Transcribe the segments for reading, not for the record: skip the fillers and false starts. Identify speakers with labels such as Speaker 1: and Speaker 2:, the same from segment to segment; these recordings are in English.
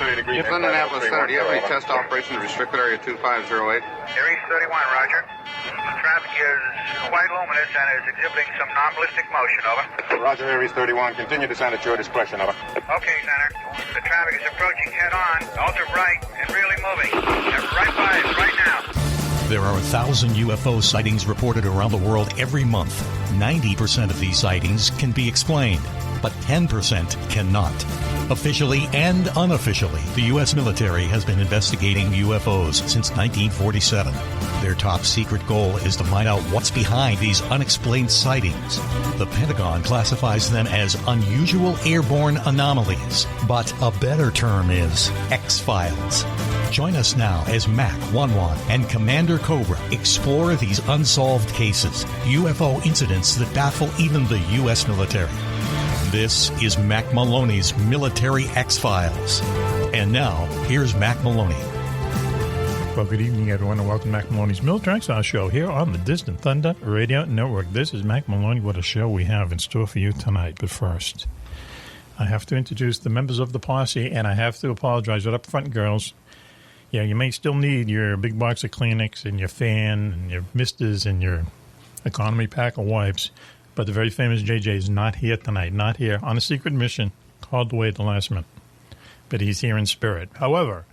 Speaker 1: 30 degrees. Indianapolis Center, do you have any test operation to restricted area 2508?
Speaker 2: Aries 31, roger. Traffic is quite luminous and is exhibiting some non-ballistic motion, over.
Speaker 1: Roger, Aries 31. Continue descent at your discretion, over.
Speaker 2: Okay, Center. The traffic is approaching head-on, ultra bright, and really moving. They're right by us right now.
Speaker 3: There are 1,000 UFO sightings reported around the world every month. 90% of these sightings can be explained, but 10% cannot. Officially and unofficially, the U.S. military has been investigating UFOs since 1947. Their top secret goal is to find out what's behind these unexplained sightings. The Pentagon classifies them as unusual airborne anomalies, but a better term is X-Files. Join us now as Mack, Wanwan, and Commander Cobra explore these unsolved cases, UFO incidents that baffle even the U.S. military. This is Mack Maloney's Military X-Files. And now, here's Mack Maloney.
Speaker 4: Well, good evening, everyone, and welcome to Mack Maloney's Military X-Files show here on the Distant Thunder Radio Network. This is Mack Maloney. What a show we have in store for you tonight. But first, I have to introduce the members of the posse, and I have to apologize right up front, girls. Yeah, you may still need your big box of Kleenex and your fan and your misters and your economy pack of wipes. But the very famous JJ is not here tonight, not here, on a secret mission, called away at the last minute. But he's here in spirit. However,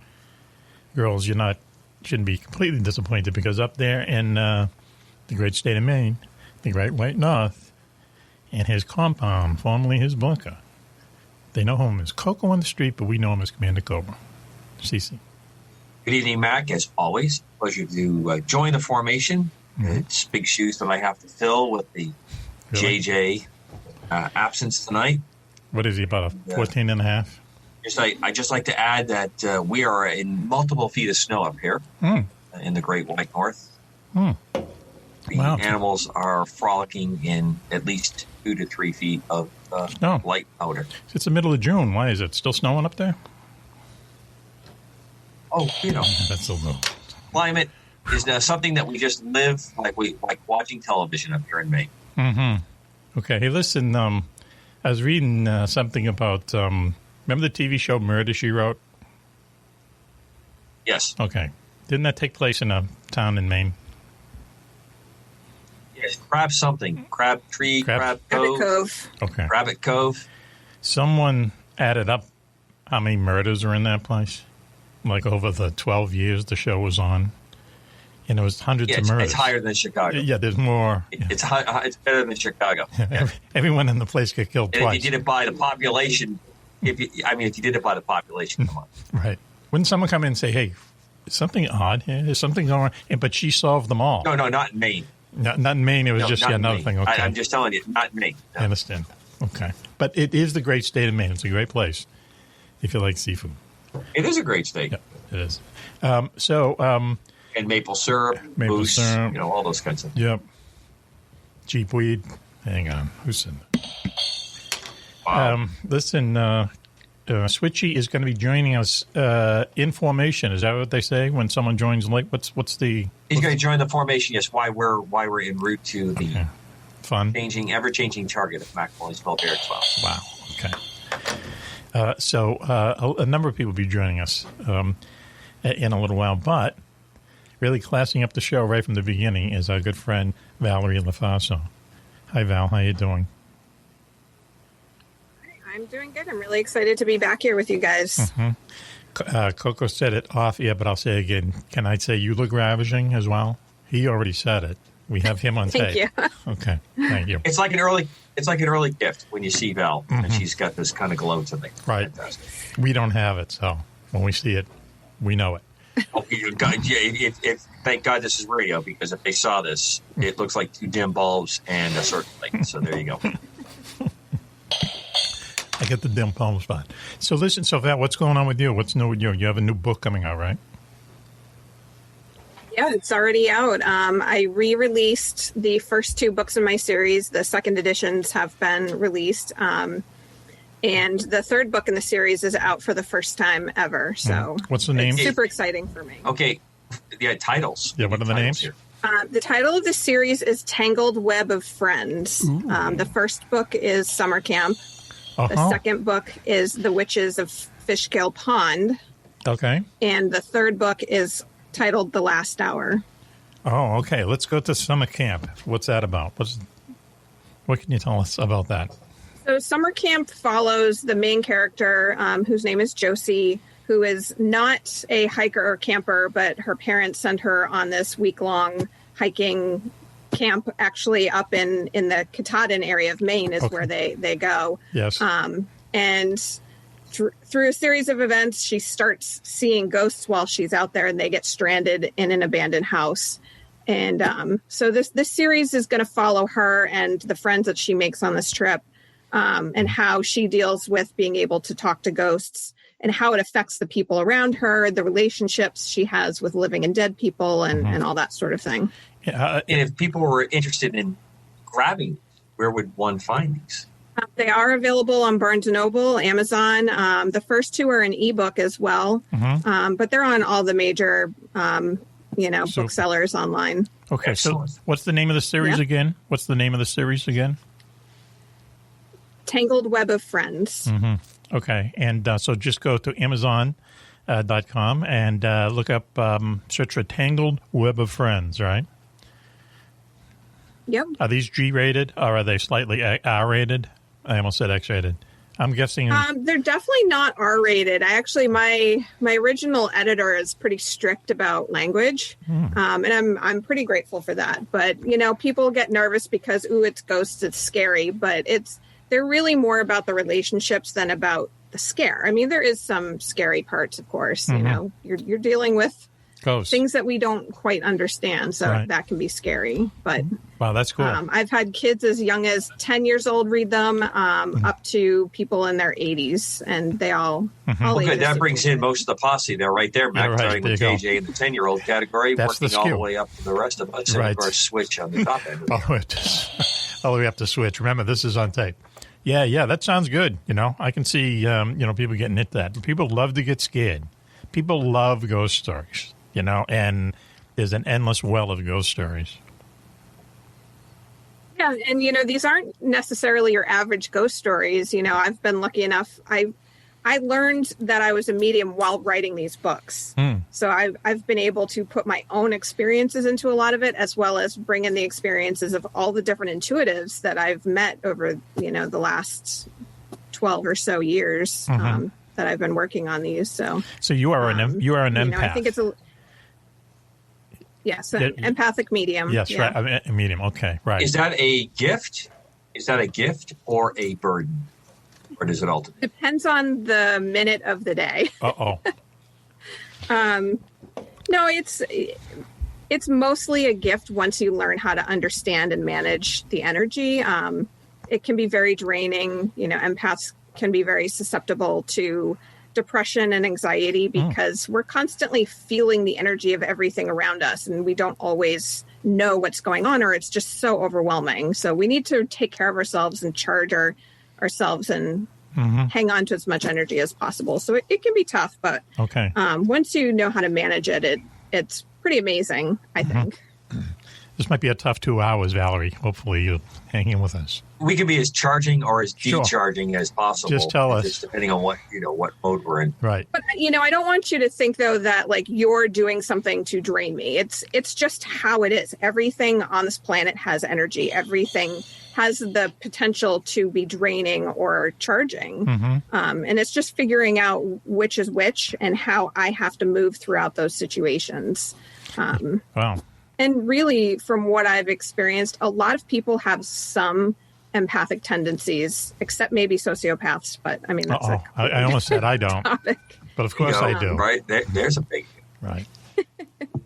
Speaker 4: girls, shouldn't be completely disappointed, because up there in the great state of Maine, the Great White North, and his compound, formerly his bunker, they know him as Coco on the street, but we know him as Commander Cobra. Cece.
Speaker 5: Good evening, Mac. As always, pleasure to join the formation.
Speaker 4: Mm-hmm.
Speaker 5: It's big shoes that I have to fill with the JJ absence tonight.
Speaker 4: What is he, about a 14 and a half?
Speaker 5: I just like to add that we are in multiple feet of snow up here in the Great White North. The animals are frolicking in at least 2 to 3 feet of light powder.
Speaker 4: It's the middle of June. Why is it still snowing up there?
Speaker 5: Oh,
Speaker 4: that's a little.
Speaker 5: Climate is something that we just live like watching television up here in Maine.
Speaker 4: Mm-hmm. Okay. Hey, listen. I was reading something about. Remember the TV show Murder, She Wrote?
Speaker 5: Yes.
Speaker 4: Okay. Didn't that take place in a town in Maine?
Speaker 5: Yes. Crabtree, Crab Cove.
Speaker 4: Okay.
Speaker 5: Rabbit Cove.
Speaker 4: Someone added up how many murders are in that place. Like over the 12 years the show was on. And it was hundreds of murders.
Speaker 5: It's higher than Chicago.
Speaker 4: Yeah, there's more.
Speaker 5: It's better than Chicago.
Speaker 4: Everyone in the place got killed twice.
Speaker 5: If you did it by the population, if you did it by the population, come on.
Speaker 4: Right. Wouldn't someone come in and say, hey, is something odd here? Is something going on? But she solved them all.
Speaker 5: No, not in Maine.
Speaker 4: Not in Maine. It was just another thing. Okay.
Speaker 5: I'm just telling you, not in Maine. No.
Speaker 4: I understand. Okay. But it is the great state of Maine. It's a great place if you like seafood.
Speaker 5: It is a great state.
Speaker 4: Yeah, it is.
Speaker 5: And maple syrup, moose, all those kinds of things.
Speaker 4: Yep. Cheap weed. Hang on. Who's in there?
Speaker 5: Wow.
Speaker 4: Listen, Switchy is going to be joining us in formation. Is that what they say when someone joins late? What's the?
Speaker 5: He's going to join the formation. Yes. Why we're en route to the
Speaker 4: fun,
Speaker 5: ever-changing target of Mack Maloney's Military X-Files.
Speaker 4: Wow. Okay. So a number of people will be joining us in a little while, but really classing up the show right from the beginning is our good friend Valerie Lofaso. Hi, Val. How you doing?
Speaker 6: I'm doing good. I'm really excited to be back here with you guys.
Speaker 4: Mm-hmm. Coco said it off, but I'll say it again. Can I say you look ravishing as well? He already said it. We have him on tape.
Speaker 6: Thank you.
Speaker 4: Okay, thank you.
Speaker 5: It's like an early gift when you see Val and she's got this kind of glow to me.
Speaker 4: Right. Fantastic. We don't have it, so when we see it, we know it.
Speaker 5: Oh, thank God this is radio, because if they saw this, it looks like 2 dim bulbs and a certain light. So there you go.
Speaker 4: I get the dim bulb spot. So listen, Val, what's going on with you? What's new with you? You have a new book coming out, right?
Speaker 6: Yeah, it's already out. I re-released the first 2 books in my series. The second editions have been released. And the 3rd book in the series is out for the first time ever. So
Speaker 4: what's the name?
Speaker 6: It's super exciting for me.
Speaker 5: Okay. Yeah, titles.
Speaker 4: Yeah, what are the names?
Speaker 5: Here.
Speaker 6: The title of the series is Tangled Web of Friends. The first book is Summer Camp. The second book is The Witches of Fishkill Pond.
Speaker 4: Okay.
Speaker 6: And the third book is titled The Last Hour.
Speaker 4: Oh, okay. Let's go to summer camp. What's that about? What can you tell us about that?
Speaker 6: So summer camp follows the main character, whose name is Josie, who is not a hiker or camper, but her parents sent her on this week-long hiking camp, actually up in the Katahdin area of Maine is where they go.
Speaker 4: Yes.
Speaker 6: And through a series of events, she starts seeing ghosts while she's out there, and they get stranded in an abandoned house. And so this series is going to follow her and the friends that she makes on this trip, and how she deals with being able to talk to ghosts and how it affects the people around her, the relationships she has with living and dead people, and all that sort of thing.
Speaker 5: And if people were interested in grabbing, where would one find these?
Speaker 6: They are available on Barnes & Noble, Amazon. The first two are an ebook as well, but they're on all the major, booksellers online.
Speaker 4: Okay,
Speaker 5: Excellent.
Speaker 4: so what's the name of the series again? What's the name of the series again?
Speaker 6: Tangled Web of Friends.
Speaker 4: Okay, and so just go to Amazon.com and look up, search for Tangled Web of Friends, right?
Speaker 6: Yep.
Speaker 4: Are these G-rated or are they slightly R-rated? I almost said X-rated. I'm guessing.
Speaker 6: They're definitely not R-rated. My original editor is pretty strict about language, and I'm pretty grateful for that. But people get nervous because it's ghosts, it's scary, but they're really more about the relationships than about the scare. I mean, there is some scary parts, of course. You're dealing with
Speaker 4: ghosts,
Speaker 6: things that we don't quite understand, so that can be scary. But
Speaker 4: wow, that's cool.
Speaker 6: I've had kids as young as 10 years old read them, up to people in their 80s, and they all
Speaker 5: good. That brings in most of the posse there, right there, Mack, starting with JJ in the 10-year-old category,
Speaker 4: that's
Speaker 5: working all the way up to the rest of us, and of course, Switch on the top end.
Speaker 4: All the way up to Switch. Remember, this is on tape. Yeah, that sounds good. I can see, people getting into that. People love to get scared. People love ghost stories, and there's an endless well of ghost stories.
Speaker 6: Yeah, and, these aren't necessarily your average ghost stories. I've been lucky enough. I learned that I was a medium while writing these books. So I've been able to put my own experiences into a lot of it, as well as bring in the experiences of all the different intuitives that I've met over, the last 12 or so years that I've been working on these. So
Speaker 4: you are an empath.
Speaker 6: I think it's an empathic medium.
Speaker 4: Yes,
Speaker 6: yeah.
Speaker 4: Right. A medium. Okay, right.
Speaker 5: Is that a gift? Is that a gift or a burden? Or does it alternate?
Speaker 6: Depends on the minute of the day. No, it's mostly a gift once you learn how to understand and manage the energy. It can be very draining. Empaths can be very susceptible to depression and anxiety because we're constantly feeling the energy of everything around us, and we don't always know what's going on, or it's just so overwhelming. So we need to take care of ourselves and charge ourselves and hang on to as much energy as possible. So it can be tough, but once you know how to manage it, it's pretty amazing, I think.
Speaker 4: This might be a tough 2 hours, Valerie. Hopefully you'll hang in with us.
Speaker 5: We can be as charging or as decharging as possible.
Speaker 4: Just tell us.
Speaker 5: Just depending on what mode we're in.
Speaker 4: Right.
Speaker 6: But, I don't want you to think, though, that, you're doing something to drain me. It's just how it is. Everything on this planet has energy. Everything has the potential to be draining or charging. And it's just figuring out which is which and how I have to move throughout those situations.
Speaker 4: Wow.
Speaker 6: And really, from what I've experienced, a lot of people have some empathic tendencies, except maybe sociopaths. But I mean, that's
Speaker 4: I almost said I don't.
Speaker 6: Topic.
Speaker 4: But of course I do.
Speaker 5: Right. There's a big.
Speaker 4: Right.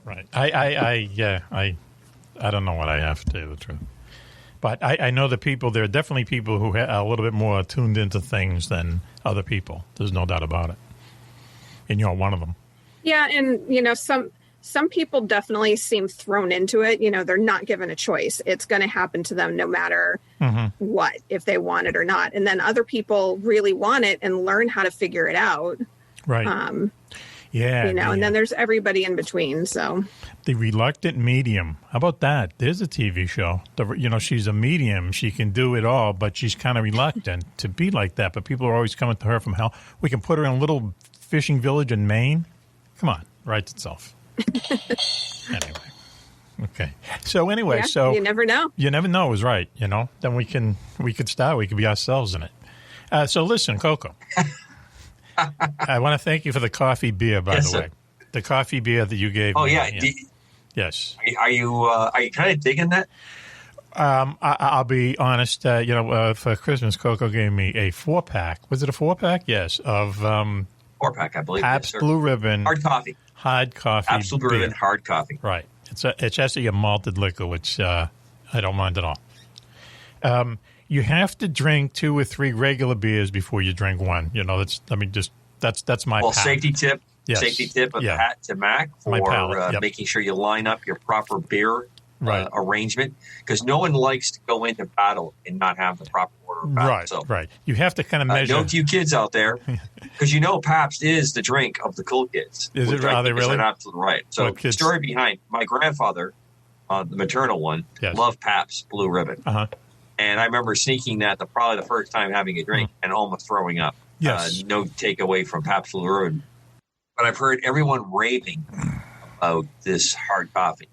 Speaker 4: Right. I don't know what I have to tell you the truth. But I know that there are definitely people who are a little bit more tuned into things than other people. There's no doubt about it. And you're one of them.
Speaker 6: Yeah. And, some people definitely seem thrown into it. They're not given a choice. It's going to happen to them no matter what, if they want it or not. And then other people really want it and learn how to figure it out.
Speaker 4: Right. Yeah.
Speaker 6: and then there's everybody in between. So
Speaker 4: The Reluctant Medium. How about that? There's a TV show. She's a medium. She can do it all, but she's kind of reluctant to be like that. But people are always coming to her from hell. We can put her in a little fishing village in Maine. Come on. Writes itself. Anyway. Okay. So anyway,
Speaker 6: you never know.
Speaker 4: You never know is right, Then we could start. We could be ourselves in it. So listen, Coco. I want to thank you for the coffee beer, by the way. The coffee beer that you gave me.
Speaker 5: Oh, yeah.
Speaker 4: Yes.
Speaker 5: Are you kind of digging that?
Speaker 4: I'll be honest. For Christmas, Coco gave me a 4-pack. Was it a 4-pack? Yes. Of
Speaker 5: 4-pack, I believe.
Speaker 4: Pabst Blue Ribbon.
Speaker 5: Hard coffee. Pabst Blue Ribbon hard coffee.
Speaker 4: Right. It's actually a malted liquor, which I don't mind at all. You have to drink 2 or 3 regular beers before you drink one. That's my
Speaker 5: well,
Speaker 4: pack.
Speaker 5: safety tip.
Speaker 4: Yes.
Speaker 5: Safety tip of Pat to Mack for making sure you line up your proper beer arrangement, because no one likes to go into battle and not have the proper order of battle.
Speaker 4: Right. You have to kind of measure.
Speaker 5: Note to you kids out there, because Pabst is the drink of the cool kids.
Speaker 4: Is it? Are they really?
Speaker 5: Absolutely right. So the story behind my grandfather, the maternal one, loved Pabst Blue Ribbon.
Speaker 4: Uh-huh.
Speaker 5: And I remember sneaking that probably the first time having a drink and almost throwing up.
Speaker 4: Yes.
Speaker 5: No takeaway from Pabst Blue Ribbon. But I've heard everyone raving about this hard coffee.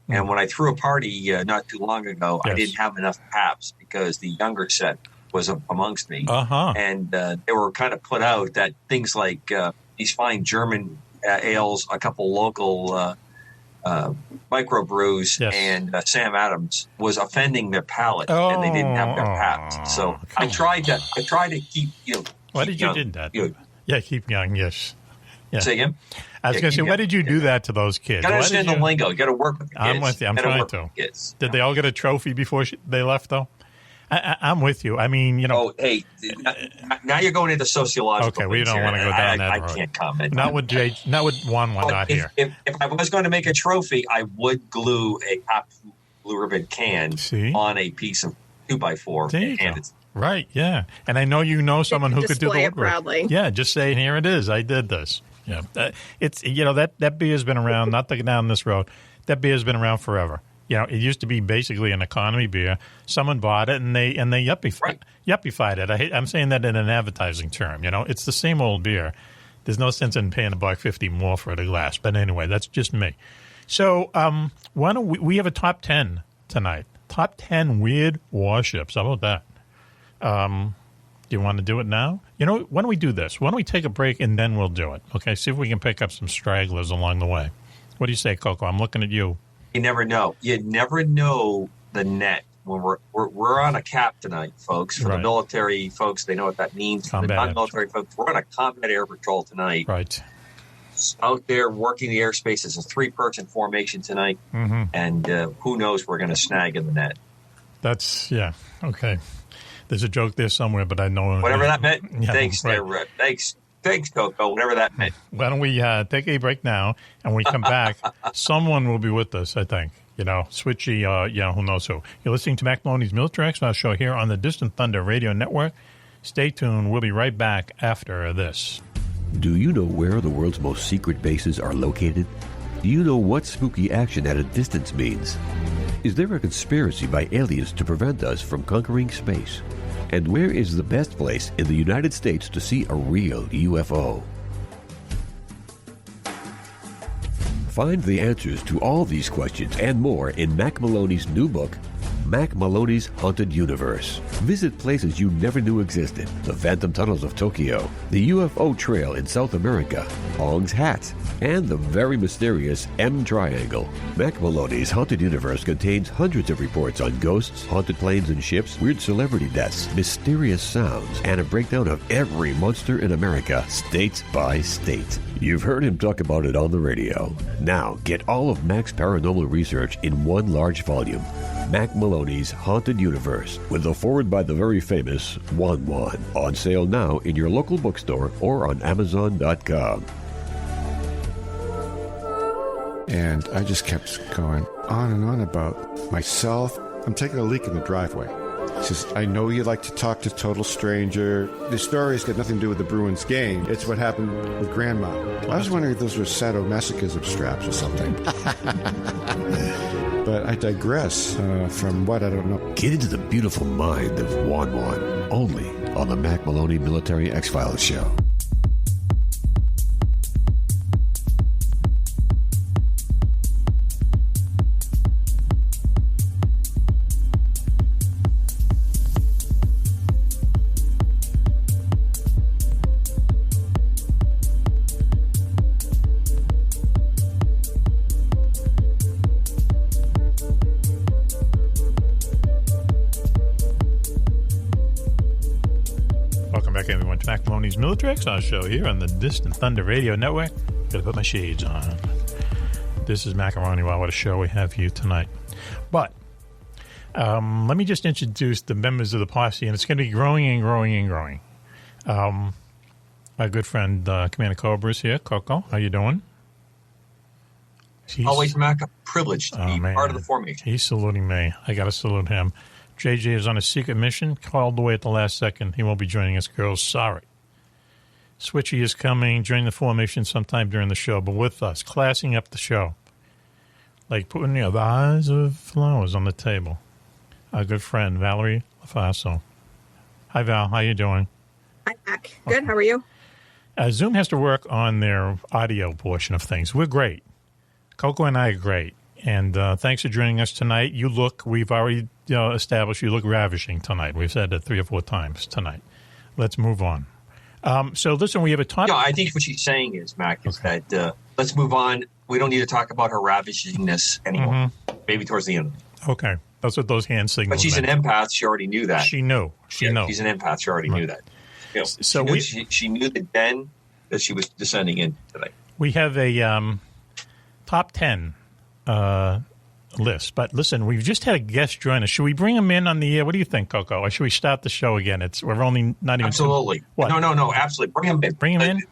Speaker 5: And when I threw a party not too long ago, I didn't have enough Pabst because the younger set was amongst me.
Speaker 4: Uh-huh.
Speaker 5: And they were kind of put out that things like these fine German ales, a couple local microbrews, and Sam Adams was offending their palate, and they didn't have their Pabst. So I tried to keep
Speaker 4: Why did you do that? Keep young. Yes. Yeah.
Speaker 5: Say again?
Speaker 4: I was going to say, why did you do that to those kids?
Speaker 5: Got to understand the lingo. You got to work with the kids.
Speaker 4: I'm with you. I'm trying to. Did they all get a trophy before they left, though? I'm with you. I mean,
Speaker 5: Oh, hey, now you're going into sociological.
Speaker 4: Okay, we don't want to go down that road.
Speaker 5: I can't comment.
Speaker 4: Not with Juan not here.
Speaker 5: If I was going to make a trophy, I would glue a Pabst Blue Ribbon can on a piece of 2x4 and hand it.
Speaker 4: Right, yeah. And I know someone who could do the
Speaker 6: work. Proudly.
Speaker 4: Yeah, just saying, here it is. I did this. Yeah, it's that beer's been around. Not to go down this road. That beer's been around forever. It used to be basically an economy beer. Someone bought it and they yuppified it. I'm saying that in an advertising term. It's the same old beer. There's no sense in paying $1.50 more for a glass. But anyway, that's just me. So why don't we have a top 10 tonight? Top 10 weird warships. How about that? Do you want to do it now? Why don't we do this? Why don't we take a break and then we'll do it? Okay, see if we can pick up some stragglers along the way. What do you say, Coco? I'm looking at you.
Speaker 5: You never know. You never know the net. When we're on a cap tonight, folks. For the military folks, they know what that means. For the non-military folks, we're on a combat air patrol tonight.
Speaker 4: Right.
Speaker 5: Out there working the airspace. It's a 3-person formation tonight. Mm-hmm. And who knows we're going to snag in the net.
Speaker 4: That's, okay. There's a joke there somewhere, but I know.
Speaker 5: Whatever that meant. Yeah, thanks, Thanks, Coco. Whatever that meant.
Speaker 4: Why don't we take a break now, and we come back. Someone will be with us, I think. Switchy, who knows who. You're listening to Mack Maloney's Military Expo show here on the Distant Thunder Radio Network. Stay tuned. We'll be right back after this.
Speaker 7: Do you know where the world's most secret bases are located? Do you know what spooky action at a distance means? Is there a conspiracy by aliens to prevent us from conquering space? And where is the best place in the United States to see a real UFO? Find the answers to all these questions and more in Mack Maloney's new book, Mack Maloney's Haunted Universe. Visit places you never knew existed. The Phantom Tunnels of Tokyo, the UFO Trail in South America, Ong's Hat, and the very mysterious M Triangle. Mack Maloney's Haunted Universe contains hundreds of reports on ghosts, haunted planes and ships, weird celebrity deaths, mysterious sounds, and a breakdown of every monster in America, state by state. You've heard him talk about it on the radio. Now, get all of Mack's paranormal research in one large volume. Mack Maloney's Haunted Universe, with a foreword by the very famous Juan. On sale now in your local bookstore or on Amazon.com.
Speaker 8: And I just kept going on and on about myself. I'm taking a leak in the driveway. Says, I know you like to talk to total stranger. The story's got nothing to do with the Bruins game. It's what happened with Grandma. I was wondering if those were sadomasochism straps or something. But I digress from what I don't know.
Speaker 7: Get into the beautiful mind of Wan Wan, only on the Mack Maloney Military X-Files Show.
Speaker 4: Mack Maloney's Military X-Files Show here on the Distant Thunder Radio Network. Gotta put my shades on. This is Macaroni. Wow, what a show we have for you tonight. But let me just introduce the members of the posse, and it's going to be growing and growing and growing. My good friend Commander Cobra is here. Coco, how you doing?
Speaker 5: Always, Mac, a privilege to be part of the formation.
Speaker 4: He's saluting me. I got to salute him. JJ is on a secret mission, called away at the last second. He won't be joining us, girls. Sorry. Switchy is coming, joining the formation sometime during the show, but with us, classing up the show. Like putting the vase of flowers on the table. Our good friend, Valerie Lofaso. Hi, Val. How you doing?
Speaker 6: Hi, Mac. Good. Okay. How are you?
Speaker 4: Zoom has to work on their audio portion of things. We're great. Coco and I are great. And thanks for joining us tonight. We've already established you look ravishing tonight. We've said it 3 or 4 times tonight. Let's move on. So listen, we have a topic.
Speaker 5: Yeah, I think what she's saying is, Mac, is that let's move on. We don't need to talk about her ravishingness anymore. Mm-hmm. Maybe towards the end.
Speaker 4: Okay. That's what those hand signals
Speaker 5: But she's
Speaker 4: meant.
Speaker 5: an empath. She already knew that.
Speaker 4: She knew. She's an empath.
Speaker 5: She already knew that. You know, so she knew the den that she was descending in today.
Speaker 4: We have a top 10 list. But listen, we've just had a guest join us. Should we bring him in on the air? What do you think, Coco? Or should we start the show again? We're only not even...
Speaker 5: Absolutely.
Speaker 4: What?
Speaker 5: No, absolutely. Bring him in.
Speaker 4: Bring him in?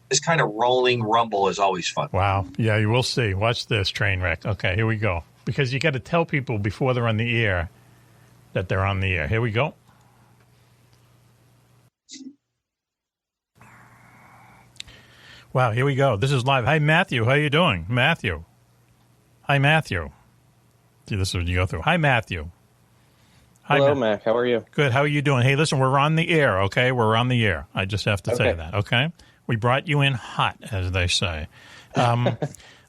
Speaker 5: This kind of rolling rumble is always fun.
Speaker 4: Wow. Yeah, you will see. Watch this train wreck. Okay, here we go. Because you got to tell people before they're on the air that they're on the air. Here we go. Wow, here we go. This is live. Hi, Matthew. How you doing? Matthew. Hi, Matthew. See, this is what you go through. Hi, Matthew. Hi,
Speaker 9: hello, Mac. How are you?
Speaker 4: Good. How are you doing? Hey, listen, we're on the air, okay? We're on the air. I just have to say that, okay? We brought you in hot, as they say.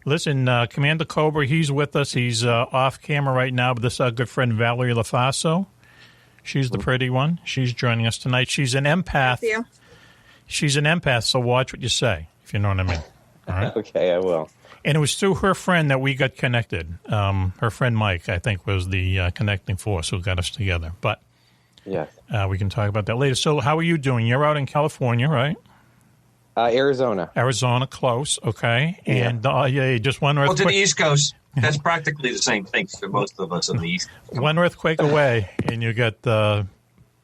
Speaker 4: Listen, Commander Cobra, he's with us. He's off camera right now, but this is our good friend Valerie Lofaso. She's the pretty one. She's joining us tonight. She's an empath.
Speaker 6: Thank you.
Speaker 4: She's an empath, so watch what you say, if you know what I mean. All right?
Speaker 9: Okay, I will.
Speaker 4: And it was through her friend that we got connected. Her friend Mike, I think, was the connecting force who got us together. But
Speaker 9: yes,
Speaker 4: we can talk about that later. So how are you doing? You're out in California, right?
Speaker 9: Arizona.
Speaker 4: Arizona, close, okay. Yeah. And just one earthquake.
Speaker 5: Well, to the East Coast, that's practically the same thing for most of us in the East.
Speaker 4: One earthquake away, and you got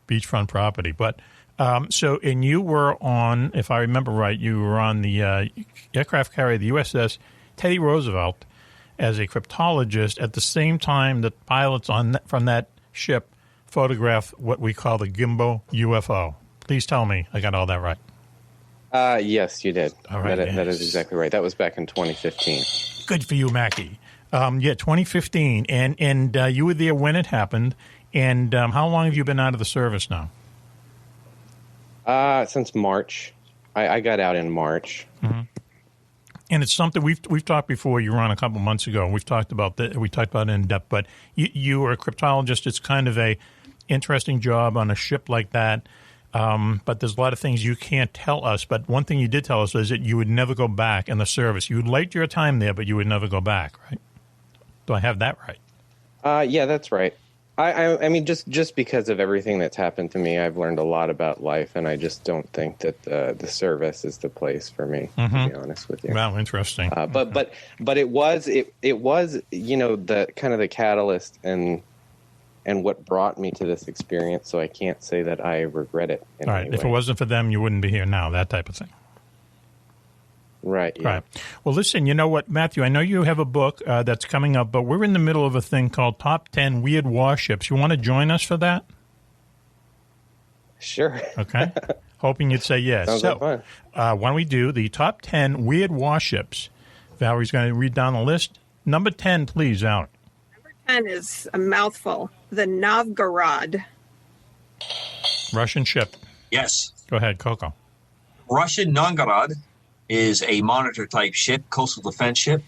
Speaker 4: beachfront property. But and you were on, if I remember right, you were on the aircraft carrier, the USS Teddy Roosevelt, as a cryptologist at the same time that pilots from that ship photographed what we call the Gimbo UFO. Please tell me I got all that right.
Speaker 9: Yes, you did.
Speaker 4: All right,
Speaker 9: that is exactly right. That was back in 2015.
Speaker 4: Good for you, Mackie. 2015. And you were there when it happened. And how long have you been out of the service now?
Speaker 9: Since March. I got out in March.
Speaker 4: Mm-hmm. And it's something we've talked before. You were on a couple months ago. We've talked about that. We talked about it in depth. But you are a cryptologist. It's kind of a interesting job on a ship like that. But there's a lot of things you can't tell us. But one thing you did tell us is that you would never go back in the service. You liked your time there, but you would never go back, right? Do I have that right?
Speaker 9: Yeah, that's right. I mean, just because of everything that's happened to me, I've learned a lot about life, and I just don't think that the service is the place for me, to be honest with you.
Speaker 4: Wow, interesting.
Speaker 9: But it was the kind of the catalyst and what brought me to this experience. So I can't say that I regret it.
Speaker 4: All right. If it wasn't for them, you wouldn't be here now. That type of thing.
Speaker 9: Right. Yeah.
Speaker 4: Right. Well, listen, you know what, Matthew, I know you have a book that's coming up, but we're in the middle of a thing called Top 10 Weird Warships. You want to join us for that?
Speaker 9: Sure.
Speaker 4: Okay. Hoping you'd say yes.
Speaker 9: Sounds like fun.
Speaker 4: Why don't we do the top 10 weird warships? Valerie's going to read down the list. Number 10, please, Valerie.
Speaker 6: Number 10 is a mouthful. The Novgorod.
Speaker 4: Russian ship.
Speaker 5: Yes.
Speaker 4: Go ahead, Coco.
Speaker 5: Russian Novgorod is a monitor-type ship, coastal defense ship,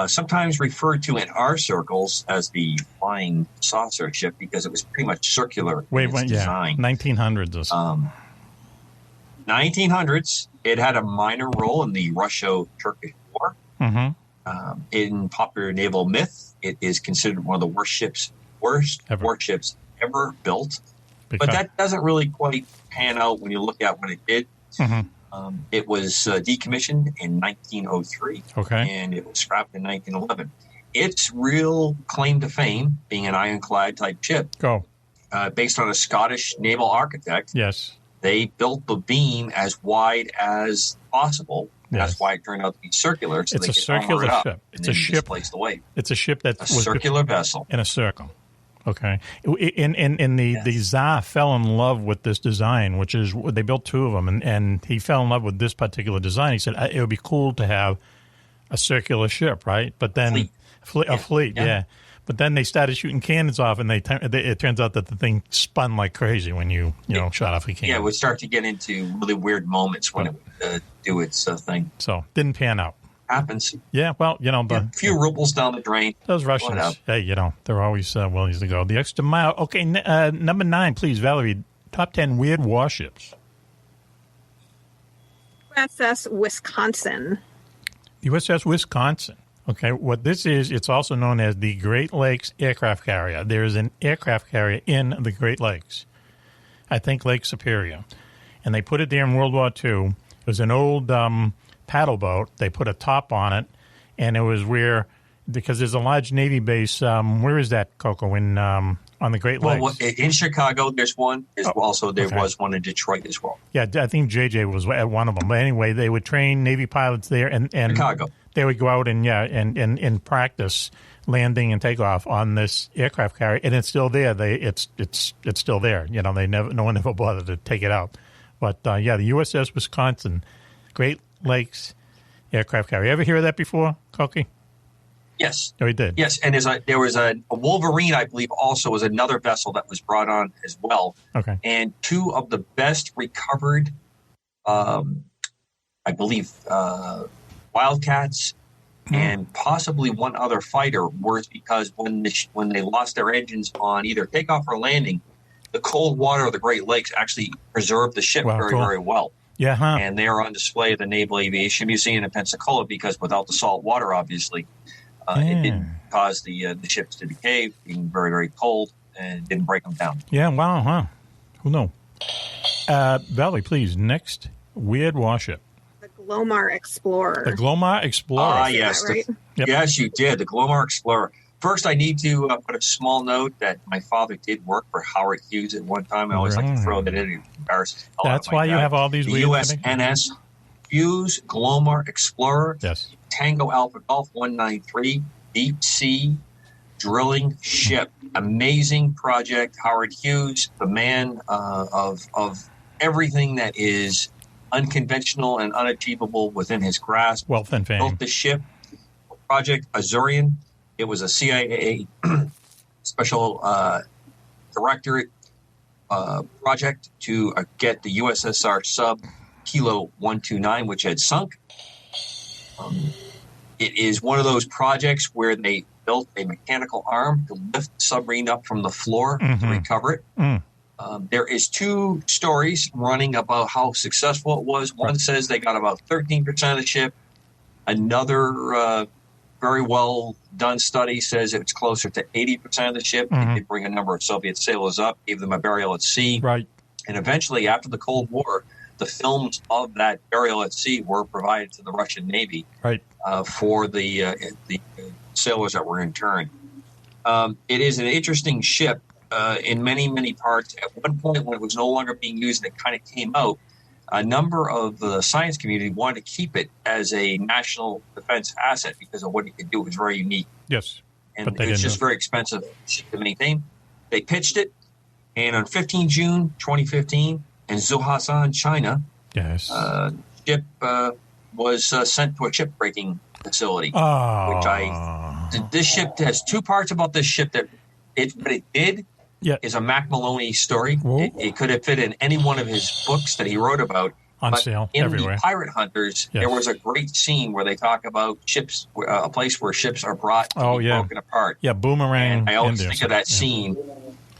Speaker 5: sometimes referred to in our circles as the flying saucer ship because it was pretty much circular in its design.
Speaker 4: 1900s or something.
Speaker 5: 1900s, it had a minor role in the Russo-Turkish War.
Speaker 4: Mm-hmm.
Speaker 5: In popular naval myth, it is considered one of the worst warships ever built. But that doesn't really quite pan out when you look at what it did.
Speaker 4: Mm-hmm.
Speaker 5: It was decommissioned in 1903, and it was scrapped in 1911. Its real claim to fame, being an ironclad type ship, based on a Scottish naval architect.
Speaker 4: Yes.
Speaker 5: They built the beam as wide as possible. Yes. That's why it turned out to be circular. So
Speaker 4: it's a circular ship. It's a ship. It's a ship that was
Speaker 5: circular vessel
Speaker 4: in a circle. Okay. The Tsar fell in love with this design, which is they built two of them, and he fell in love with this particular design. He said it would be cool to have a circular ship, right? But then a fleet, yeah. But then they started shooting cannons off, and it turns out that the thing spun like crazy when you shot off a cannon.
Speaker 5: Yeah, it would start to get into really weird moments when it would do its thing.
Speaker 4: So didn't pan out.
Speaker 5: Happens.
Speaker 4: Yeah, well,
Speaker 5: a few rubles down the drain.
Speaker 4: Those Russians, hey, they're always willing to go the extra mile. Okay, number 9, please, Valerie. Top 10 weird warships.
Speaker 6: USS Wisconsin.
Speaker 4: USS Wisconsin. Okay, what this is, it's also known as the Great Lakes Aircraft Carrier. There is an aircraft carrier in the Great Lakes. I think Lake Superior. And they put it there in World War II. It was an old paddle boat. They put a top on it, and it was because there's a large Navy base. Where is that, Coco? On the Great Lakes?
Speaker 5: Well, in Chicago, there's one. Also, there was one in Detroit as well.
Speaker 4: Yeah, I think JJ was at one of them. But anyway, they would train Navy pilots there, and
Speaker 5: Chicago.
Speaker 4: They would go out and practice landing and takeoff on this aircraft carrier, and it's still there. It's still there. No one ever bothered to take it out. But the USS Wisconsin, Great Lakes Aircraft Carrier. You ever hear of that before, Cokie?
Speaker 5: Yes.
Speaker 4: Oh, he did.
Speaker 5: Yes, and there was a Wolverine, I believe, also was another vessel that was brought on as well.
Speaker 4: Okay.
Speaker 5: And two of the best recovered, I believe, Wildcats and possibly one other fighter was because when they lost their engines on either takeoff or landing, the cold water of the Great Lakes actually preserved the ship very well.
Speaker 4: Yeah, huh?
Speaker 5: And they are on display at the Naval Aviation Museum in Pensacola because without the salt water, obviously, it didn't cause the ships to decay, being very, very cold, and didn't break them down.
Speaker 4: Yeah, wow, huh? Who knew? Valerie, please, next weird warship.
Speaker 6: The Glomer Explorer.
Speaker 4: The Glomer Explorer.
Speaker 5: Yes.
Speaker 6: Right?
Speaker 5: Yes, you did. The Glomer Explorer. First, I need to put a small note that my father did work for Howard Hughes at one time. I always like to throw that in.
Speaker 4: That's why you have all these weird
Speaker 5: USNS Hughes Glomer Explorer.
Speaker 4: Yes.
Speaker 5: Tango Alpha Golf 193 deep sea drilling ship. Amazing project. Howard Hughes, the man of everything that is unconventional and unachievable within his grasp.
Speaker 4: Wealth and fame.
Speaker 5: Built the ship. Project Azurian. It was a CIA special directorate project to get the USSR sub Kilo 129, which had sunk. It is one of those projects where they built a mechanical arm to lift the submarine up from the floor to recover it. There is two stories running about how successful it was. One says they got about 13% of the ship. Another very well done study says it's closer to 80% of the ship. They did bring a number of Soviet sailors up, gave them a burial at sea.
Speaker 4: Right.
Speaker 5: And eventually, after the Cold War, the films of that burial at sea were provided to the Russian Navy for the sailors that were interned. It is an interesting ship in many, many parts. At one point, when it was no longer being used and it kind of came out, a number of the science community wanted to keep it as a national defense asset because of what it could do. It was very unique.
Speaker 4: Yes.
Speaker 5: And it was just very expensive to maintain. They pitched it, And on 15 June 2015, in Zhoushan, China,
Speaker 4: yes,
Speaker 5: ship was sent to a ship-breaking facility. This ship has two parts about this ship what it did is a Mack Maloney story. It could have fit in any one of his books that he wrote about.
Speaker 4: On sale everywhere.
Speaker 5: The Pirate Hunters, there was a great scene where they talk about ships, a place where ships are brought to be broken apart.
Speaker 4: Yeah, Boomerang.
Speaker 5: And I always think of that scene.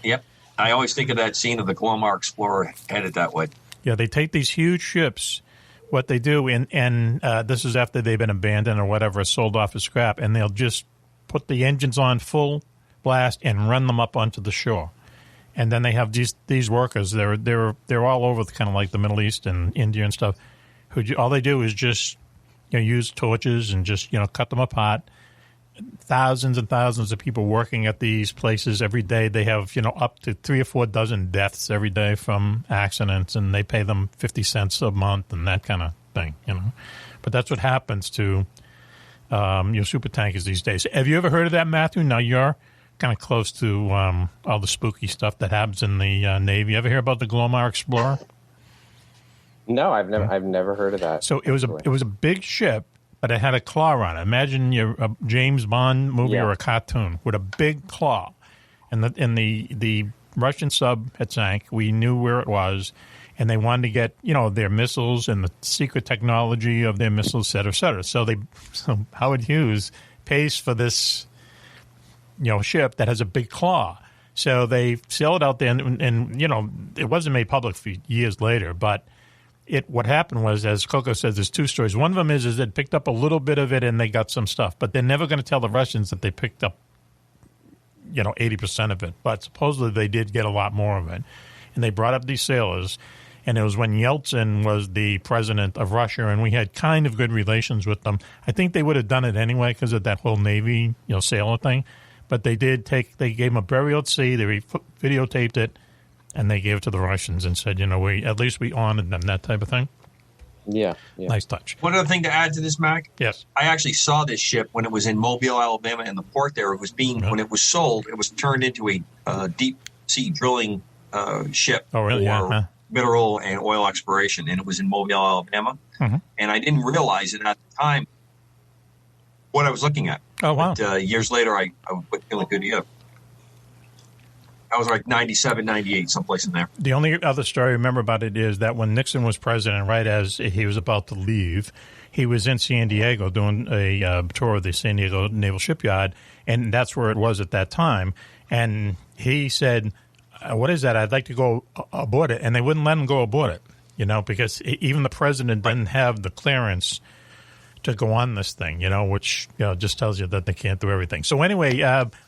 Speaker 5: Yep. I always think of that scene of the Glomer Explorer headed that way.
Speaker 4: Yeah, they take these huge ships, what they do, and this is after they've been abandoned or whatever, sold off as scrap, and they'll just put the engines on full blast and run them up onto the shore. And then they have these workers. They're all over kind of like the Middle East and India and stuff. Who all they do is just use torches and just cut them apart. Thousands and thousands of people working at these places every day. They have up to 3 or 4 dozen deaths every day from accidents, and they pay them 50 cents a month and that kind of thing. But that's what happens to your super tankers these days. Have you ever heard of that, Matthew? Now you're kind of close to all the spooky stuff that happens in the Navy. You ever hear about the Glomer Explorer?
Speaker 9: No, I've never heard of that.
Speaker 4: So it was a big ship, but it had a claw on it. Imagine a James Bond movie or a cartoon with a big claw, and the Russian sub had sank. We knew where it was, and they wanted to get their missiles and the secret technology of their missiles, et cetera. So Howard Hughes pays for this ship that has a big claw. So they sail it out there, and it wasn't made public for years later. But what happened was, as Coco says, there's 2 stories. One of them is they picked up a little bit of it and they got some stuff, but they're never going to tell the Russians that they picked up 80% of it. But supposedly they did get a lot more of it, and they brought up these sailors. And it was when Yeltsin was the president of Russia, and we had kind of good relations with them. I think they would have done it anyway because of that whole Navy sailor thing. But they gave them a burial at sea, they videotaped it, and they gave it to the Russians and said, at least we honored them, that type of thing.
Speaker 9: Yeah.
Speaker 4: Nice touch.
Speaker 5: One other thing to add to this, Mac?
Speaker 4: Yes.
Speaker 5: I actually saw this ship when it was in Mobile, Alabama, in the port there. It was when it was sold, it was turned into a deep sea drilling ship for mineral and oil exploration, and it was in Mobile, Alabama. Mm-hmm. And I didn't realize it at the time what I was looking at.
Speaker 4: Oh, wow.
Speaker 5: But, years later, I put feeling good together. I was like 97, 98, someplace in there.
Speaker 4: The only other story I remember about it is that when Nixon was president, right as he was about to leave, he was in San Diego doing a tour of the San Diego Naval Shipyard, and that's where it was at that time. And he said, what is that? I'd like to go aboard it. And they wouldn't let him go aboard it, because even the president didn't have the clearance to go on this thing, which just tells you that they can't do everything. So anyway,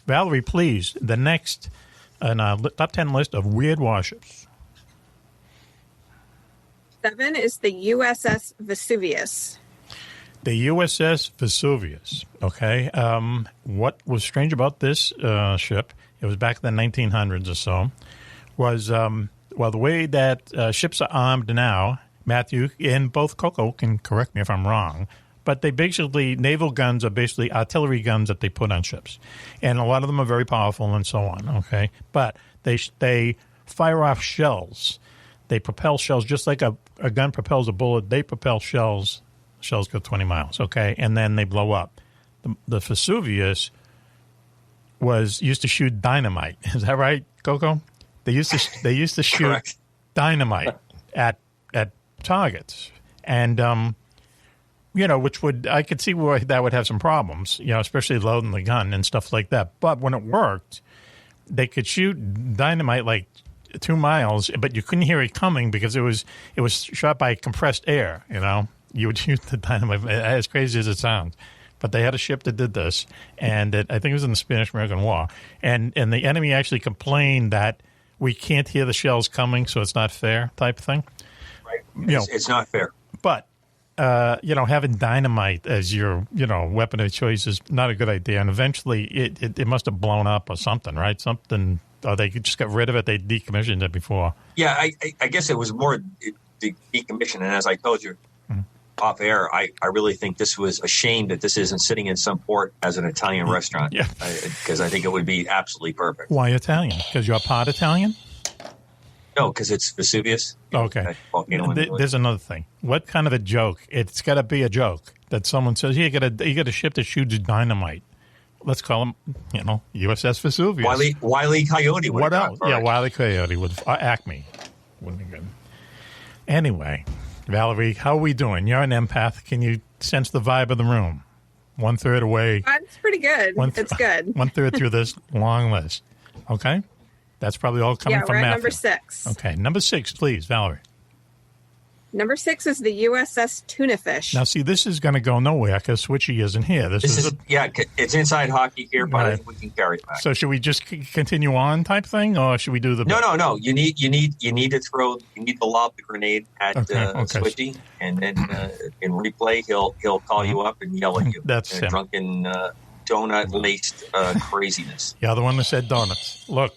Speaker 4: Valerie, please, the next on our top 10 list of weird warships.
Speaker 6: 7 is the USS Vesuvius.
Speaker 4: The USS Vesuvius. Okay. What was strange about this ship? It was back in the 1900s or so. Was the way that ships are armed now, Matthew and both Coco can correct me if I'm wrong. But naval guns are basically artillery guns that they put on ships. And a lot of them are very powerful and so on, okay? But they fire off shells. They propel shells just like a gun propels a bullet. They propel shells. Shells go 20 miles, okay? And then they blow up. The Vesuvius used to shoot dynamite. Is that right, Coco? They used to shoot dynamite at targets. And which I could see where that would have some problems, especially loading the gun and stuff like that. But when it worked, they could shoot dynamite like 2 miles, but you couldn't hear it coming because it was shot by compressed air. You would shoot the dynamite, as crazy as it sounds. But they had a ship that did this, and I think it was in the Spanish-American War. And the enemy actually complained that we can't hear the shells coming, so it's not fair type of thing.
Speaker 5: Right. It's not fair.
Speaker 4: But having dynamite as your, weapon of choice is not a good idea. And eventually it must have blown up or something, right? Something, or they just got rid of it. They decommissioned it before.
Speaker 5: Yeah, I guess it was more decommissioned. And as I told you off air, I really think this was a shame that this isn't sitting in some port as an Italian restaurant. Yeah. Because I think it would be absolutely perfect.
Speaker 4: Why Italian? Because you're part Italian?
Speaker 5: No, because it's Vesuvius.
Speaker 4: Okay.
Speaker 5: Volcano
Speaker 4: There's another thing. What kind of a joke? It's got to be a joke that someone says, you got a ship that shoots dynamite. Let's call him, USS Vesuvius.
Speaker 5: Wile E. Coyote.
Speaker 4: What else? Yeah, Wile E. Coyote with Acme. Wouldn't be good. Anyway, Valerie, how are we doing? You're an empath. Can you sense the vibe of the room? 1/3 away.
Speaker 6: It's pretty good. It's good.
Speaker 4: 1/3 through this long list. Okay? That's probably all coming from
Speaker 6: we're at
Speaker 4: Matthew.
Speaker 6: number 6.
Speaker 4: Okay, number 6, please, Valerie.
Speaker 6: Number 6 is the USS Tunafish.
Speaker 4: Now, see, this is going to go nowhere because Switchy isn't here. This is
Speaker 5: it's inside hockey here, but I think we can carry it back.
Speaker 4: So, should we just continue on type thing, or should we do the?
Speaker 5: No. You need to lob the grenade at Switchy, and then in replay he'll call you up and yell at you.
Speaker 4: That's him.
Speaker 5: Drunken donut laced craziness.
Speaker 4: Yeah, the one that said donuts. Look.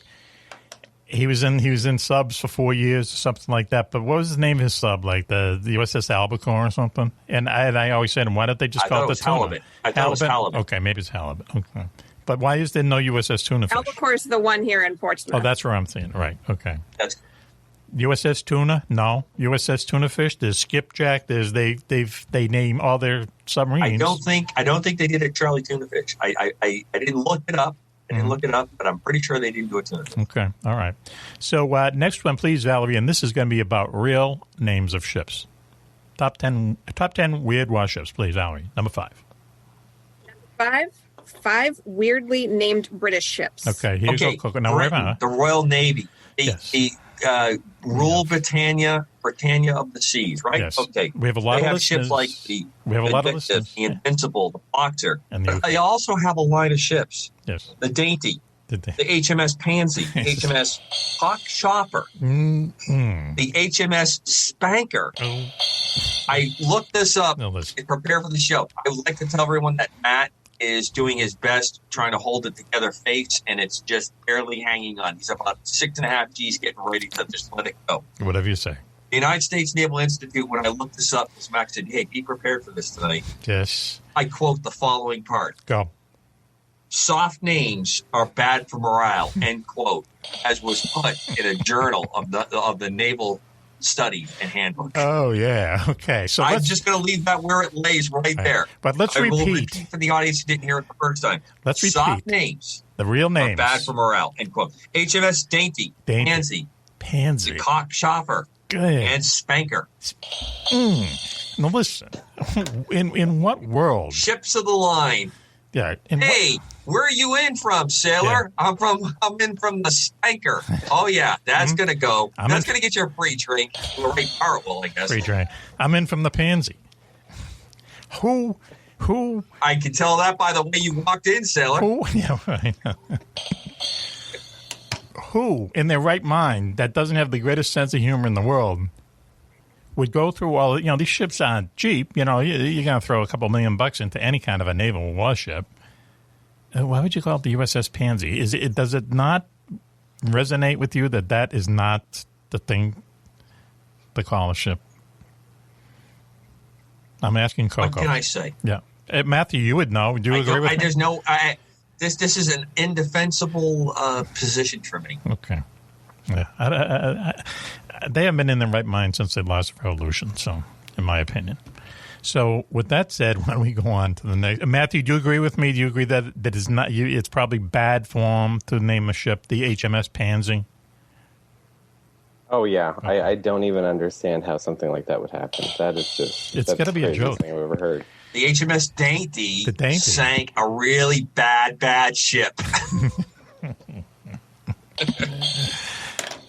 Speaker 4: He was in subs for 4 years or something like that. But what was the name of his sub? Like the USS Albacore or something? And I always said, why don't they just call it the tuna?
Speaker 5: Halibut. I thought it was halibut.
Speaker 4: Okay, maybe it's halibut. Okay. But why is there no USS Tunafish?
Speaker 6: Albacore is the one here in Portsmouth.
Speaker 4: Oh, that's where I'm seeing. Right. Okay.
Speaker 5: That's
Speaker 4: USS Tuna? No. USS Tunafish. There's Skipjack. There's they name all their submarines.
Speaker 5: I don't think they did a Charlie Tunafish. I didn't look it up. But I'm pretty sure they didn't do it to us.
Speaker 4: Okay, all right. So next one, please, Valerie, and this is going to be about real names of ships. Top 10 weird warships, please, Valerie. Number 5.
Speaker 6: Five weirdly named British ships.
Speaker 4: Okay, here you go. Now,
Speaker 5: Britain, the Royal Navy, the Rule Britannia of the Seas, right?
Speaker 4: Yes.
Speaker 5: Okay.
Speaker 4: We have a lot
Speaker 5: they
Speaker 4: of
Speaker 5: have
Speaker 4: listeners.
Speaker 5: ships like the Invincible, the Boxer. But they also have a line of ships.
Speaker 4: Yes.
Speaker 5: The Dainty, the HMS Pansy, the HMS Hawk Chopper, the HMS Spanker. I looked this up to prepare for the show. I would like to tell everyone that Matt is doing his best trying to hold it together face, and it's just barely hanging on. He's about 6.5 G's getting ready to just let it go.
Speaker 4: Whatever you say.
Speaker 5: The United States Naval Institute, when I looked this up, as Max said, hey, be prepared for this tonight.
Speaker 4: Yes.
Speaker 5: I quote the following part.
Speaker 4: Go.
Speaker 5: Soft names are bad for morale, end quote, as was put in a journal of the Naval Study and Handbook.
Speaker 4: Oh, yeah. Okay. So
Speaker 5: I'm just going to leave that where it lays right there.
Speaker 4: But let's
Speaker 5: repeat. I will
Speaker 4: repeat
Speaker 5: for the audience who didn't hear it the first time.
Speaker 4: Let's repeat.
Speaker 5: Soft names.
Speaker 4: The real names.
Speaker 5: Are bad for morale, end quote. HMS Dainty. Pansy. The Cock Chopper.
Speaker 4: Good.
Speaker 5: And Spanker.
Speaker 4: Now listen, in what world?
Speaker 5: Ships of the line.
Speaker 4: Yeah.
Speaker 5: Hey, where are you in from, sailor? Yeah. I'm in from the Spanker. Oh yeah, that's gonna go. That's gonna get you a free drink. Well, right, I guess.
Speaker 4: Free drink. I'm in from the Pansy. Who?
Speaker 5: I can tell that by the way you walked in, sailor.
Speaker 4: Yeah, right. Who, in their right mind, that doesn't have the greatest sense of humor in the world, would go through all, these ships aren't cheap. You're going to throw a couple $1 million into any kind of a naval warship. Why would you call it the USS Pansy? Does it not resonate with you that is not the thing to call a ship? I'm asking Coco.
Speaker 5: What can I say?
Speaker 4: Yeah. Matthew, you would know. Do you agree with me?
Speaker 5: There's no... This is an indefensible position for me.
Speaker 4: Okay. Yeah. They haven't been in their right mind since they lost the revolution, so, in my opinion. So, with that said, why don't we go on to the next? Matthew, do you agree with me? Do you agree that is not? It's probably bad form to name a ship the HMS Pansy?
Speaker 9: Oh, yeah. Okay. I don't even understand how something like that would happen. That is just...
Speaker 4: It's got to be a joke.
Speaker 9: Thing I've ever heard.
Speaker 5: The HMS Dainty sank a really bad ship.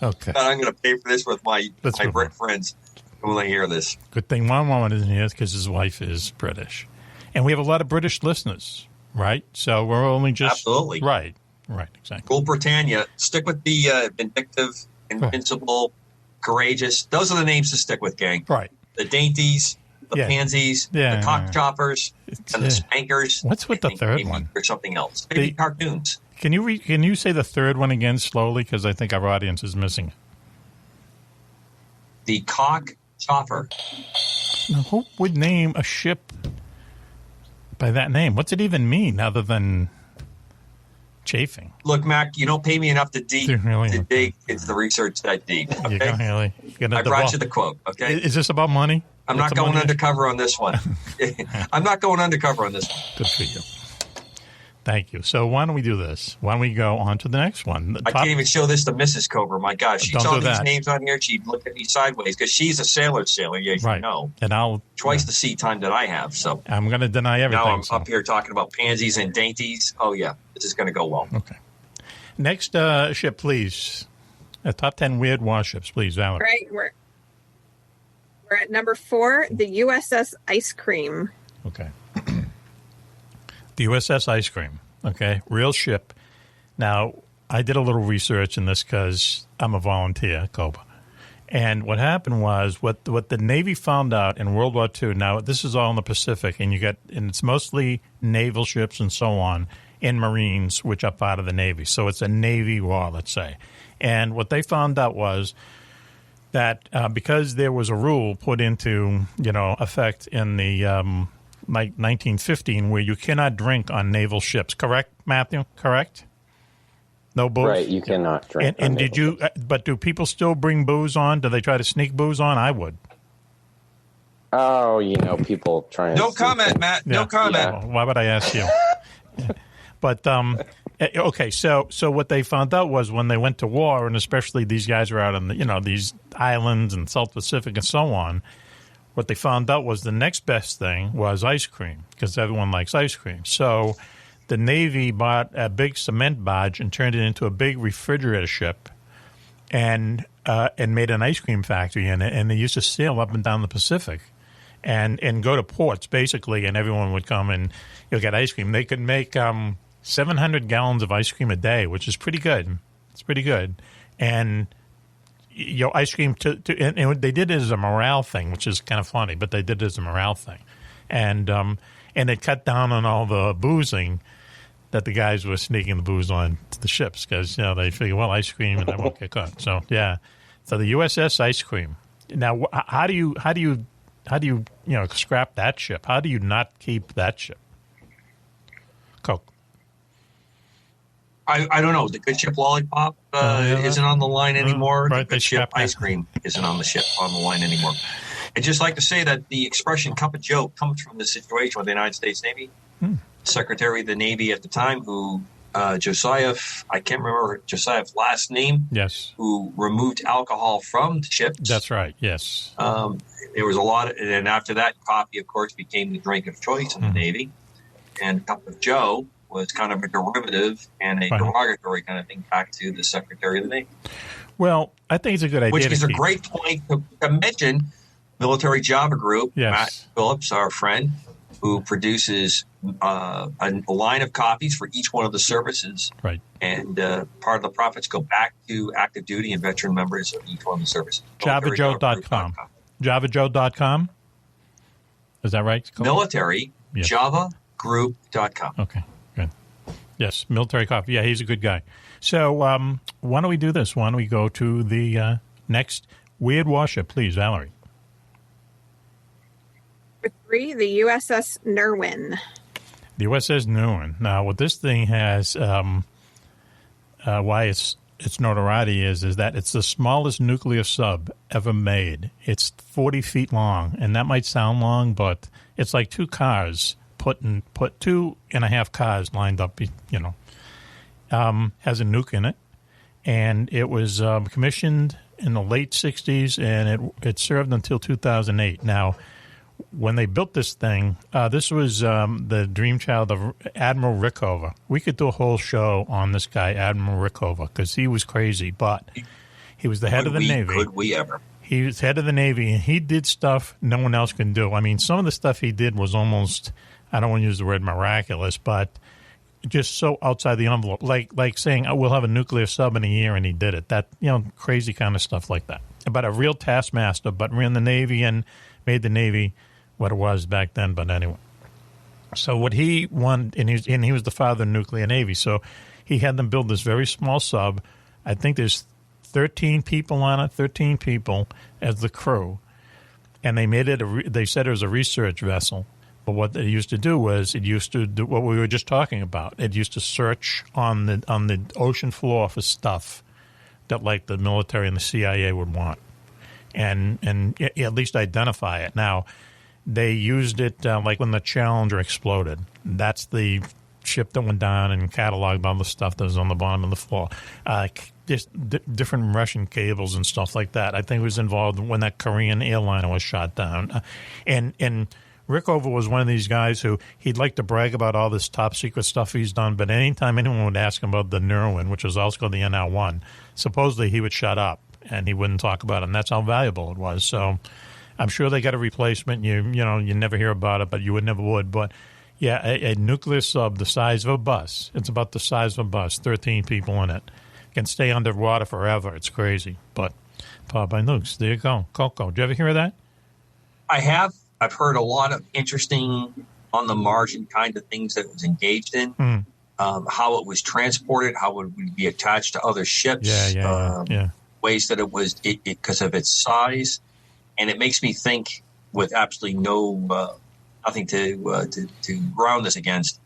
Speaker 4: Okay.
Speaker 5: But I'm going to pay for this with my Brit friends when they hear this.
Speaker 4: Good thing one woman isn't here because his wife is British. And we have a lot of British listeners, right? So we're only just...
Speaker 5: Absolutely.
Speaker 4: Right, exactly.
Speaker 5: Rule Britannia. Stick with the vindictive, invincible, courageous. Those are the names to stick with, gang.
Speaker 4: Right.
Speaker 5: The Dainties... The Pansies, the Cock Choppers, and the Spankers.
Speaker 4: What's with the third one?
Speaker 5: Or something else. Maybe cartoons.
Speaker 4: Can you say the third one again slowly? Because I think our audience is missing it.
Speaker 5: The Cock Chopper.
Speaker 4: Now, who would name a ship by that name? What's it even mean other than Chafing.
Speaker 5: Look, Mac, you don't pay me enough to dig into the research that deep. Okay? I brought you the quote, okay?
Speaker 4: Is this about money?
Speaker 5: I'm not going undercover on this one. I'm not going undercover on this one.
Speaker 4: Good for you. Thank you. So why don't we do this? Why don't we go on to the next one?
Speaker 5: I can't even show this to Mrs. Cover. My God, she saw these names on here. She'd look at me sideways because she's a sailor, you know.
Speaker 4: And I'll
Speaker 5: twice the seat time that I have. So
Speaker 4: I'm going to deny everything.
Speaker 5: Now I'm up here talking about pansies and dainties. Oh yeah, this is going to go well.
Speaker 4: Okay. Next ship, please. Top 10 weird warships, please, Valerie.
Speaker 6: Right, we're at number 4, the USS Ice Cream.
Speaker 4: Okay. The USS Ice Cream, okay, real ship. Now, I did a little research in this because I'm a volunteer, Cobra. And what happened was what the Navy found out in World War II. Now, this is all in the Pacific, and it's mostly naval ships and so on, and Marines, which are part of the Navy. So it's a Navy war, let's say. And what they found out was that because there was a rule put into effect in the 1915 where you cannot drink on naval ships. Correct, Matthew? Correct? No booze?
Speaker 9: Right, you cannot drink.
Speaker 4: And did you? But do people still bring booze on? Do they try to sneak booze on? I would.
Speaker 9: Oh, people trying.
Speaker 5: No comment, Matt. No comment.
Speaker 4: Yeah. Why would I ask you? But okay, so what they found out was when they went to war, and especially these guys were out on these islands in South Pacific and so on. What they found out was the next best thing was ice cream because everyone likes ice cream. So the Navy bought a big cement barge and turned it into a big refrigerator ship and made an ice cream factory in it. And they used to sail up and down the Pacific and go to ports, basically, and everyone would come and get ice cream. They could make 700 gallons of ice cream a day, which is pretty good. It's pretty good. And ice cream and they did it as a morale thing, which is kind of funny, but they did it as a morale thing, and it cut down on all the boozing that the guys were sneaking the booze on to the ships because they figure, well, ice cream and I won't get caught. So yeah, so the USS Ice Cream. Now, how do you scrap that ship? How do you not keep that ship? Coke.
Speaker 5: I don't know. The good ship Lollipop isn't on the line anymore.
Speaker 4: Right,
Speaker 5: the good ship Ice Cream isn't on the line anymore. I'd just like to say that the expression "cup of Joe" comes from the situation with the United States Navy. Secretary of the Navy at the time, who Josiah, I can't remember Josiah's last name.
Speaker 4: Yes.
Speaker 5: Who removed alcohol from the ships.
Speaker 4: That's right. Yes.
Speaker 5: There was a lot, and after that, coffee, of course, became the drink of choice in the Navy, and "cup of Joe" was kind of a derivative and a derogatory kind of thing back to the Secretary of the Navy.
Speaker 4: Well, I think it's a good idea.
Speaker 5: Which is a great point to mention. Military Java Group,
Speaker 4: yes.
Speaker 5: Matt Phillips, our friend, who produces a line of copies for each one of the services.
Speaker 4: Right.
Speaker 5: And part of the profits go back to active duty and veteran members of each one of the services.
Speaker 4: JavaJoe.com. JavaJoe.com? Is that right?
Speaker 5: Military JavaGroup.com.
Speaker 4: Okay. Yes, military coffee. Yeah, he's a good guy. So why don't we do this? Why don't we go to the next weird warship, please, Valerie?
Speaker 6: Number 3, the USS Nerwin.
Speaker 4: The USS Nerwin. Now, what this thing has, why its notoriety is that it's the smallest nuclear sub ever made. It's 40 feet long, and that might sound long, but it's like 2 cars. Put 2.5 cars lined up, has a nuke in it, and it was commissioned in the late 60s, and it served until 2008. Now, when they built this thing, this was the dream child of Admiral Rickover. We could do a whole show on this guy, Admiral Rickover, because he was crazy, but he was the head of the Navy.
Speaker 5: Could we ever?
Speaker 4: He was head of the Navy, and he did stuff no one else can do. I mean, some of the stuff he did was almost, I don't want to use the word miraculous, but just so outside the envelope. Like saying, we'll have a nuclear sub in a year, and he did it. That, crazy kind of stuff like that. But a real taskmaster, but ran the Navy and made the Navy what it was back then. But anyway. So what he wanted, and he was the father of the nuclear Navy, so he had them build this very small sub. I think there's 13 people on it, 13 people as the crew. And they made it, they said it was a research vessel. But what it used to do was it used to do what we were just talking about. It used to search on the ocean floor for stuff that like the military and the CIA would want, and at least identify it. Now, they used it like when the Challenger exploded. That's the ship that went down and cataloged all the stuff that was on the bottom of the floor. Just different Russian cables and stuff like that. I think it was involved when that Korean airliner was shot down. And Rickover was one of these guys who he'd like to brag about all this top secret stuff he's done, but anytime anyone would ask him about the Nirwin, which was also called the NR-1, supposedly he would shut up and he wouldn't talk about it, and that's how valuable it was. So I'm sure they got a replacement. You never hear about it, but you never would. But yeah, a nuclear sub the size of a bus. It's about the size of a bus, 13 people in it. Can stay underwater forever. It's crazy. But powered by nukes. There you go. Coco, did you ever hear of that?
Speaker 5: I have. I've heard a lot of interesting on the margin kind of things that it was engaged in, how it was transported, how it would be attached to other ships, ways that it was because of its size. And it makes me think with absolutely nothing to ground this against,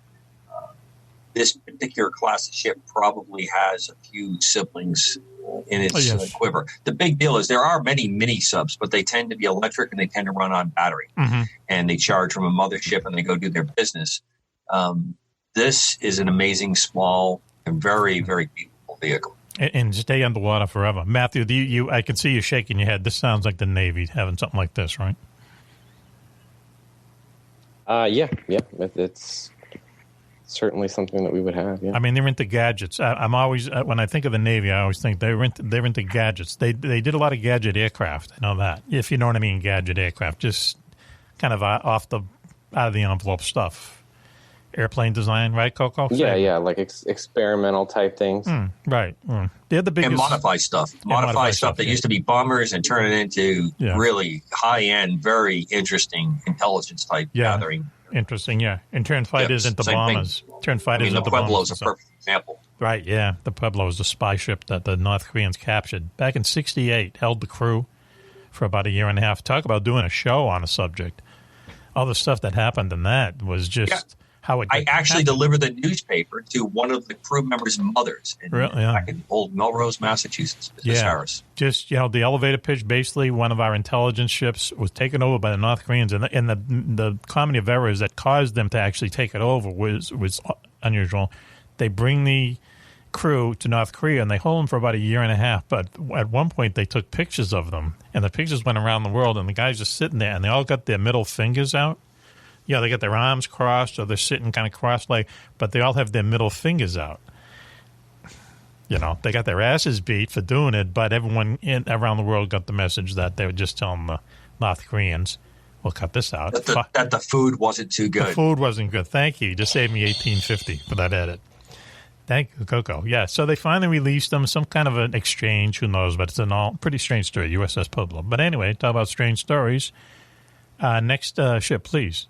Speaker 5: this particular class of ship probably has a few siblings in its quiver. The big deal is there are many mini subs, but they tend to be electric and they tend to run on battery. And they charge from a mothership and they go do their business. This is an amazing, small, and very, very beautiful vehicle.
Speaker 4: And stay underwater forever. Matthew, I can see you shaking your head. This sounds like the Navy having something like this, right?
Speaker 9: Yeah. It's certainly something that we would have. Yeah.
Speaker 4: I mean, they're into gadgets. I'm always when I think of the Navy, I always think they're into gadgets. They did a lot of gadget aircraft. I know that, if you know what I mean. Gadget aircraft, just kind of out of the envelope stuff. Airplane design, right, Coco?
Speaker 9: Yeah, like experimental type things.
Speaker 4: Right. They're the biggest.
Speaker 5: And modify stuff. Modify stuff that used to be bombers and turn it into really high-end, very interesting intelligence type gathering.
Speaker 4: Interesting, yeah. And turn fighters into bombers. Turn fighters into bombers.
Speaker 5: The Pueblo is a perfect example.
Speaker 4: Right, yeah. The Pueblo was the spy ship that the North Koreans captured back in '68, held the crew for about a year and a half. Talk about doing a show on a subject. All the stuff that happened in that was just how it.
Speaker 5: I actually delivered the newspaper to one of the crew members' mothers back in old Melrose, Massachusetts. Mrs. Harris.
Speaker 4: Just, the elevator pitch, basically one of our intelligence ships was taken over by the North Koreans, and the comedy of errors that caused them to actually take it over was unusual. They bring the crew to North Korea, and they hold them for about a year and a half, but at one point they took pictures of them, and the pictures went around the world, and the guys just sitting there, and they all got their middle fingers out. Yeah, they got their arms crossed, or they're sitting kind of cross-legged, but they all have their middle fingers out. They got their asses beat for doing it, but everyone around the world got the message that they were just telling the North Koreans, we'll cut this out.
Speaker 5: That the food wasn't too good.
Speaker 4: The food wasn't good. Thank you. You just saved me $18.50 for that edit. Thank you, Coco. Yeah, so they finally released them, some kind of an exchange, who knows, but it's an all pretty strange story, USS Pueblo. But anyway, talk about strange stories. Next ship, please.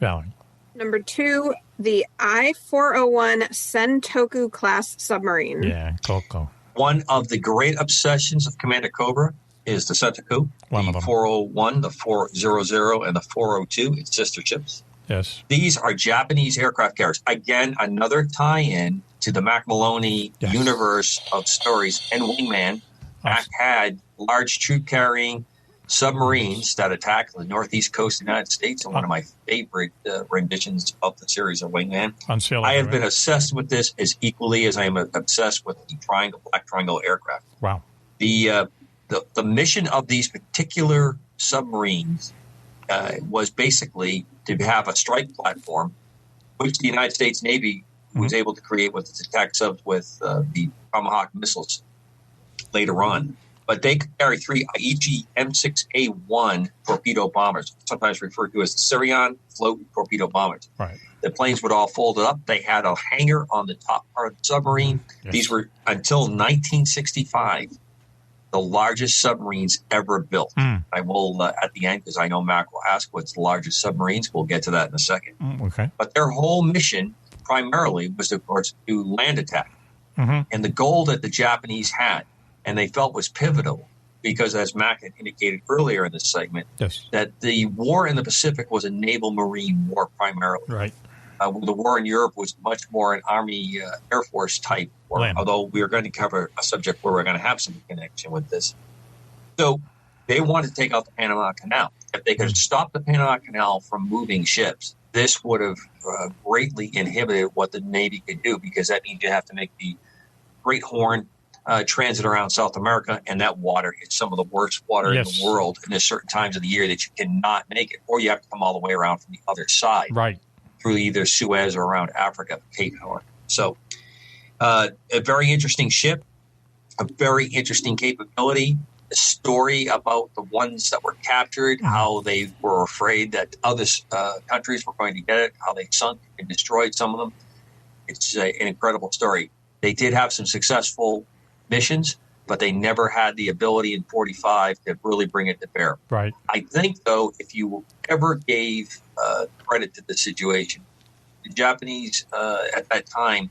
Speaker 4: Valerie.
Speaker 6: Number 2, the I-401 Sentoku class submarine.
Speaker 4: Yeah, Coco.
Speaker 5: One of the great obsessions of Commander Cobra is the Sentoku, the 401, the 400, and the 402, its sister ships.
Speaker 4: Yes.
Speaker 5: These are Japanese aircraft carriers. Again, another tie-in to the Mack Maloney universe of stories. And Wingman, Mack had large troop-carrying submarines that attack the northeast coast of the United States, and one of my favorite renditions of the series of Wingman. I have been obsessed with this as equally as I am obsessed with the Black Triangle aircraft.
Speaker 4: Wow.
Speaker 5: The mission of these particular submarines was basically to have a strike platform, which the United States Navy was able to create with its attack subs with the Tomahawk missiles later on. But they could carry 3 Aichi M6A1 torpedo bombers, sometimes referred to as the Sirion float torpedo bombers.
Speaker 4: Right.
Speaker 5: The planes would all fold it up. They had a hangar on the top part of the submarine. Yes. These were, until 1965, the largest submarines ever built. I will, at the end, because I know Mack will ask what's the largest submarines. We'll get to that in a second.
Speaker 4: Okay.
Speaker 5: But their whole mission primarily was, of course, to land attack. And the goal that the Japanese had, and they felt was pivotal, because, as Mack had indicated earlier in this segment,
Speaker 4: yes,
Speaker 5: that the war in the Pacific was a naval marine war primarily.
Speaker 4: Right.
Speaker 5: The war in Europe was much more an Army Air Force type war,
Speaker 4: Land.
Speaker 5: although we are going to cover a subject where we're going to have some connection with this. So they wanted to take out the Panama Canal. If they could stop the Panama Canal from moving ships, this would have greatly inhibited what the Navy could do, because that means you have to make the Great Horn transit around South America, and that water is some of the worst water in the world. And there's certain times of the year that you cannot make it, or you have to come all the way around from the other side.
Speaker 4: Right.
Speaker 5: Through either Suez or around Africa, Cape Horn. So a very interesting ship, a very interesting capability, a story about the ones that were captured, how they were afraid that other countries were going to get it, how they sunk and destroyed some of them. It's an incredible story. They did have some successful missions, but they never had the ability in 45 to really bring it to bear.
Speaker 4: Right.
Speaker 5: I think, though, if you ever gave credit to the situation, the Japanese at that time,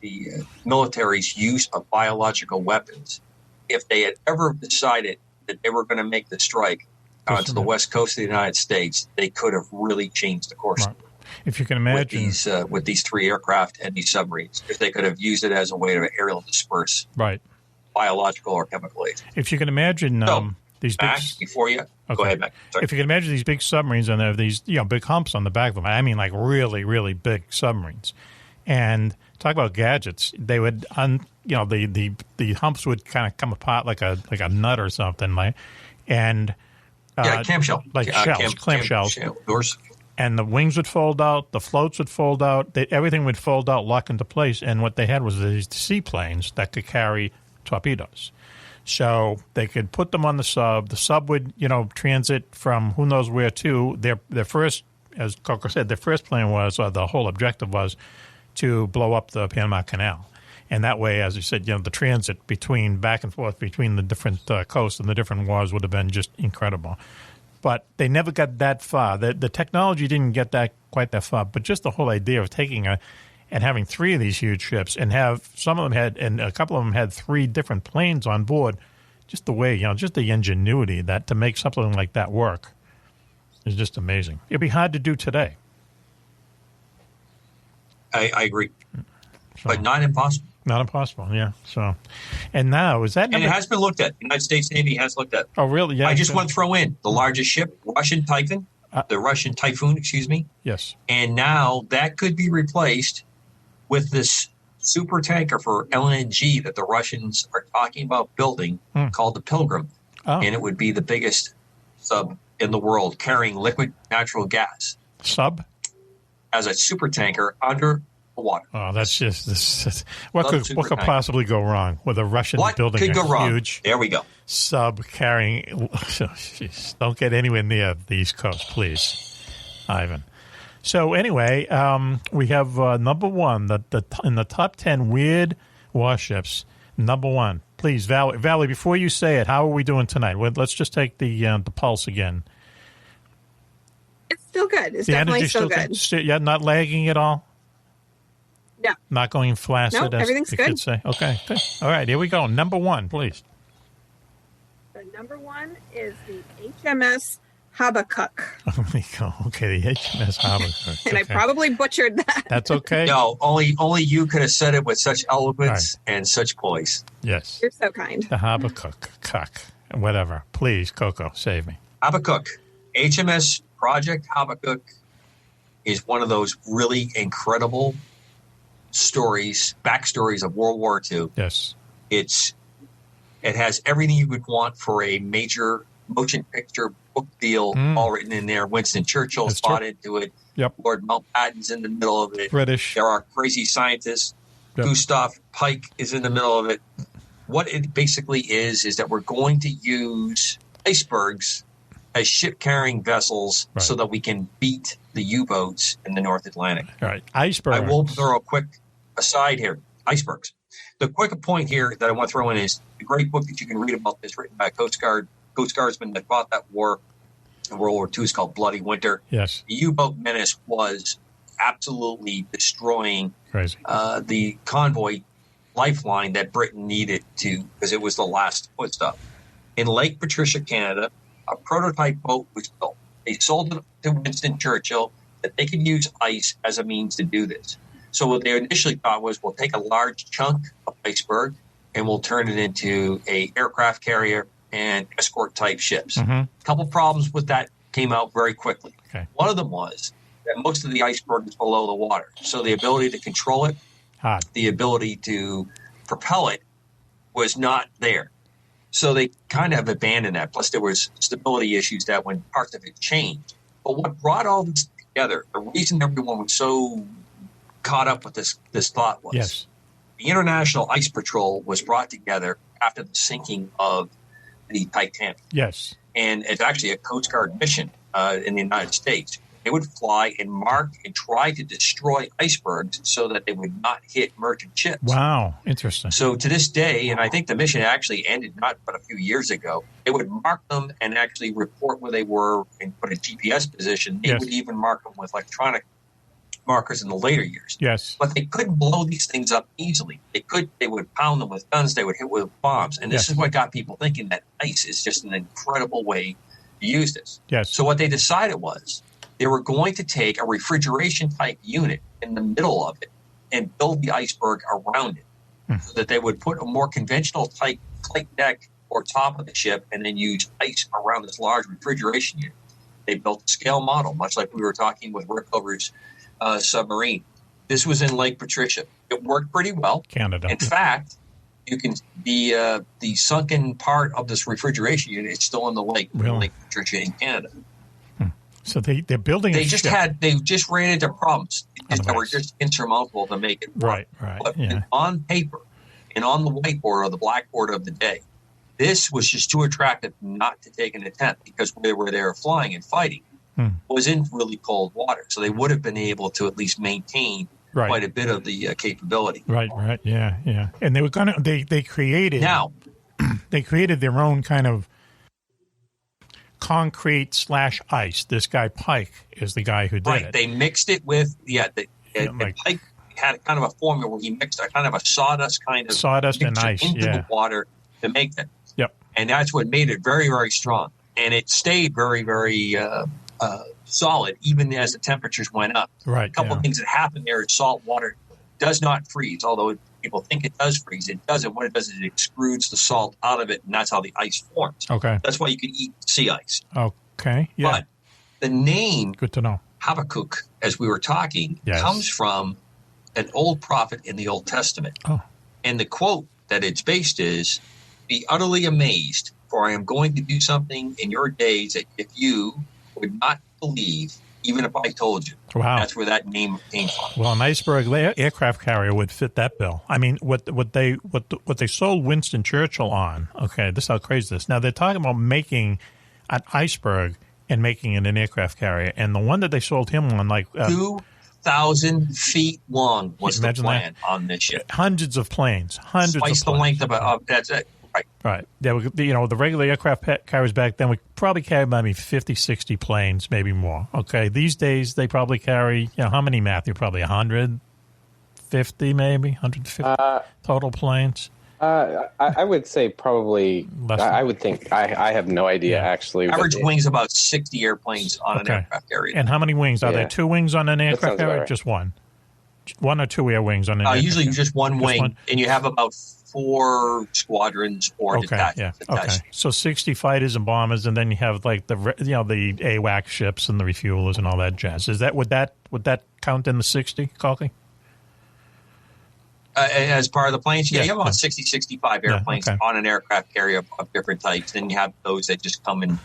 Speaker 5: the military's use of biological weapons, if they had ever decided that they were going to make the strike onto the west coast of the United States, they could have really changed the course.
Speaker 4: Right. If you can imagine,
Speaker 5: with these 3 aircraft and these submarines, if they could have used it as a way to aerial disperse,
Speaker 4: right,
Speaker 5: biological or chemical agents.
Speaker 4: If you can imagine these big,
Speaker 5: before you go ahead, Mack. Sorry.
Speaker 4: If you can imagine these big submarines and they have these big humps on the back of them, I mean like really really big submarines, and talk about gadgets, they would the humps would kind of come apart like a nut or something, like, and
Speaker 5: clamshell,
Speaker 4: like clamshells.
Speaker 5: Doors.
Speaker 4: And the wings would fold out, the floats would fold out, everything would fold out, lock into place. And what they had was these seaplanes that could carry torpedoes. So they could put them on the sub. The sub would, transit from who knows where to. Their first, as Coco said, their first plan was, or the whole objective was, to blow up the Panama Canal. And that way, as you said, the transit back and forth between the different coasts and the different wars would have been just incredible. But they never got that far. The technology didn't get quite that far. But just the whole idea of taking and having 3 of these huge ships, and some of them had, and a couple of them had 3 different planes on board. Just the way, just the ingenuity to make something like that work is just amazing. It'd be hard to do today.
Speaker 5: I agree, but not impossible.
Speaker 4: Not impossible, yeah. So, and now is that?
Speaker 5: And it has been looked at. The United States Navy has looked at.
Speaker 4: Oh, really? Yeah.
Speaker 5: I just want to throw in the largest ship, the Russian Typhoon, excuse me.
Speaker 4: Yes.
Speaker 5: And now that could be replaced with this super tanker for LNG that the Russians are talking about building, called the Pilgrim, and it would be the biggest sub in the world carrying liquid natural gas.
Speaker 4: Sub?
Speaker 5: As a super tanker under the water.
Speaker 4: Oh, that's just what could possibly go wrong with a Russian building huge
Speaker 5: there we go
Speaker 4: sub carrying? Don't get anywhere near the East Coast, please, Ivan. So anyway, we have number one, in the top 10 weird warships. Number one, please, Valerie. Before you say it, how are we doing tonight? Let's just take the pulse again.
Speaker 6: It's still good. It's definitely still good.
Speaker 4: Yeah, not lagging at all?
Speaker 6: No.
Speaker 4: Not going flaccid?
Speaker 6: No, everything's good.
Speaker 4: Could say. Okay, good. All right, here we go. Number one, please.
Speaker 6: So number one is the HMS Habakkuk.
Speaker 4: There we go. Okay, the HMS Habakkuk.
Speaker 6: And I probably butchered that.
Speaker 4: That's okay.
Speaker 5: No, only you could have said it with such eloquence and such poise.
Speaker 4: Yes.
Speaker 6: You're so kind.
Speaker 4: The Habakkuk. Whatever. Please, Coco, save me.
Speaker 5: Habakkuk. HMS Project Habakkuk is one of those really incredible backstories of World War II.
Speaker 4: Yes.
Speaker 5: It has everything you would want for a major motion picture book deal, all written in there. Winston Churchill's bought into it.
Speaker 4: Yep.
Speaker 5: Lord Mountbatten's in the middle of it.
Speaker 4: British.
Speaker 5: There are crazy scientists. Yep. Gustav Pike is in the middle of it. What it basically is that we're going to use icebergs as ship-carrying vessels so that we can beat the U-boats in the North Atlantic.
Speaker 4: All right, icebergs.
Speaker 5: I will throw a quick aside here. Icebergs. The quick point here that I want to throw in is the great book that you can read about this, written by a Coast Guardsman that fought that war in World War II, is called Bloody Winter.
Speaker 4: Yes.
Speaker 5: The U-boat menace was absolutely destroying the convoy lifeline that Britain needed because it was the last footstop. in Lake Patricia, Canada, a prototype boat was built. They sold it to Winston Churchill that they could use ice as a means to do this. So what they initially thought was, we'll take a large chunk of iceberg and we'll turn it into a aircraft carrier and escort type ships. A couple problems with that came out very quickly.
Speaker 4: Okay.
Speaker 5: One of them was that most of the iceberg is below the water. So the ability to control it, the ability to propel it was not there. So they kind of abandoned that. Plus there was stability issues that when parts of it changed. But what brought all this together, the reason everyone was so caught up with this thought was the International Ice Patrol was brought together after the sinking of the Titanic.
Speaker 4: Yes.
Speaker 5: And it's actually a Coast Guard mission in the United States. They would fly and mark and try to destroy icebergs so that they would not hit merchant ships.
Speaker 4: Wow, interesting.
Speaker 5: So to this day, and I think the mission actually ended not but a few years ago, they would mark them and actually report where they were and put a GPS position. They would even mark them with electronic markers in the later years.
Speaker 4: Yes.
Speaker 5: But they couldn't blow these things up easily. They would pound them with guns, they would hit with bombs. And this is what got people thinking that ice is just an incredible way to use this.
Speaker 4: Yes.
Speaker 5: So what they decided was they were going to take a refrigeration type unit in the middle of it and build the iceberg around it so that they would put a more conventional type deck or top of the ship and then use ice around this large refrigeration unit. They built a scale model, much like we were talking with Rickover's submarine. This was in Lake Patricia. It worked pretty well.
Speaker 4: Canada.
Speaker 5: In fact, you can the sunken part of this refrigeration unit is still in the lake, Lake Patricia in Canada.
Speaker 4: So they're building.
Speaker 5: They just ran into problems that were just insurmountable to make it work.
Speaker 4: Right.
Speaker 5: But on paper and on the whiteboard or the blackboard of the day, this was just too attractive not to take an attempt because where they were flying and fighting was in really cold water. So they would have been able to at least maintain quite a bit of the capability.
Speaker 4: Right. Yeah. And they were going to. They created they created their own kind of concrete / ice. This guy Pike is the guy who did it.
Speaker 5: They mixed it with Pike had kind of a formula where he mixed a kind of a sawdust
Speaker 4: and ice
Speaker 5: into the water to make that.
Speaker 4: Yep.
Speaker 5: And that's what made it very, very strong. And it stayed very, very solid even as the temperatures went up.
Speaker 4: Right.
Speaker 5: A couple of things that happened there is salt water does not freeze, although people think it does freeze. It doesn't. What it does is it extrudes the salt out of it, and that's how the ice forms.
Speaker 4: Okay.
Speaker 5: That's why you can eat sea ice.
Speaker 4: Okay. Yeah.
Speaker 5: But the name
Speaker 4: good to know.
Speaker 5: Habakkuk, as we were talking, comes from an old prophet in the Old Testament. And the quote that it's based is, "Be utterly amazed, for I am going to do something in your days that if you would not believe, even if I told you."
Speaker 4: Wow.
Speaker 5: That's where that name came from.
Speaker 4: Well, an iceberg aircraft carrier would fit that bill. I mean, what they sold Winston Churchill on. Okay, this is how crazy this. Now they're talking about making an iceberg and making it an aircraft carrier, and the one that they sold him on,
Speaker 5: 2,000 feet long was the plan on this ship.
Speaker 4: Hundreds of planes.
Speaker 5: Twice the length of that's it.
Speaker 4: Right. There were, the regular aircraft carriers back then, we probably carried maybe 50, 60 planes, maybe more. Okay. These days, they probably carry, how many, Matthew? Probably 150, maybe? 150 total planes?
Speaker 9: I would say probably, I would think, I have no idea, actually.
Speaker 5: Average wings about 60 airplanes on an aircraft carrier.
Speaker 4: And how many wings? Are there 2 wings on an aircraft carrier?
Speaker 9: Right.
Speaker 4: Just one? 1 or 2 air wings on an aircraft
Speaker 5: usually
Speaker 4: carrier?
Speaker 5: just one wing, and you have about 4 squadrons or detachments.
Speaker 4: Okay. So 60 fighters and bombers, and then you have the AWAC ships and the refuelers and all that jazz. Would that count in the 60, Calky?
Speaker 5: As part of the planes, you have about 60, 65 airplanes on an aircraft carrier of different types. Then you have those that just come and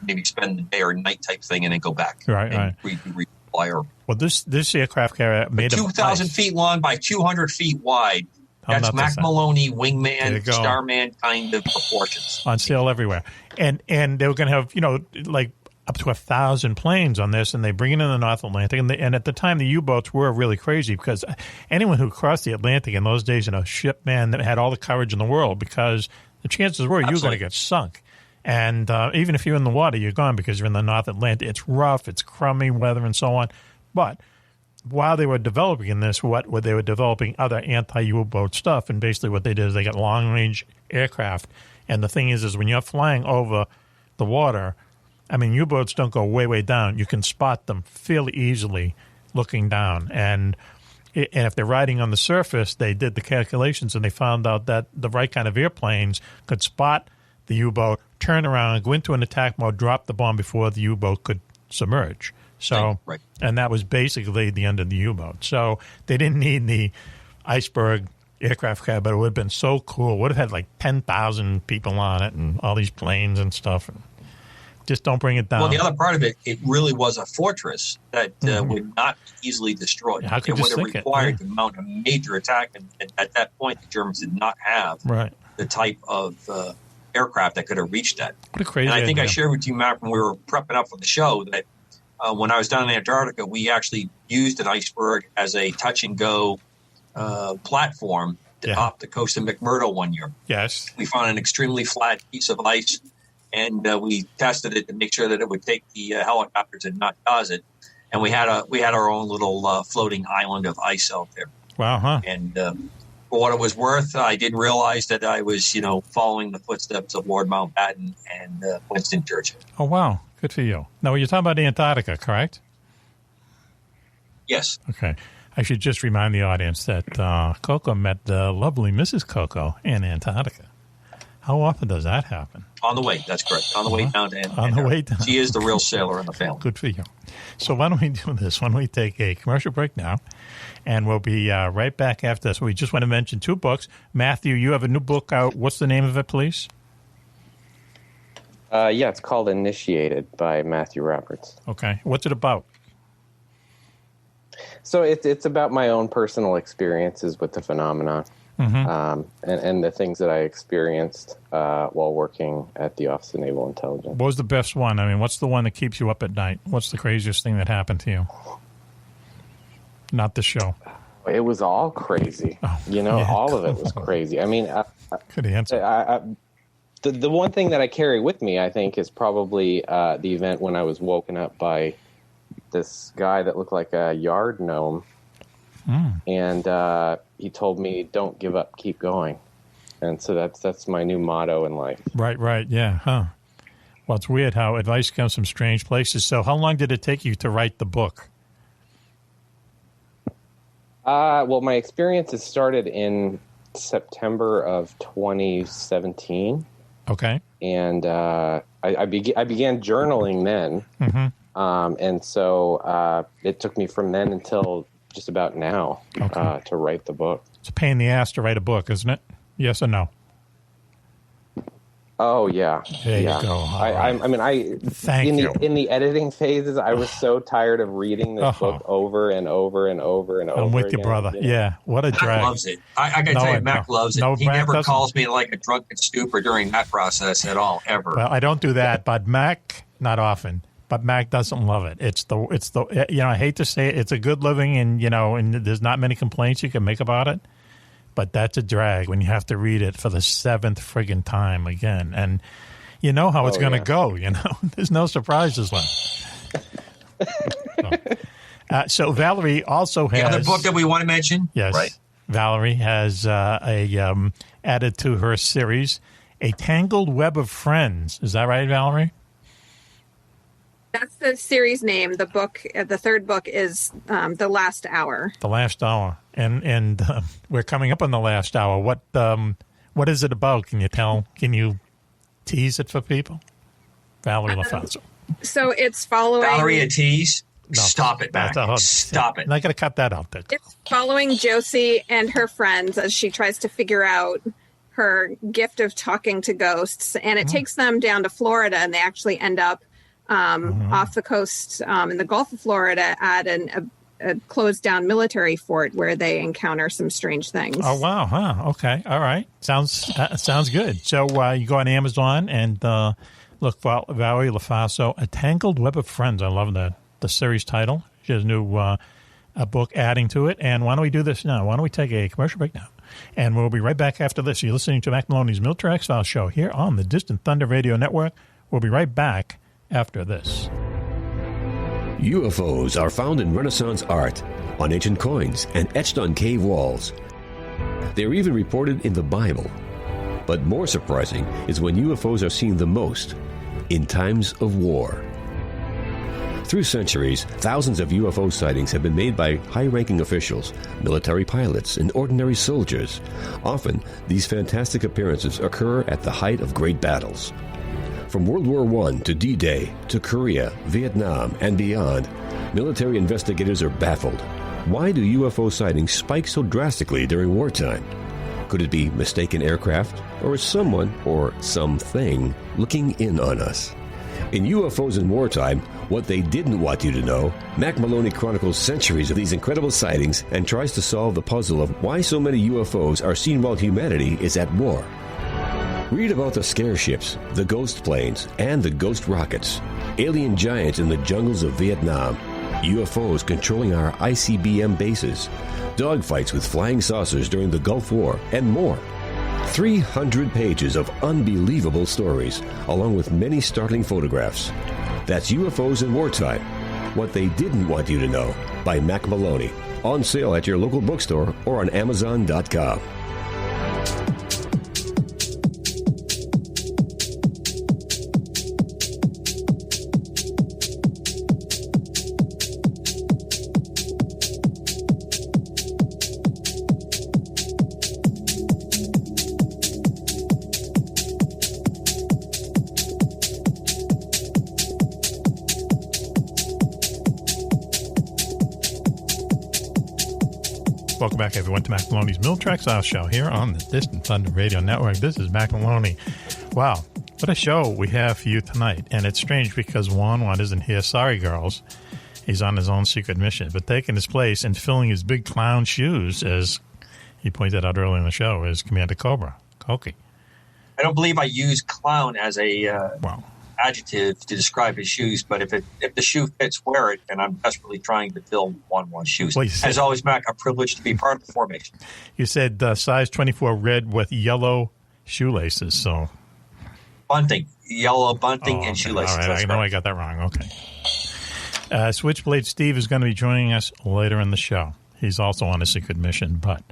Speaker 5: maybe spend the day or night type thing and then go back.
Speaker 4: Right.
Speaker 5: Resupply.
Speaker 4: Well, this aircraft carrier made
Speaker 5: 2,000 feet long by 200 feet wide. That's Mack Maloney, wingman, starman kind of proportions.
Speaker 4: On sale everywhere. And they were going to have, up to 1,000 planes on this, and they bring it in the North Atlantic. And at the time, the U-boats were really crazy because anyone who crossed the Atlantic in those days in a ship, that had all the courage in the world because the chances were you were going to get sunk. And even if you're in the water, you're gone because you're in the North Atlantic. It's rough, it's crummy weather, and so on. But while they were developing this, what they were developing other anti-U-boat stuff, and basically what they did is they got long-range aircraft. And the thing is when you're flying over the water, I mean, U-boats don't go way, way down. You can spot them fairly easily looking down. And if they're riding on the surface, they did the calculations, and they found out that the right kind of airplanes could spot the U-boat, turn around, go into an attack mode, drop the bomb before the U-boat could submerge. So,
Speaker 5: right.
Speaker 4: And that was basically the end of the U-boat. So they didn't need the iceberg aircraft carrier, but it would have been so cool. It would have had like 10,000 people on it and all these planes and stuff. And just don't bring it down.
Speaker 5: Well, the other part of it, it really was a fortress that would not be easily destroyed.
Speaker 4: How could
Speaker 5: it
Speaker 4: you
Speaker 5: would have
Speaker 4: sink it?
Speaker 5: required to mount a major attack. And at that point, the Germans did not have the type of aircraft that could have reached that.
Speaker 4: What a crazy
Speaker 5: And I think
Speaker 4: idea.
Speaker 5: I shared with you, Matt, when we were prepping up for the show, that when I was down in Antarctica, we actually used an iceberg as a touch-and-go platform off the coast of McMurdo one year.
Speaker 4: Yes.
Speaker 5: We found an extremely flat piece of ice, and we tested it to make sure that it would take the helicopters and not cause it. And we had our own little floating island of ice out there.
Speaker 4: Wow, huh?
Speaker 5: And for what it was worth, I didn't realize that I was, following the footsteps of Lord Mountbatten and Winston Churchill.
Speaker 4: Oh, wow. Good for you. Now, you're talking about Antarctica, correct?
Speaker 5: Yes.
Speaker 4: Okay. I should just remind the audience that Coco met the lovely Mrs. Coco in Antarctica. How often does that happen?
Speaker 5: On the way, that's correct. On the way down to Antarctica.
Speaker 4: On the way down.
Speaker 5: She is the real sailor in the family.
Speaker 4: Good for you. So why don't we do this? Why don't we take a commercial break now, and we'll be right back after this. We just want to mention 2 books. Matthew, you have a new book out. What's the name of it, please?
Speaker 9: Yeah, it's called Initiated by Matthew Roberts.
Speaker 4: Okay. What's it about?
Speaker 9: So it's about my own personal experiences with the phenomenon, and the things that I experienced while working at the Office of Naval Intelligence.
Speaker 4: What was the best one? I mean, what's the one that keeps you up at night? What's the craziest thing that happened to you? Not the show.
Speaker 9: It was all crazy. All of it was crazy. I mean,
Speaker 4: good answer.
Speaker 9: The one thing that I carry with me, I think, is probably the event when I was woken up by this guy that looked like a yard gnome. And he told me, "Don't give up, keep going." And so that's my new motto in life.
Speaker 4: Right, yeah, huh? Well, it's weird how advice comes from strange places. So how long did it take you to write the book?
Speaker 9: Well, my experiences started in September of 2017.
Speaker 4: Okay.
Speaker 9: And I began journaling then. And so it took me from then until just about now to write the book.
Speaker 4: It's a pain in the ass to write a book, isn't it? Yes or no?
Speaker 9: Oh, yeah.
Speaker 4: There you go.
Speaker 9: Thank you. In the editing phases, I was so tired of reading this book over and over and over and over.
Speaker 4: I'm with
Speaker 9: again,
Speaker 4: you, brother. Yeah, what a drag.
Speaker 5: Mac loves it. I got to tell you, Mac loves it. He never calls me like a drunken stupor during that process at all, ever.
Speaker 4: Well, I don't do that, but Mac, not often. But Mac doesn't love it. It's the I hate to say it, it's a good living, and and there's not many complaints you can make about it. But that's a drag when you have to read it for the 7th friggin' time again. And you know how it's going to go, There's no surprises left. So Valerie also has...
Speaker 5: The other book that we want to mention?
Speaker 4: Yes. Right. Valerie has added to her series, A Tangled Web of Friends. Is that right, Valerie?
Speaker 6: That's the series name. The book, the third book, is The Last Hour.
Speaker 4: The Last Hour, and we're coming up on the last hour. What is it about? Can you tell? Can you tease it for people? Valerie Lofaso.
Speaker 6: So it's following
Speaker 5: Valerie a tease.
Speaker 4: No,
Speaker 5: Stop it, Mac. Stop it.
Speaker 4: I'm not going to cut that out there.
Speaker 6: It's following Josie and her friends as she tries to figure out her gift of talking to ghosts, and it takes them down to Florida, and they actually end up off the coast in the Gulf of Florida at a closed-down military fort where they encounter some strange things.
Speaker 4: Oh, wow. Huh. Okay. All right. Sounds good. So you go on Amazon and look for Valerie Lofaso, A Tangled Web of Friends. I love the series title. She has a new a book adding to it. And why don't we do this now? Why don't we take a commercial break now? And we'll be right back after this. You're listening to Mack Maloney's Military X-Files show here on the Distant Thunder Radio Network. We'll be right back after this.
Speaker 7: UFOs are found in Renaissance art, on ancient coins and etched on cave walls. They are even reported in the Bible. But more surprising is when UFOs are seen the most in times of war. Through centuries, thousands of UFO sightings have been made by high-ranking officials, military pilots, and ordinary soldiers. Often, these fantastic appearances occur at the height of great battles. From World War I to D-Day to Korea, Vietnam, and beyond, military investigators are baffled. Why do UFO sightings spike so drastically during wartime? Could it be mistaken aircraft, or is someone or something looking in on us? In UFOs in Wartime, What They Didn't Want You to Know, Mack Maloney chronicles centuries of these incredible sightings and tries to solve the puzzle of why so many UFOs are seen while humanity is at war. Read about the scare ships, the ghost planes, and the ghost rockets, alien giants in the jungles of Vietnam, UFOs controlling our ICBM bases, dogfights with flying saucers during the Gulf War, and more. 300 pages of unbelievable stories, along with many startling photographs. That's UFOs in Wartime, What They Didn't Want You to Know, by Mack Maloney. On sale at your local bookstore or on Amazon.com.
Speaker 4: Welcome back, everyone, to Mack Maloney's Mill Tracks Off Show here on the Distant Thunder Radio Network. This is Mack Maloney. Wow, what a show we have for you tonight. And it's strange because Juan isn't here. Sorry, girls. He's on his own secret mission. But taking his place and filling his big clown shoes, as he pointed out earlier in the show, is Commander Cobra, Koki.
Speaker 5: I don't believe I use clown as a adjective to describe his shoes, but if the shoe fits, wear it, and I'm desperately trying to fill Juan's shoes. Well, as always, Mac, a privilege to be part of the formation.
Speaker 4: You said size 24 red with yellow shoelaces, so...
Speaker 5: Bunting. Yellow bunting and shoelaces.
Speaker 4: All right, I know I got that wrong. Okay. Switchblade Steve is going to be joining us later in the show. He's also on a secret mission, but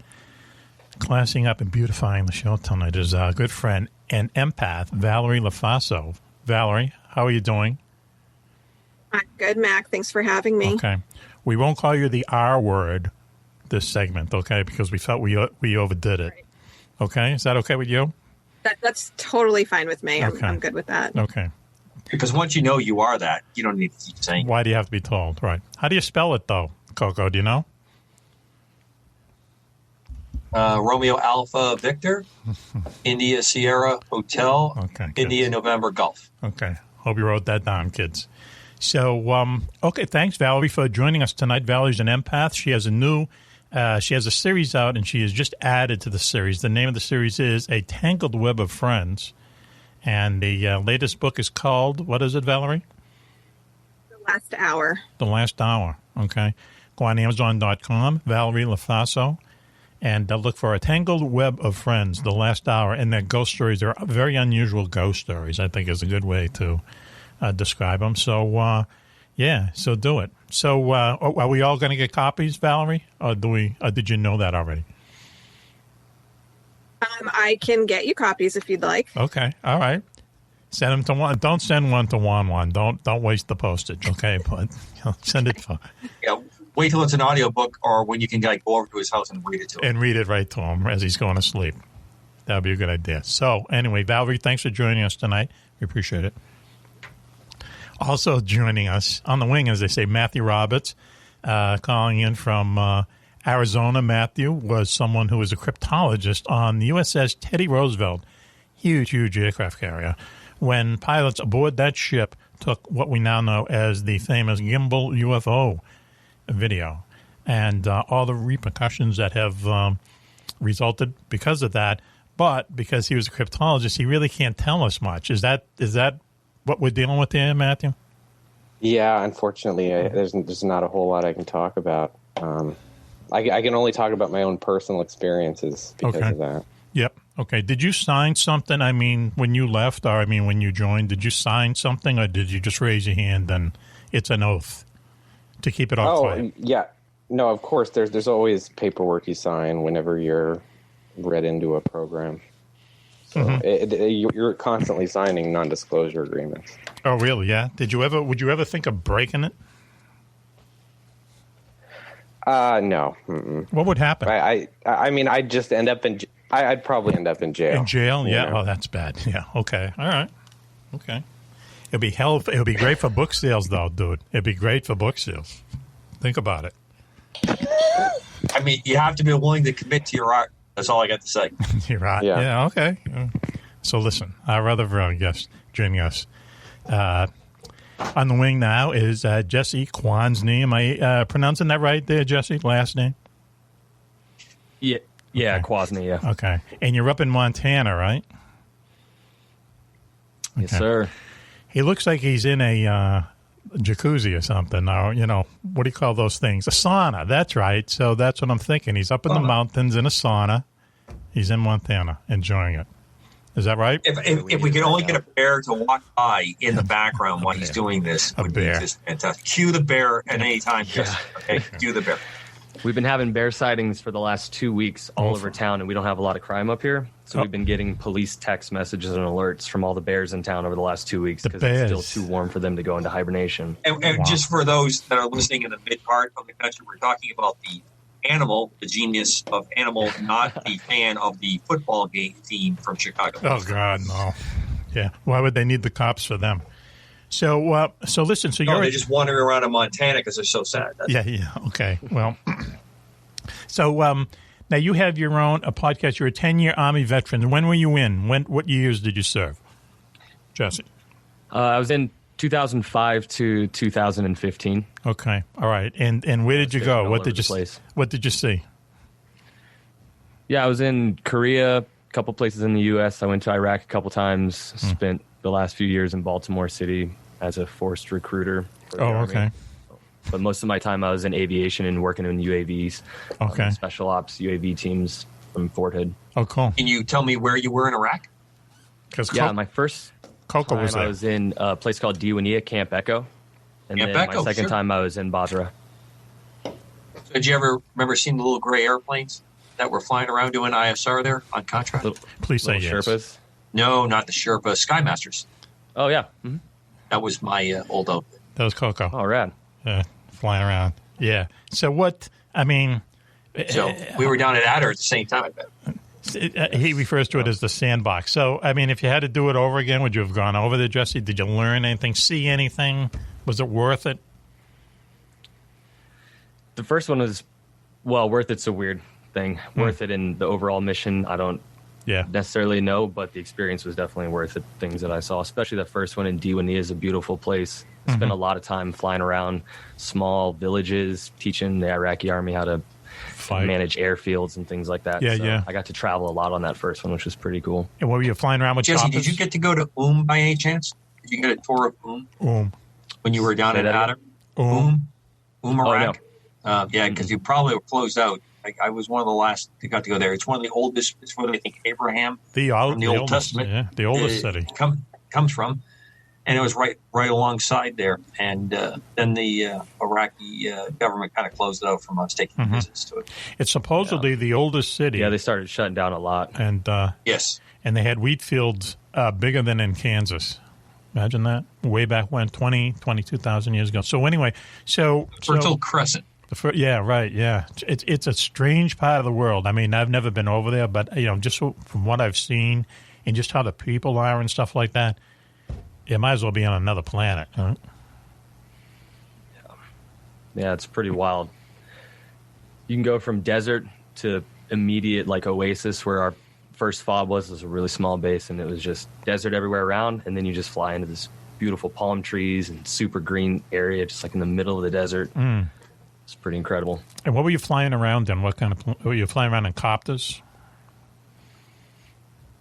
Speaker 4: classing up and beautifying the show tonight is our good friend and empath, Valerie Lofaso. Valerie, how are you doing?
Speaker 6: I'm good, Mac. Thanks for having me.
Speaker 4: Okay. We won't call you the R word this segment, okay, because we felt we overdid it. Right. Okay? Is that okay with you?
Speaker 6: That's totally fine with me.
Speaker 4: Okay.
Speaker 6: I'm good with that.
Speaker 4: Okay.
Speaker 5: Because once you know you are that, you don't need to keep saying
Speaker 4: Why do you have to be told? Right. How do you spell it, though, Coco? Do you know?
Speaker 5: Romeo Alpha Victor, India Sierra Hotel, India November Golf.
Speaker 4: Okay. Hope you wrote that down, kids. So, okay, thanks, Valerie, for joining us tonight. Valerie's an empath. She has a series out, and she has just added to the series. The name of the series is A Tangled Web of Friends. And the latest book is called, what is it, Valerie?
Speaker 6: The Last Hour.
Speaker 4: The Last Hour. Okay. Go on Amazon.com, Valerie Lofaso. And look for A Tangled Web of Friends, The Last Hour. And their ghost stories. They're very unusual ghost stories, I think is a good way to describe them. So, so do it. So are we all going to get copies, Valerie? Or did you know that already?
Speaker 6: I can get you copies if you'd like.
Speaker 4: Okay. All right. Send them to Juan. Don't send one to Juan. Don't waste the postage, okay? But send it for...
Speaker 5: Yeah. Wait till it's an audiobook or when you can go over to his house and read it to him.
Speaker 4: And read it right to him as he's going to sleep. That would be a good idea. So, anyway, Valerie, thanks for joining us tonight. We appreciate it. Also joining us on the wing, as they say, Matthew Roberts, calling in from Arizona. Matthew was someone who was a cryptologist on the USS Teddy Roosevelt, huge aircraft carrier, when pilots aboard that ship took what we now know as the famous gimbal UFO video, and all the repercussions that have resulted because of that. But because he was a cryptologist, he really can't tell us much. Is that what we're dealing with here, Matthew?
Speaker 9: Yeah, unfortunately, there's not a whole lot I can talk about. I can only talk about my own personal experiences because of that.
Speaker 4: Yep. Okay. Did you sign something? I mean, when you left, or I mean, when you joined, did you sign something, or did you just raise your hand and it's an oath to keep it all quiet?
Speaker 9: Yeah. No, of course, there's always paperwork you sign whenever you're read into a program. So you're constantly signing non-disclosure agreements.
Speaker 4: Oh, really? Yeah. Would you ever think of breaking it?
Speaker 9: No. Mm-mm.
Speaker 4: What would happen?
Speaker 9: I mean, I'd just end up I'd probably end up in jail.
Speaker 4: In jail? Yeah.
Speaker 9: know?
Speaker 4: Oh, that's bad. Yeah. Okay. All right. Okay. It'd be hell. It would be great for book sales, though, dude. It'd be great for book sales. Think about it.
Speaker 5: I mean, you have to be willing to commit to your art. That's all I got to say.
Speaker 4: You're right. Yeah. Okay. So listen, our other guest joining us on the wing now is Jessie Kwasney. Am I pronouncing that right there, Jessie? Last name?
Speaker 10: Yeah. Yeah. Okay. Kwasney. Yeah.
Speaker 4: Okay. And you're up in Montana, right?
Speaker 10: Okay. Yes, sir.
Speaker 4: He looks like he's in a jacuzzi or something, or, what do you call those things? A sauna. That's right. So that's what I'm thinking. He's up in the mountains in a sauna. He's in Montana enjoying it. Is that right?
Speaker 5: If we could only get a bear to walk by in the background while he's doing this, would be just fantastic. Cue the bear at any time. Yeah. Okay, cue the bear.
Speaker 10: We've been having bear sightings for the last 2 weeks all over town, and we don't have a lot of crime up here. So we've been getting police text messages and alerts from all the bears in town over the last 2 weeks because it's still too warm for them to go into hibernation.
Speaker 5: And just for those that are listening in the mid part of the country, we're talking about the animal, the genius of animal, not the fan of the football game team from Chicago.
Speaker 4: Oh, God, no. Yeah. Why would they need the cops for them? So, listen. So
Speaker 5: they're just wandering around in Montana because they're so sad.
Speaker 4: Yeah. Okay. Well, so now you have your own podcast. You're a 10-year Army veteran. When were you in? What years did you serve, Jesse?
Speaker 10: I was in 2005 to 2015.
Speaker 4: Okay. All right. And where did you go? What did you see?
Speaker 10: Yeah, I was in Korea, a couple places in the U.S. I went to Iraq a couple times. Spent the last few years in Baltimore City as a forced recruiter.
Speaker 4: Okay.
Speaker 10: But most of my time I was in aviation and working in UAVs.
Speaker 4: Okay.
Speaker 10: Special ops UAV teams from Fort Hood.
Speaker 4: Oh, cool.
Speaker 5: Can you tell me where you were in Iraq?
Speaker 10: My first
Speaker 4: Coco
Speaker 10: time
Speaker 4: was there.
Speaker 10: I was in a place called Diwania, Camp Echo. And then my second time I was in Basra.
Speaker 5: So did you ever remember seeing the little gray airplanes that were flying around doing ISR there on contract?
Speaker 4: Please say yes.
Speaker 10: Sherpas?
Speaker 5: No, not the Sherpa. Skymasters.
Speaker 10: Oh, yeah. Mm-hmm.
Speaker 5: That was my old outfit.
Speaker 4: That was Coco.
Speaker 10: Oh, rad.
Speaker 4: Flying around. Yeah. So what,
Speaker 5: So we were down at Adder at the same time, I bet.
Speaker 4: He refers to it as the sandbox. So, if you had to do it over again, would you have gone over there, Jesse? Did you learn anything, see anything? Was it worth it?
Speaker 10: The first one was, worth it's a weird thing. Worth it in the overall mission, I don't necessarily know, but the experience was definitely worth it. Things that I saw, especially that first one in Diwania, is a beautiful place. I spent a lot of time flying around small villages, teaching the Iraqi army how to manage airfields and things like that. I got to travel a lot on that first one, which was pretty cool.
Speaker 4: And what were you flying around with?
Speaker 5: Jesse,
Speaker 4: choppers?
Speaker 5: did you get to go to by any chance? Did you get a tour of when you were down at Adder? Iraq?
Speaker 10: No.
Speaker 5: Because you probably were closed out. I was one of the last that got to go there. It's one of the oldest. It's where they think Abraham from the Old
Speaker 4: oldest,
Speaker 5: Testament.
Speaker 4: Yeah, the oldest city
Speaker 5: comes from. And it was right alongside there. And then the Iraqi government kind of closed it out from us taking visits to it.
Speaker 4: It's supposedly the oldest city.
Speaker 10: Yeah, they started shutting down a lot.
Speaker 4: And
Speaker 5: yes.
Speaker 4: And they had wheat fields bigger than in Kansas. Imagine that. Way back when, 22,000 years ago. So anyway,
Speaker 5: Fertile Crescent.
Speaker 4: It's a strange part of the world. I've never been over there, but, just from what I've seen and just how the people are and stuff like that, it might as well be on another planet, huh?
Speaker 10: Yeah, it's pretty wild. You can go from desert to immediate, oasis, where our first fob was a really small base, and it was just desert everywhere around, and then you just fly into this beautiful palm trees and super green area, just in the middle of the desert. It's pretty incredible.
Speaker 4: And what were you flying around in? What kind of were you flying around in copters?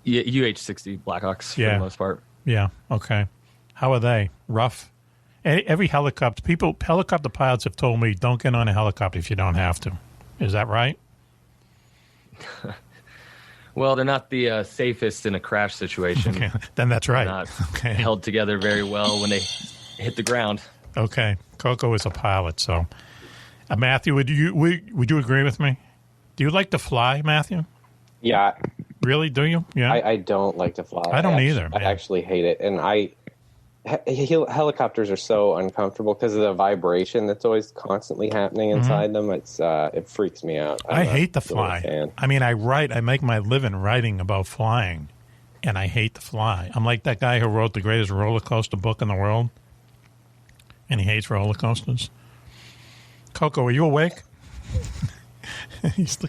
Speaker 10: Yeah, UH-60 Blackhawks for the most part.
Speaker 4: Yeah. Okay. How are they? Rough? Every helicopter pilots have told me don't get on a helicopter if you don't have to. Is that right?
Speaker 10: Well, they're not the safest in a crash situation.
Speaker 4: Okay. Then that's right.
Speaker 10: They're not held together very well when they hit the ground.
Speaker 4: Okay. Coco is a pilot, so Matthew, would you agree with me? Do you like to fly, Matthew?
Speaker 9: Yeah.
Speaker 4: Really? Do you? Yeah.
Speaker 9: I don't like to fly.
Speaker 4: I don't either.
Speaker 9: I actually hate it, and helicopters are so uncomfortable because of the vibration that's always constantly happening inside them. It freaks me out.
Speaker 4: I hate to fly. I mean, I make my living writing about flying, and I hate to fly. I'm like that guy who wrote the greatest roller coaster book in the world, and he hates roller coasters. Coco, are you awake?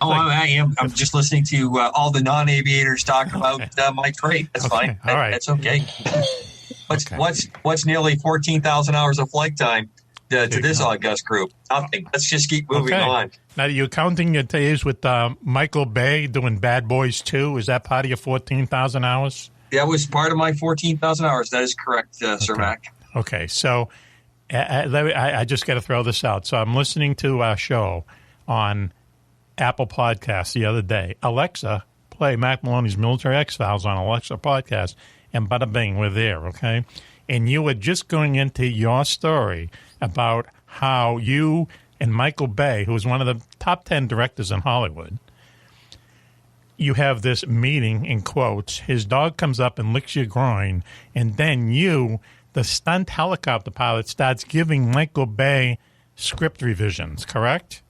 Speaker 5: I am. I'm just listening to all the non-aviators talk about my trade. That's fine.
Speaker 4: All right.
Speaker 5: That's okay. What's nearly 14,000 hours of flight time to this august group? Nothing. Let's just keep moving on.
Speaker 4: Now, are you counting your days with Michael Bay doing Bad Boys 2? Is that part of your 14,000 hours?
Speaker 5: That was part of my 14,000 hours. That is correct, Sir Mack.
Speaker 4: Okay, so I just got to throw this out. So I'm listening to our show on Apple Podcasts the other day. Alexa, play Mack Maloney's Military X-Files on Alexa Podcast, and bada bing, we're there, okay? And you were just going into your story about how you and Michael Bay, who is one of the top 10 directors in Hollywood, you have this meeting, in quotes, his dog comes up and licks your groin, and then you, the stunt helicopter pilot, starts giving Michael Bay script revisions, correct?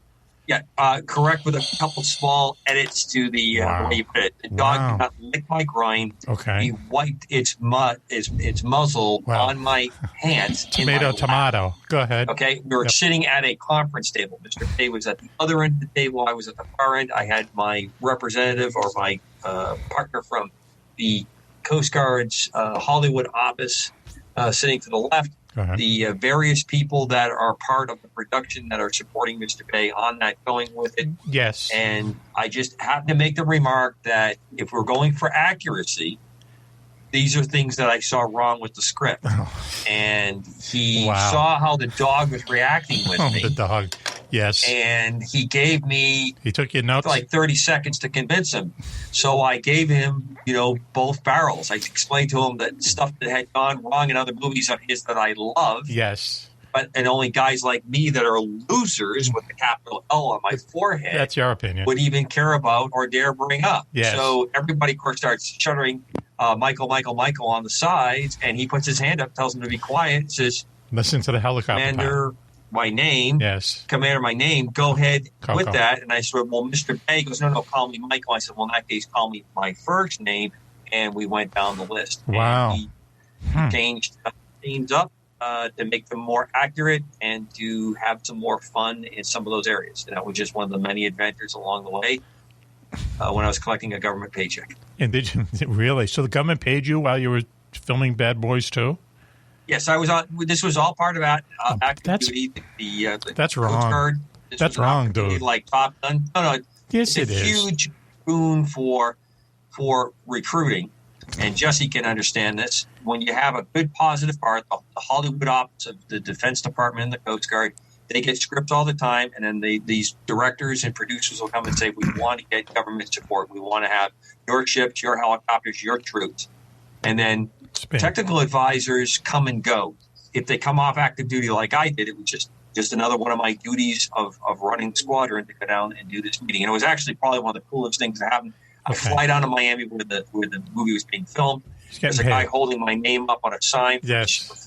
Speaker 5: Yeah, correct, with a couple small edits to the way you put it. The dog did not lick my groin.
Speaker 4: Okay.
Speaker 5: He wiped its muzzle on my hands.
Speaker 4: Tomato. Go ahead.
Speaker 5: Okay. We were sitting at a conference table. Mr. Bay was at the other end of the table. I was at the far end. I had my representative or my partner from the Coast Guard's Hollywood office sitting to the left. The various people that are part of the production that are supporting Mr. Bay on that, going with it.
Speaker 4: Yes.
Speaker 5: And I just happened to make the remark that if we're going for accuracy, these are things that I saw wrong with the script. And he saw how the dog was reacting with me.
Speaker 4: The dog, yes.
Speaker 5: And he gave me...
Speaker 4: He took your notes?
Speaker 5: Like 30 seconds to convince him. So I gave him, both barrels. I explained to him that stuff that had gone wrong in other movies of his that I love.
Speaker 4: Yes.
Speaker 5: And only guys like me that are losers with the capital L on my forehead.
Speaker 4: That's your opinion.
Speaker 5: Would even care about or dare bring up.
Speaker 4: Yes.
Speaker 5: So everybody, of course, starts shuddering Michael on the sides, and he puts his hand up, tells him to be quiet, says,
Speaker 4: listen to the helicopter.
Speaker 5: Commander, my name.
Speaker 4: Yes.
Speaker 5: Commander, my name. Go ahead with that. And I said, well, Mr. Bay goes, no, call me Michael. I said, well, in that case, call me my first name. And we went down the list.
Speaker 4: Wow.
Speaker 5: And he changed scenes up to make them more accurate and to have some more fun in some of those areas. And that was just one of the many adventures along the way when I was collecting a government paycheck. And
Speaker 4: did you really? So the government paid you while you were filming Bad Boys 2?
Speaker 5: Yes, I was on. This was all part of active duty.
Speaker 4: That's wrong. That's wrong, dude.
Speaker 5: Like Top Gun. No.
Speaker 4: Yes,
Speaker 5: it's a huge boon for recruiting, and Jessie can understand this. When you have a good positive part, the Hollywood office of the Defense Department and the Coast Guard, they get scripts all the time, and then these directors and producers will come and say, we want to get government support. We want to have your ships, your helicopters, your troops. And then technical advisors come and go. If they come off active duty like I did, it was just another one of my duties of running the squadron to go down and do this meeting. And it was actually probably one of the coolest things that happened. I fly down to Miami where the movie was being filmed. There's a guy holding my name up on a sign for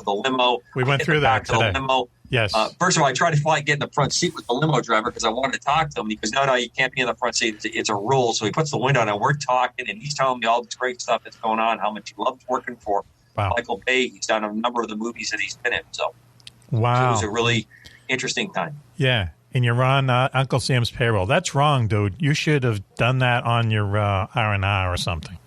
Speaker 5: the limo.
Speaker 4: We went through that today.
Speaker 5: The limo.
Speaker 4: Yes.
Speaker 5: First of all, I tried to get in the front seat with the limo driver because I wanted to talk to him. He goes, no, you can't be in the front seat. It's a rule. So he puts the window down, and we're talking, and he's telling me all this great stuff that's going on, how much he loves working for Michael Bay. He's done a number of the movies that he's been in. So it was a really interesting time.
Speaker 4: Yeah. And you're on Uncle Sam's payroll. That's wrong, dude. You should have done that on your R&R or something.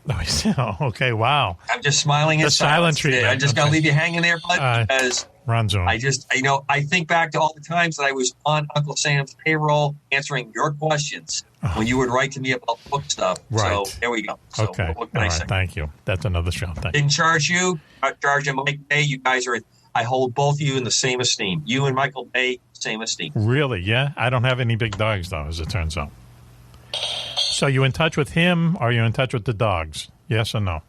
Speaker 4: Oh, okay, wow.
Speaker 5: I'm just smiling in silence.
Speaker 4: Treatment.
Speaker 5: I just got to leave you hanging there, bud, because I think back to all the times that I was on Uncle Sam's payroll answering your questions when you would write to me about book stuff.
Speaker 4: Right.
Speaker 5: So there we go. So
Speaker 4: okay.
Speaker 5: What can I say?
Speaker 4: Thank you. That's another show.
Speaker 5: Didn't charge you. Not charging Mike Bay. You guys are. I hold both of you in the same esteem. You and Michael Bay, same esteem.
Speaker 4: Really? Yeah. I don't have any big dogs though, as it turns out. So you in touch with him, or are you in touch with the dogs? Yes or no?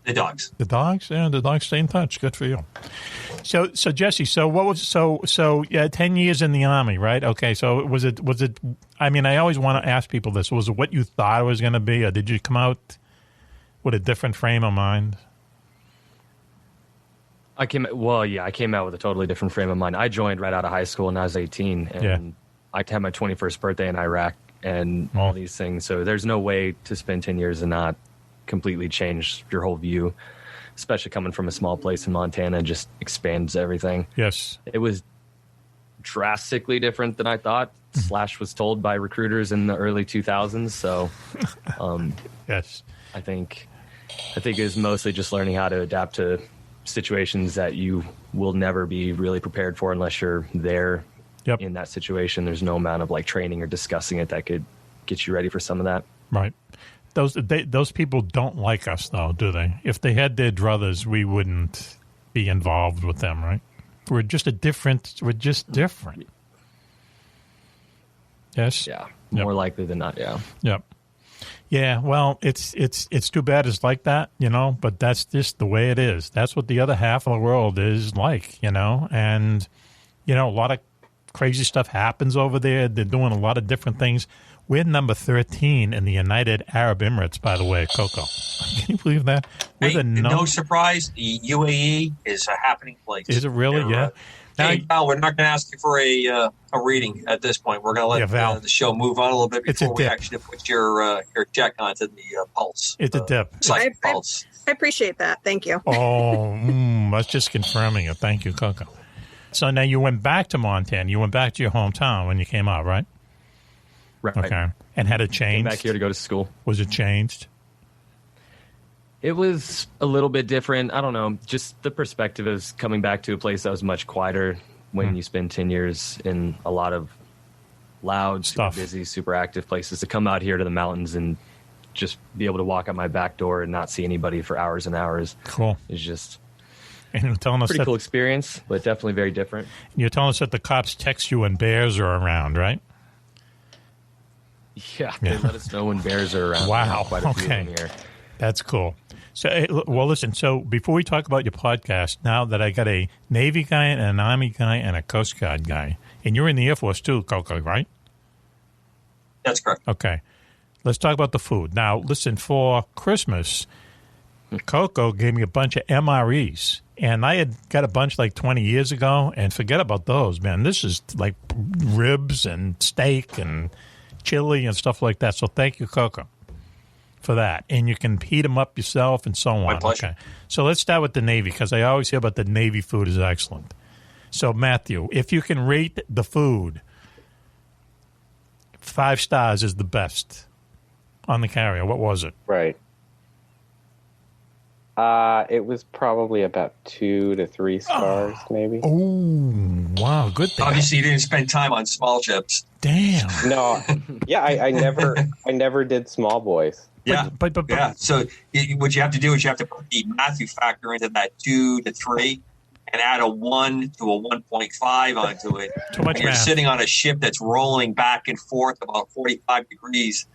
Speaker 5: The dogs.
Speaker 4: The dogs? Yeah, the dogs stay in touch. Good for you. So Jesse, so 10 years in the Army, right? Okay, so was it, I mean, I always want to ask people this. Was it what you thought it was going to be, or did you come out with a different frame of mind?
Speaker 10: I came out with a totally different frame of mind. I joined right out of high school when I was 18, and I had my 21st birthday in Iraq and all these things. So there's no way to spend 10 years and not completely change your whole view, especially coming from a small place in Montana. Just expands everything.
Speaker 4: Yes.
Speaker 10: It was drastically different than I thought. Slash was told by recruiters in the early 2000s. So,
Speaker 4: yes,
Speaker 10: I think it was mostly just learning how to adapt to situations that you will never be really prepared for unless you're there in that situation. There's no amount of like training or discussing it that could get you ready for some of that.
Speaker 4: Right. Those people don't like us, though, do they? If they had their druthers, we wouldn't be involved with them, right? We're just different. Yes?
Speaker 10: Yeah. More likely than not, yeah.
Speaker 4: Yep. Yeah, well, it's too bad it's like that, but that's just the way it is. That's what the other half of the world is like, and, a lot of crazy stuff happens over there. They're doing a lot of different things. We're number 13 in the United Arab Emirates, by the way, Coco. Can you believe that?
Speaker 5: No surprise, the UAE is a happening place.
Speaker 4: Is it really? Yeah.
Speaker 5: Hey, Val, we're not going to ask you for a reading at this point. We're going to let the show move on a little bit before we actually put your check onto the pulse.
Speaker 4: It's a dip.
Speaker 5: Pulse.
Speaker 6: I appreciate that. Thank you.
Speaker 4: Oh, that's just confirming it. Thank you, Coco. So now you went back to Montana. You went back to your hometown when you came out, right?
Speaker 10: Right.
Speaker 4: Okay. And had it changed?
Speaker 10: Came back here to go to school.
Speaker 4: Was it changed?
Speaker 10: It was a little bit different. I don't know. Just the perspective is coming back to a place that was much quieter when you spend 10 years in a lot of loud, super busy, super active places. To come out here to the mountains and just be able to walk out my back door and not see anybody for hours and hours.
Speaker 4: Cool.
Speaker 10: It's just
Speaker 4: pretty
Speaker 10: cool experience, but definitely very different.
Speaker 4: You're telling us that the cops text you when bears are around, right?
Speaker 10: Yeah, they let us know when bears are around.
Speaker 4: Wow.
Speaker 10: Quite a few of them here.
Speaker 4: That's cool. So, well, listen, so before we talk about your podcast, now that I got a Navy guy and an Army guy and a Coast Guard guy, and you're in the Air Force too, Coco, right?
Speaker 5: That's correct.
Speaker 4: Okay. Let's talk about the food. Now, listen, for Christmas, Coco gave me a bunch of MREs, and I had got a bunch like 20 years ago, and forget about those, man. This is like ribs and steak and chili and stuff like that. So thank you, Coco, for that. And you can heat them up yourself and so on.
Speaker 5: My pleasure.
Speaker 4: Okay. So let's start with the Navy, because I always hear about the Navy food is excellent. So, Matthew, if you can rate the food, 5 stars is the best on the carrier. What was it?
Speaker 9: Right. It was probably about 2 to 3 stars, maybe.
Speaker 4: Oh, wow, good thing.
Speaker 5: Obviously, you didn't spend time on small ships.
Speaker 4: Damn.
Speaker 9: No, yeah, I never did small boys.
Speaker 5: Yeah,
Speaker 4: but
Speaker 5: yeah. So what you have to do is you have to put the Matthew factor into that 2 to 3, and add a 1 to a 1.5 onto it.
Speaker 4: Too much
Speaker 5: You're
Speaker 4: math.
Speaker 5: sitting on a ship that's rolling back and forth about 45 degrees,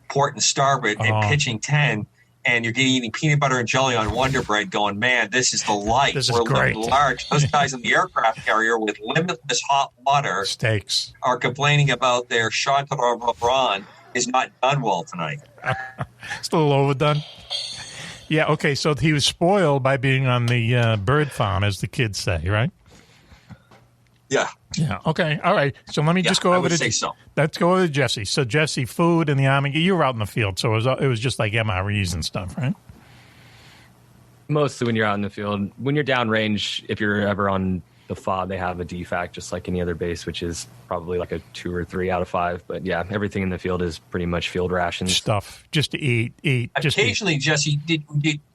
Speaker 5: port and starboard, and pitching 10. And you're eating peanut butter and jelly on Wonder Bread going, man, this is the life.
Speaker 4: This is
Speaker 5: We're
Speaker 4: great.
Speaker 5: living large. Those guys in the aircraft carrier with limitless hot water
Speaker 4: Steaks
Speaker 5: are complaining about their Chantal Braun is not done well tonight.
Speaker 4: It's a little overdone. Yeah, okay, so he was spoiled by being on the bird farm, as the kids say, right?
Speaker 5: Yeah.
Speaker 4: Yeah, okay, all right. So let me just go
Speaker 5: I
Speaker 4: over
Speaker 5: would
Speaker 4: to
Speaker 5: say so.
Speaker 4: Let's go over to Jesse. So, Jesse, food in the Army, you were out in the field, so it was just like MREs and stuff, right?
Speaker 10: Mostly when you're out in the field. When you're downrange, if you're ever on the FOB, they have a DFAC just like any other base, which is probably like a 2 or 3 out of 5. But yeah, everything in the field is pretty much field rations.
Speaker 4: Stuff, just to eat. Just
Speaker 5: Occasionally, Jesse, did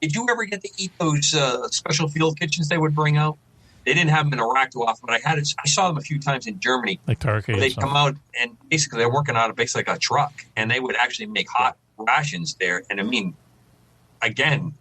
Speaker 5: you ever get to eat those special field kitchens they would bring out? They didn't have them in Iraq too often, but I saw them a few times in Germany.
Speaker 4: Like turkey.
Speaker 5: They'd come out, and basically they're working on basically like a truck, and they would actually make hot rations there. And I mean, again,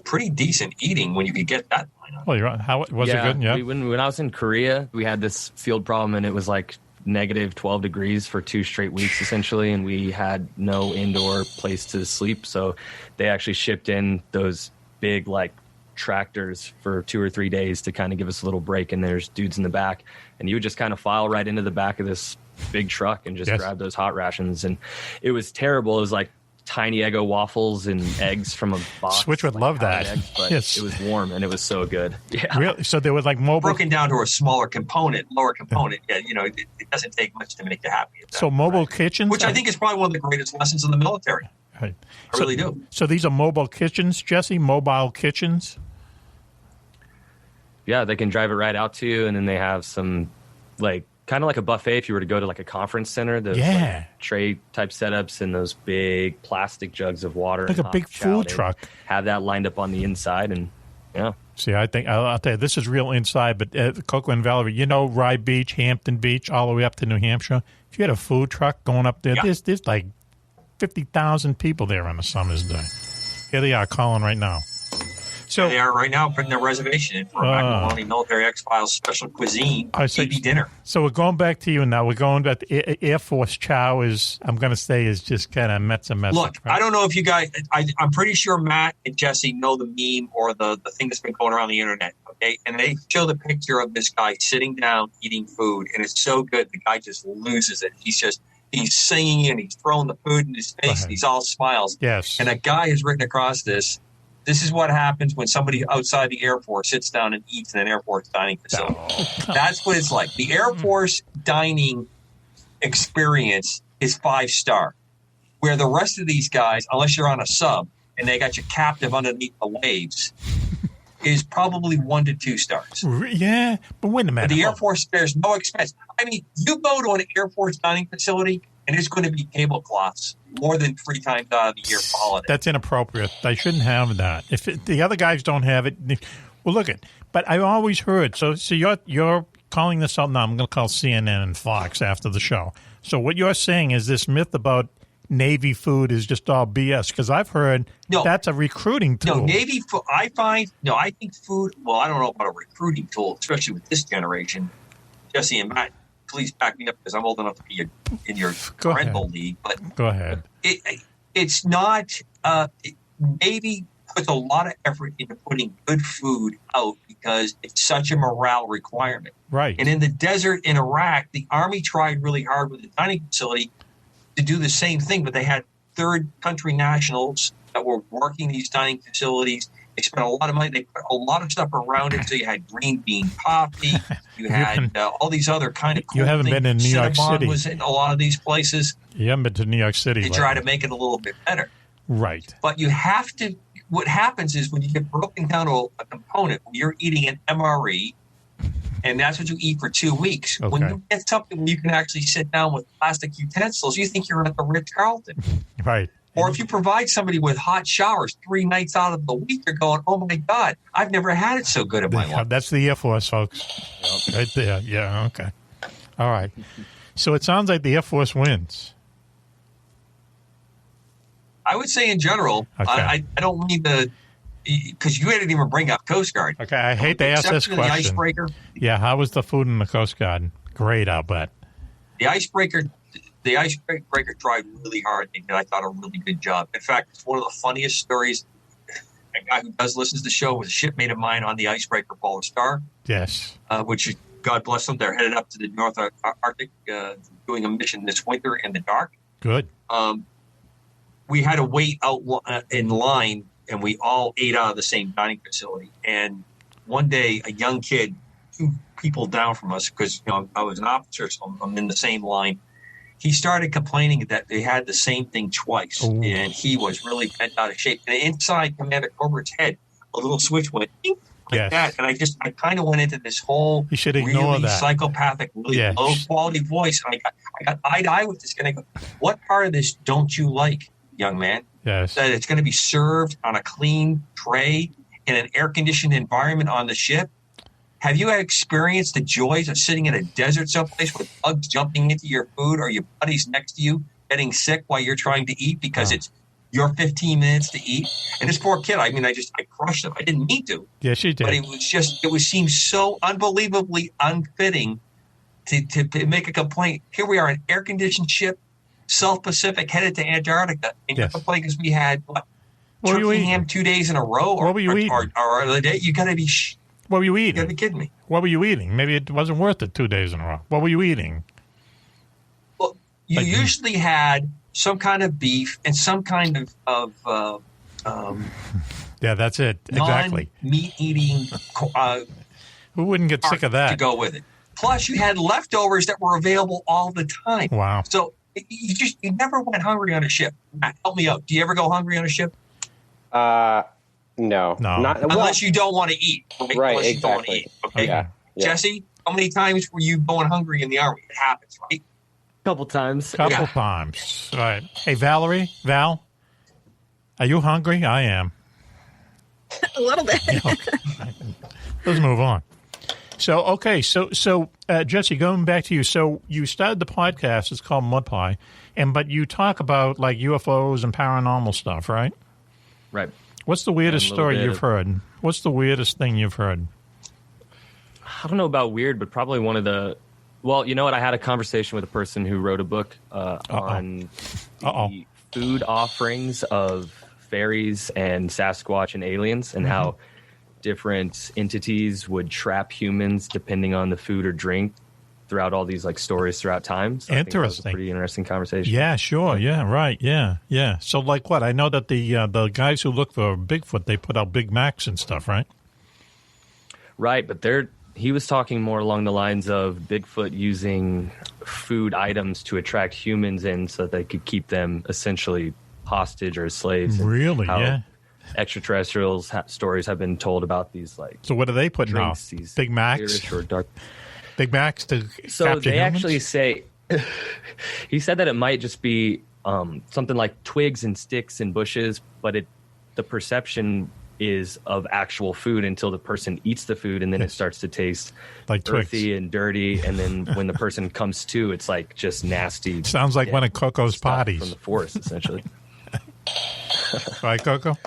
Speaker 5: pretty decent eating when you could get that line up.
Speaker 4: Well, you're right. How was it good? Yeah.
Speaker 10: When I was in Korea, we had this field problem, and it was like negative 12 degrees for 2 straight weeks, essentially, and we had no indoor place to sleep. So they actually shipped in those big like tractors for 2 or 3 days to kind of give us a little break, and there's dudes in the back, and you would just kind of file right into the back of this big truck and just grab those hot rations. And it was terrible. It was like tiny Eggo waffles and eggs from a box.
Speaker 4: Switch would love that.
Speaker 10: Eggs, but it was warm and it was so good. Yeah.
Speaker 4: Really? So there was like mobile
Speaker 5: broken down to a lower component. Yeah, you know, it doesn't take much to make you happy.
Speaker 4: So mobile kitchens,
Speaker 5: which I think is probably one of the greatest lessons in the military.
Speaker 4: Right.
Speaker 5: I really do.
Speaker 4: So these are mobile kitchens, Jesse? Mobile kitchens?
Speaker 10: Yeah, they can drive it right out to you, and then they have some, like, kind of like a buffet if you were to go to, like, a conference center. Those like, tray-type setups and those big plastic jugs of water.
Speaker 4: Like a big food truck.
Speaker 10: Have that lined up on the inside, and, yeah.
Speaker 4: See, I think, I'll tell you, this is real inside, but Coco and Valerie, you know Rye Beach, Hampton Beach, all the way up to New Hampshire? If you had a food truck going up there, there's like 50,000 people there on a summer's day. Here they are calling right now.
Speaker 5: So they are right now putting their reservation in for a Mack Maloney Military X-Files special cuisine TV dinner.
Speaker 4: So we're going back to you now. We're going back to Air Force Chow is, I'm going to say, is just kind of mess.
Speaker 5: Look, right? I don't know if you guys, I'm pretty sure Matt and Jesse know the meme or the thing that's been going around the internet, okay? And they show the picture of this guy sitting down eating food, and it's so good, the guy just loses it. He's singing and he's throwing the food in his face, and he's all smiles.
Speaker 4: Yes.
Speaker 5: And a guy has written across this. This is what happens when somebody outside the Air Force sits down and eats in an Air Force dining facility. That's what it's like. The Air Force dining experience is 5-star, where the rest of these guys, unless you're on a sub and they got you captive underneath the waves, is probably 1 to 2 stars.
Speaker 4: Yeah, but wait a minute.
Speaker 5: The Air Force spares no expense. I mean, you go to an Air Force dining facility, and it's going to be tablecloths more than 3 times out of the year for holiday.
Speaker 4: That's inappropriate. They shouldn't have that. If the other guys don't have it, well, look at. But I've always heard. So you're calling this out now. I'm going to call CNN and Fox after the show. So what you're saying is this myth about Navy food is just all BS, because I've heard that's a recruiting tool.
Speaker 5: No, Navy food. I think food. Well, I don't know about a recruiting tool, especially with this generation. Jesse and Matt, please back me up because I'm old enough to be in your parental league. But
Speaker 4: go ahead.
Speaker 5: It's not. Navy puts a lot of effort into putting good food out because it's such a morale requirement.
Speaker 4: Right.
Speaker 5: And in the desert in Iraq, the Army tried really hard with the dining facility to do the same thing, but they had third country nationals that were working these dining facilities. They spent a lot of money. They put a lot of stuff around it. So you had green bean coffee. You had all these other kind of cool
Speaker 4: You haven't
Speaker 5: things.
Speaker 4: been in New York
Speaker 5: Cinnabon
Speaker 4: City.
Speaker 5: Was in a lot of these places.
Speaker 4: You haven't been to New York City.
Speaker 5: To try to make it a little bit better.
Speaker 4: Right.
Speaker 5: But you have to – what happens is when you get broken down to a component, when you're eating an MRE, and that's what you eat for 2 weeks.
Speaker 4: Okay.
Speaker 5: When you get something where you can actually sit down with plastic utensils, you think you're at the Ritz-Carlton.
Speaker 4: Right.
Speaker 5: Or if you provide somebody with hot showers 3 nights out of the week, you're going, oh, my God, I've never had it so good in my life.
Speaker 4: That's the Air Force, folks. Right there. Yeah, okay. All right. So it sounds like the Air Force wins.
Speaker 5: I would say in general,
Speaker 4: okay.
Speaker 5: I don't mean to – because you didn't even bring up Coast Guard.
Speaker 4: Okay, I hate to ask this question.
Speaker 5: The icebreaker.
Speaker 4: Yeah, how was the food in the Coast Guard? Great, I'll bet.
Speaker 5: The icebreaker tried really hard. They did, I thought, a really good job. In fact, it's one of the funniest stories. A guy who listens to the show was a shipmate of mine on the icebreaker Polar Star.
Speaker 4: Yes.
Speaker 5: Which, God bless them, they're headed up to the North Arctic doing a mission this winter in the dark.
Speaker 4: Good.
Speaker 5: We had to wait out in line, and we all ate out of the same dining facility. And one day, a young kid, 2 people down from us, because I was an officer, so I'm in the same line. He started complaining that they had the same thing twice, and he was really bent out of shape. And inside Commander Corbrett's head, a little switch went like that, and I kind of went into this whole really psychopathic, really low quality voice. And I got eye to eye with this guy. And I go, "What part of this don't you like, young man?"
Speaker 4: Yes.
Speaker 5: That it's going to be served on a clean tray in an air-conditioned environment on the ship. Have you experienced the joys of sitting in a desert someplace with bugs jumping into your food or your buddies next to you getting sick while you're trying to eat because it's your 15 minutes to eat? And this poor kid, I crushed him. I didn't mean to.
Speaker 4: Yes, you did.
Speaker 5: But it seemed so unbelievably unfitting to make a complaint. Here we are, an air-conditioned ship, South Pacific, headed to Antarctica, and you're complaining because we had turkey ham 2 days in a row?
Speaker 4: What were you eating?
Speaker 5: Or the day? You got to be...
Speaker 4: What were you eating?
Speaker 5: You got to be kidding me.
Speaker 4: What were you eating? Maybe it wasn't worth it 2 days in a row. What were you eating?
Speaker 5: Well, you usually had some kind of beef and some kind of
Speaker 4: yeah, that's it. Exactly.
Speaker 5: Meat eating.
Speaker 4: Who wouldn't get sick of that?
Speaker 5: To go with it. Plus, you had leftovers that were available all the time.
Speaker 4: Wow.
Speaker 5: So you never went hungry on a ship. Matt, help me out. Do you ever go hungry on a ship?
Speaker 9: No.
Speaker 5: Not, unless you don't want to eat.
Speaker 9: Right,
Speaker 5: unless
Speaker 9: exactly.
Speaker 5: You don't want to eat. Okay.
Speaker 9: Yeah.
Speaker 5: Jesse, how many times were you going hungry in the Army? It happens, right?
Speaker 10: Couple times.
Speaker 4: Couple times. Right. Hey, Val, are you hungry? I am.
Speaker 6: A little bit.
Speaker 4: Let's move on. So, Jesse, going back to you. So you started the podcast. It's called Mud Pie, but you talk about like UFOs and paranormal stuff, right?
Speaker 10: Right.
Speaker 4: What's the weirdest story you've heard? What's the weirdest thing you've heard?
Speaker 10: I don't know about weird, but probably one of the... Well, you know what? I had a conversation with a person who wrote a book on the food offerings of fairies and Sasquatch and aliens, and how different entities would trap humans depending on the food or drink throughout all these like stories throughout time. So
Speaker 4: interesting.
Speaker 10: I think that was a pretty interesting conversation.
Speaker 4: Yeah, sure. Yeah, right. Yeah. So like what? I know that the guys who look for Bigfoot, they put out Big Macs and stuff, right?
Speaker 10: Right, but he was talking more along the lines of Bigfoot using food items to attract humans in so that they could keep them essentially hostage or slaves.
Speaker 4: Really? Yeah.
Speaker 10: Extraterrestrials stories have been told about these like.
Speaker 4: So what do they put now? Big Macs
Speaker 10: or dark.
Speaker 4: Big Macs to
Speaker 10: so
Speaker 4: capture
Speaker 10: they
Speaker 4: humans?
Speaker 10: Actually say. He said that it might just be something like twigs and sticks and bushes, but the perception is of actual food until the person eats the food, and then it starts to taste
Speaker 4: like
Speaker 10: earthy
Speaker 4: twigs
Speaker 10: and dirty, and then when the person comes to, it's like just nasty.
Speaker 4: Sounds like one of Coco's parties
Speaker 10: from the forest, essentially.
Speaker 4: Right, Coco?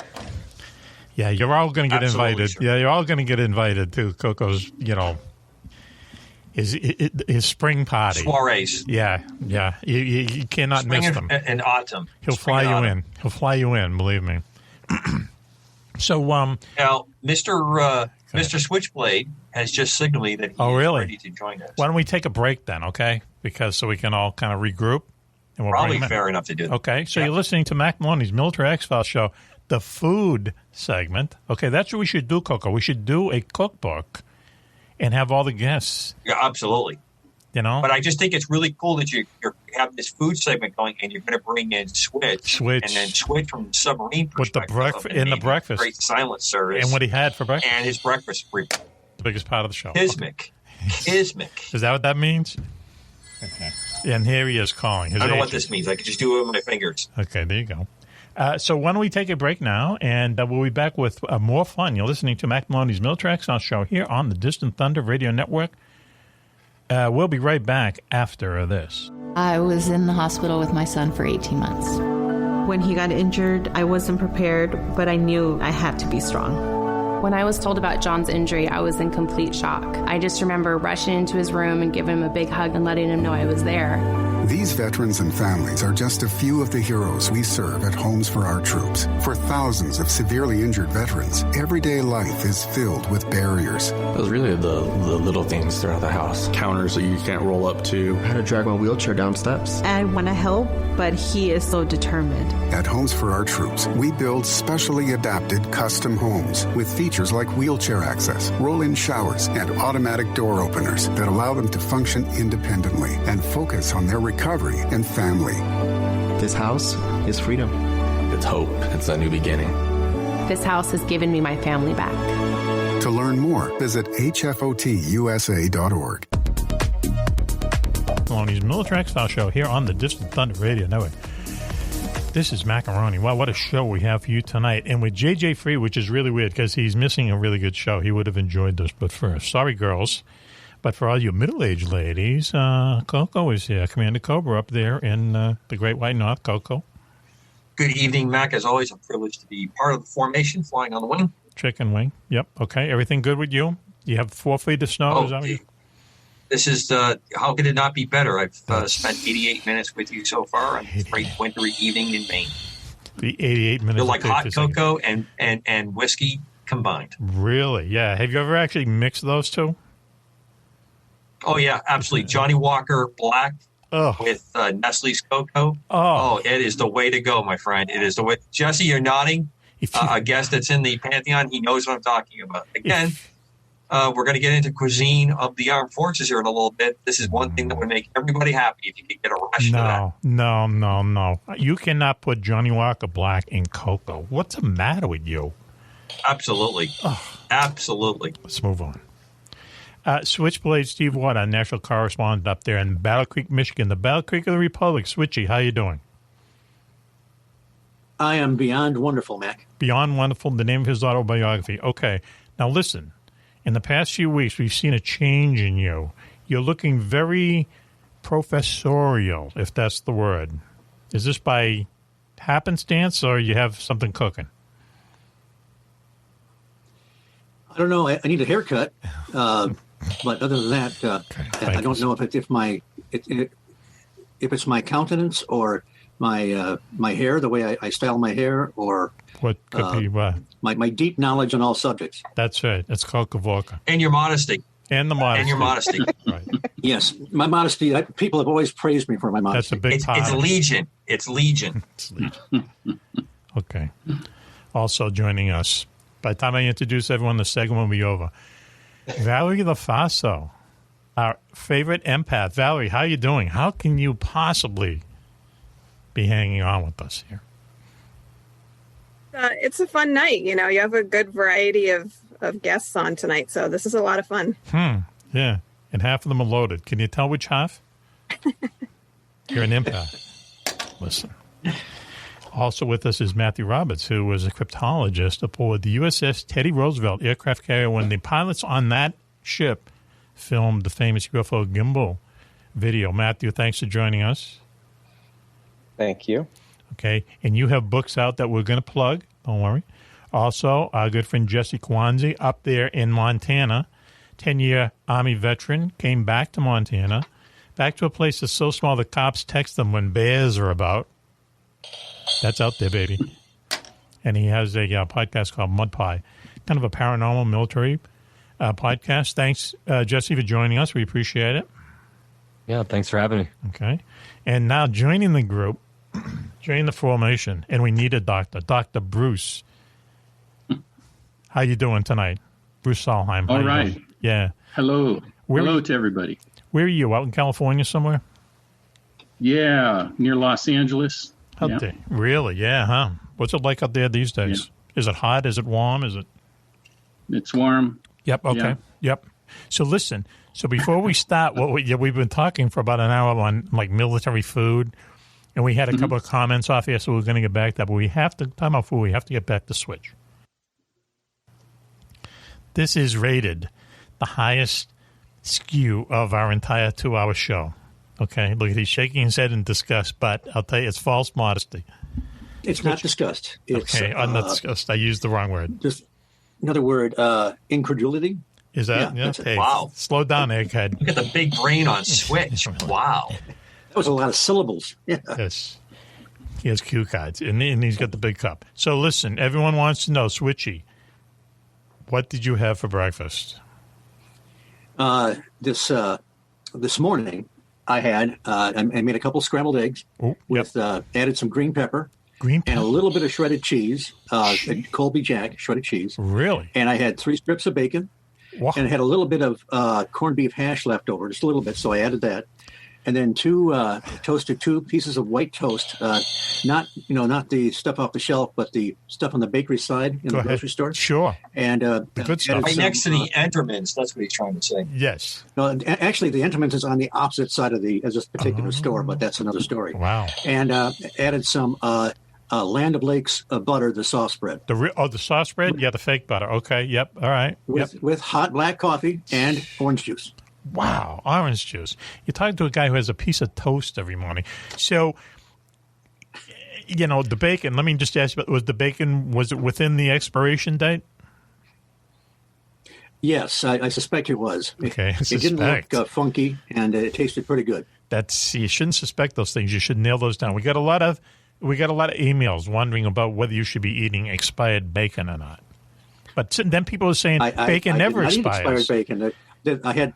Speaker 4: Yeah, you're all going to get invited. Sure. Yeah, you're all going to get invited to Coco's, his spring party.
Speaker 5: Soirees.
Speaker 4: Yeah. You cannot miss them.
Speaker 5: And autumn.
Speaker 4: He'll fly you in. He'll fly you in, believe me. So,
Speaker 5: now, Mr. Switchblade has just signaled me that he's ready to join us.
Speaker 4: Why don't we take a break then, okay? So we can all kind of regroup. And we'll
Speaker 5: probably fair enough to do that.
Speaker 4: Okay, so you're listening to Mack Maloney's Military X-Files show, the food segment. Okay, that's what we should do, Coco. We should do a cookbook and have all the guests.
Speaker 5: Yeah, absolutely. But I just think it's really cool that you have this food segment going, and you're going to bring in Switch, and then Switch from the submarine perspective.
Speaker 4: With the breakfast.
Speaker 5: Great silent service.
Speaker 4: And what he had for breakfast.
Speaker 5: And his breakfast brief.
Speaker 4: The biggest part of the show.
Speaker 5: Kismic.
Speaker 4: Is that what that means? Okay. And here he is calling.
Speaker 5: I don't know what this means. I can just do it with my fingers.
Speaker 4: Okay, there you go. So why don't we take a break now, and we'll be back with more fun. You're listening to Mack Maloney's Military X-Files show here on the Distant Thunder Radio Network. We'll be right back after this.
Speaker 11: I was in the hospital with my son for 18 months.
Speaker 12: When he got injured, I wasn't prepared, but I knew I had to be strong.
Speaker 13: When I was told about John's injury, I was in complete shock. I just remember rushing into his room and giving him a big hug and letting him know I was there.
Speaker 14: These veterans and families are just a few of the heroes we serve at Homes for Our Troops. For thousands of severely injured veterans, everyday life is filled with barriers.
Speaker 15: It was really the little things throughout the house. Counters that you can't roll up to. I had to drag my wheelchair down steps.
Speaker 12: I want to help, but he is so determined.
Speaker 14: At Homes for Our Troops, we build specially adapted custom homes with features like wheelchair access, roll-in showers, and automatic door openers that allow them to function independently and focus on their recovery and family.
Speaker 15: This house is freedom. It's hope. It's a new beginning.
Speaker 13: This house has given me my family back.
Speaker 14: To learn more, visit hfotusa.org.
Speaker 4: Maloney's Military X-Files show here on the Distant Thunder Radio Network. This is Macaroni. Wow, what a show we have for you tonight. And with JJ Free, which is really weird because he's missing a really good show. He would have enjoyed this, but first, sorry, girls. But for all you middle-aged ladies, Coco is here. Commander Cobra up there in the Great White North. Coco.
Speaker 5: Good evening, Mac. As always, a privilege to be part of the formation, flying on the wing.
Speaker 4: Chicken wing. Yep. Okay. Everything good with you? You have 4 feet of snow? Is that what you...
Speaker 5: This is, how could it not be better? I've spent 88 minutes with you so far on a great wintry evening in Maine.
Speaker 4: The 88 minutes.
Speaker 5: They're like
Speaker 4: and 50
Speaker 5: hot cocoa and whiskey combined.
Speaker 4: Really? Yeah. Have you ever actually mixed those two?
Speaker 5: Oh, yeah, absolutely. Johnny Walker Black with Nestle's cocoa. Oh, it is the way to go, my friend. It is the way. Jesse, you're nodding. A guest that's in the Pantheon, he knows what I'm talking about. Again, we're going to get into cuisine of the armed forces here in a little bit. This is one thing that would make everybody happy if you could get a rush for that.
Speaker 4: No. You cannot put Johnny Walker Black in cocoa. What's the matter with you?
Speaker 5: Absolutely. Absolutely.
Speaker 4: Let's move on. Switchblade Steve Watt, our national correspondent up there in Battle Creek, Michigan, the Battle Creek of the Republic. Switchy, how you doing?
Speaker 16: I am beyond wonderful, Mac.
Speaker 4: Beyond wonderful, the name of his autobiography. Okay. Now listen, in the past few weeks, we've seen a change in you. You're looking very professorial, if that's the word. Is this by happenstance or you have something cooking?
Speaker 16: I don't know. I need a haircut. But other than that, I don't know if it's my countenance or my hair, the way I style my hair, or
Speaker 4: what could be what?
Speaker 16: My deep knowledge on all subjects.
Speaker 4: That's right. It's called Kavorka.
Speaker 5: And your modesty.
Speaker 4: And the modesty.
Speaker 5: And your modesty.
Speaker 4: Right.
Speaker 16: Yes, my modesty. People have always praised me for my modesty.
Speaker 4: That's a big part.
Speaker 5: It's legion. It's legion.
Speaker 4: It's legion. Okay. Also joining us, by the time I introduce everyone, the segment will be over. Valerie Lofaso, our favorite empath. Valerie, how are you doing? How can you possibly be hanging on with us here?
Speaker 6: It's a fun night. You know, you have a good variety of guests on tonight, so this is a lot of fun.
Speaker 4: Yeah, and half of them are loaded. Can you tell which half? You're an empath. Listen. Also with us is Matthew Roberts, who was a cryptologist aboard the USS Teddy Roosevelt aircraft carrier when the pilots on that ship filmed the famous UFO gimbal video. Matthew, thanks for joining us.
Speaker 9: Thank you.
Speaker 4: Okay, and you have books out that we're going to plug. Don't worry. Also, our good friend Jessie Kwasney up there in Montana, 10-year Army veteran, came back to Montana, back to a place that's so small the cops text them when bears are about. That's out there, baby. And he has a podcast called Mud Pie, kind of a paranormal military podcast. Thanks, Jesse, for joining us. We appreciate it.
Speaker 10: Yeah, thanks for having me.
Speaker 4: Okay. And now joining the group, joining the formation, and we need a doctor, Dr. Bruce. How you doing tonight? Bruce Solheim.
Speaker 17: All right.
Speaker 4: Doing? Yeah.
Speaker 17: Hello. Hello to everybody.
Speaker 4: Where are you? Out in California somewhere?
Speaker 17: Yeah, near Los Angeles.
Speaker 4: Out there. Really? Yeah, huh? What's it like out there these days? Yeah. Is it hot? Is it warm? Is it?
Speaker 17: It's warm.
Speaker 4: Yep. Okay. Yeah. Yep. So listen. So before we start, we've been talking for about an hour on like military food, and we had a couple of comments off here, so we're going to get back to that. But we have to talk about food. We have to get back to Switch. This is rated the highest SKU of our entire 2-hour show. Okay, look, he's shaking his head in disgust, but I'll tell you, it's false modesty.
Speaker 16: It's not disgust. It's,
Speaker 4: okay, I'm not disgust. I used the wrong word.
Speaker 16: Just another word, incredulity.
Speaker 4: Is that? Yeah. Okay.
Speaker 5: Wow.
Speaker 4: Slow down, egghead.
Speaker 5: Look at the big brain on Switch. Wow.
Speaker 16: That was a lot of syllables. Yeah.
Speaker 4: Yes. He has cue cards, and he's got the big cup. So listen, everyone wants to know, Switchy, what did you have for breakfast?
Speaker 16: This morning, I had I made a couple scrambled eggs with added some green pepper, and a little bit of shredded cheese, Colby Jack shredded cheese.
Speaker 4: Really?
Speaker 16: And I had 3 strips of bacon, and I had a little bit of corned beef hash left over, just a little bit, so I added that. And then toasted 2 pieces of white toast, not the stuff off the shelf, but the stuff on the bakery side in the grocery store.
Speaker 4: Sure.
Speaker 16: And
Speaker 5: the good stuff. Right next to the Entermans, that's what he's trying to say.
Speaker 4: Yes.
Speaker 16: No, actually, the Entermans is on the opposite side of this particular store, but that's another story.
Speaker 4: Wow.
Speaker 16: And added some Land O'Lakes butter, the sauce spread.
Speaker 4: The sauce spread? Yeah, the fake butter. Okay, yep, all right.
Speaker 16: With hot black coffee and orange juice.
Speaker 4: Wow, orange juice. You're talking to a guy who has a piece of toast every morning. So, the bacon, let me just ask you, was it within the expiration date?
Speaker 16: Yes, I suspect it was.
Speaker 4: Okay,
Speaker 16: it didn't look funky, and it tasted pretty good.
Speaker 4: You shouldn't suspect those things. You should nail those down. We got a lot of we got a lot of emails wondering about whether you should be eating expired bacon or not. But then people are saying bacon never expires.
Speaker 16: Expired bacon. I had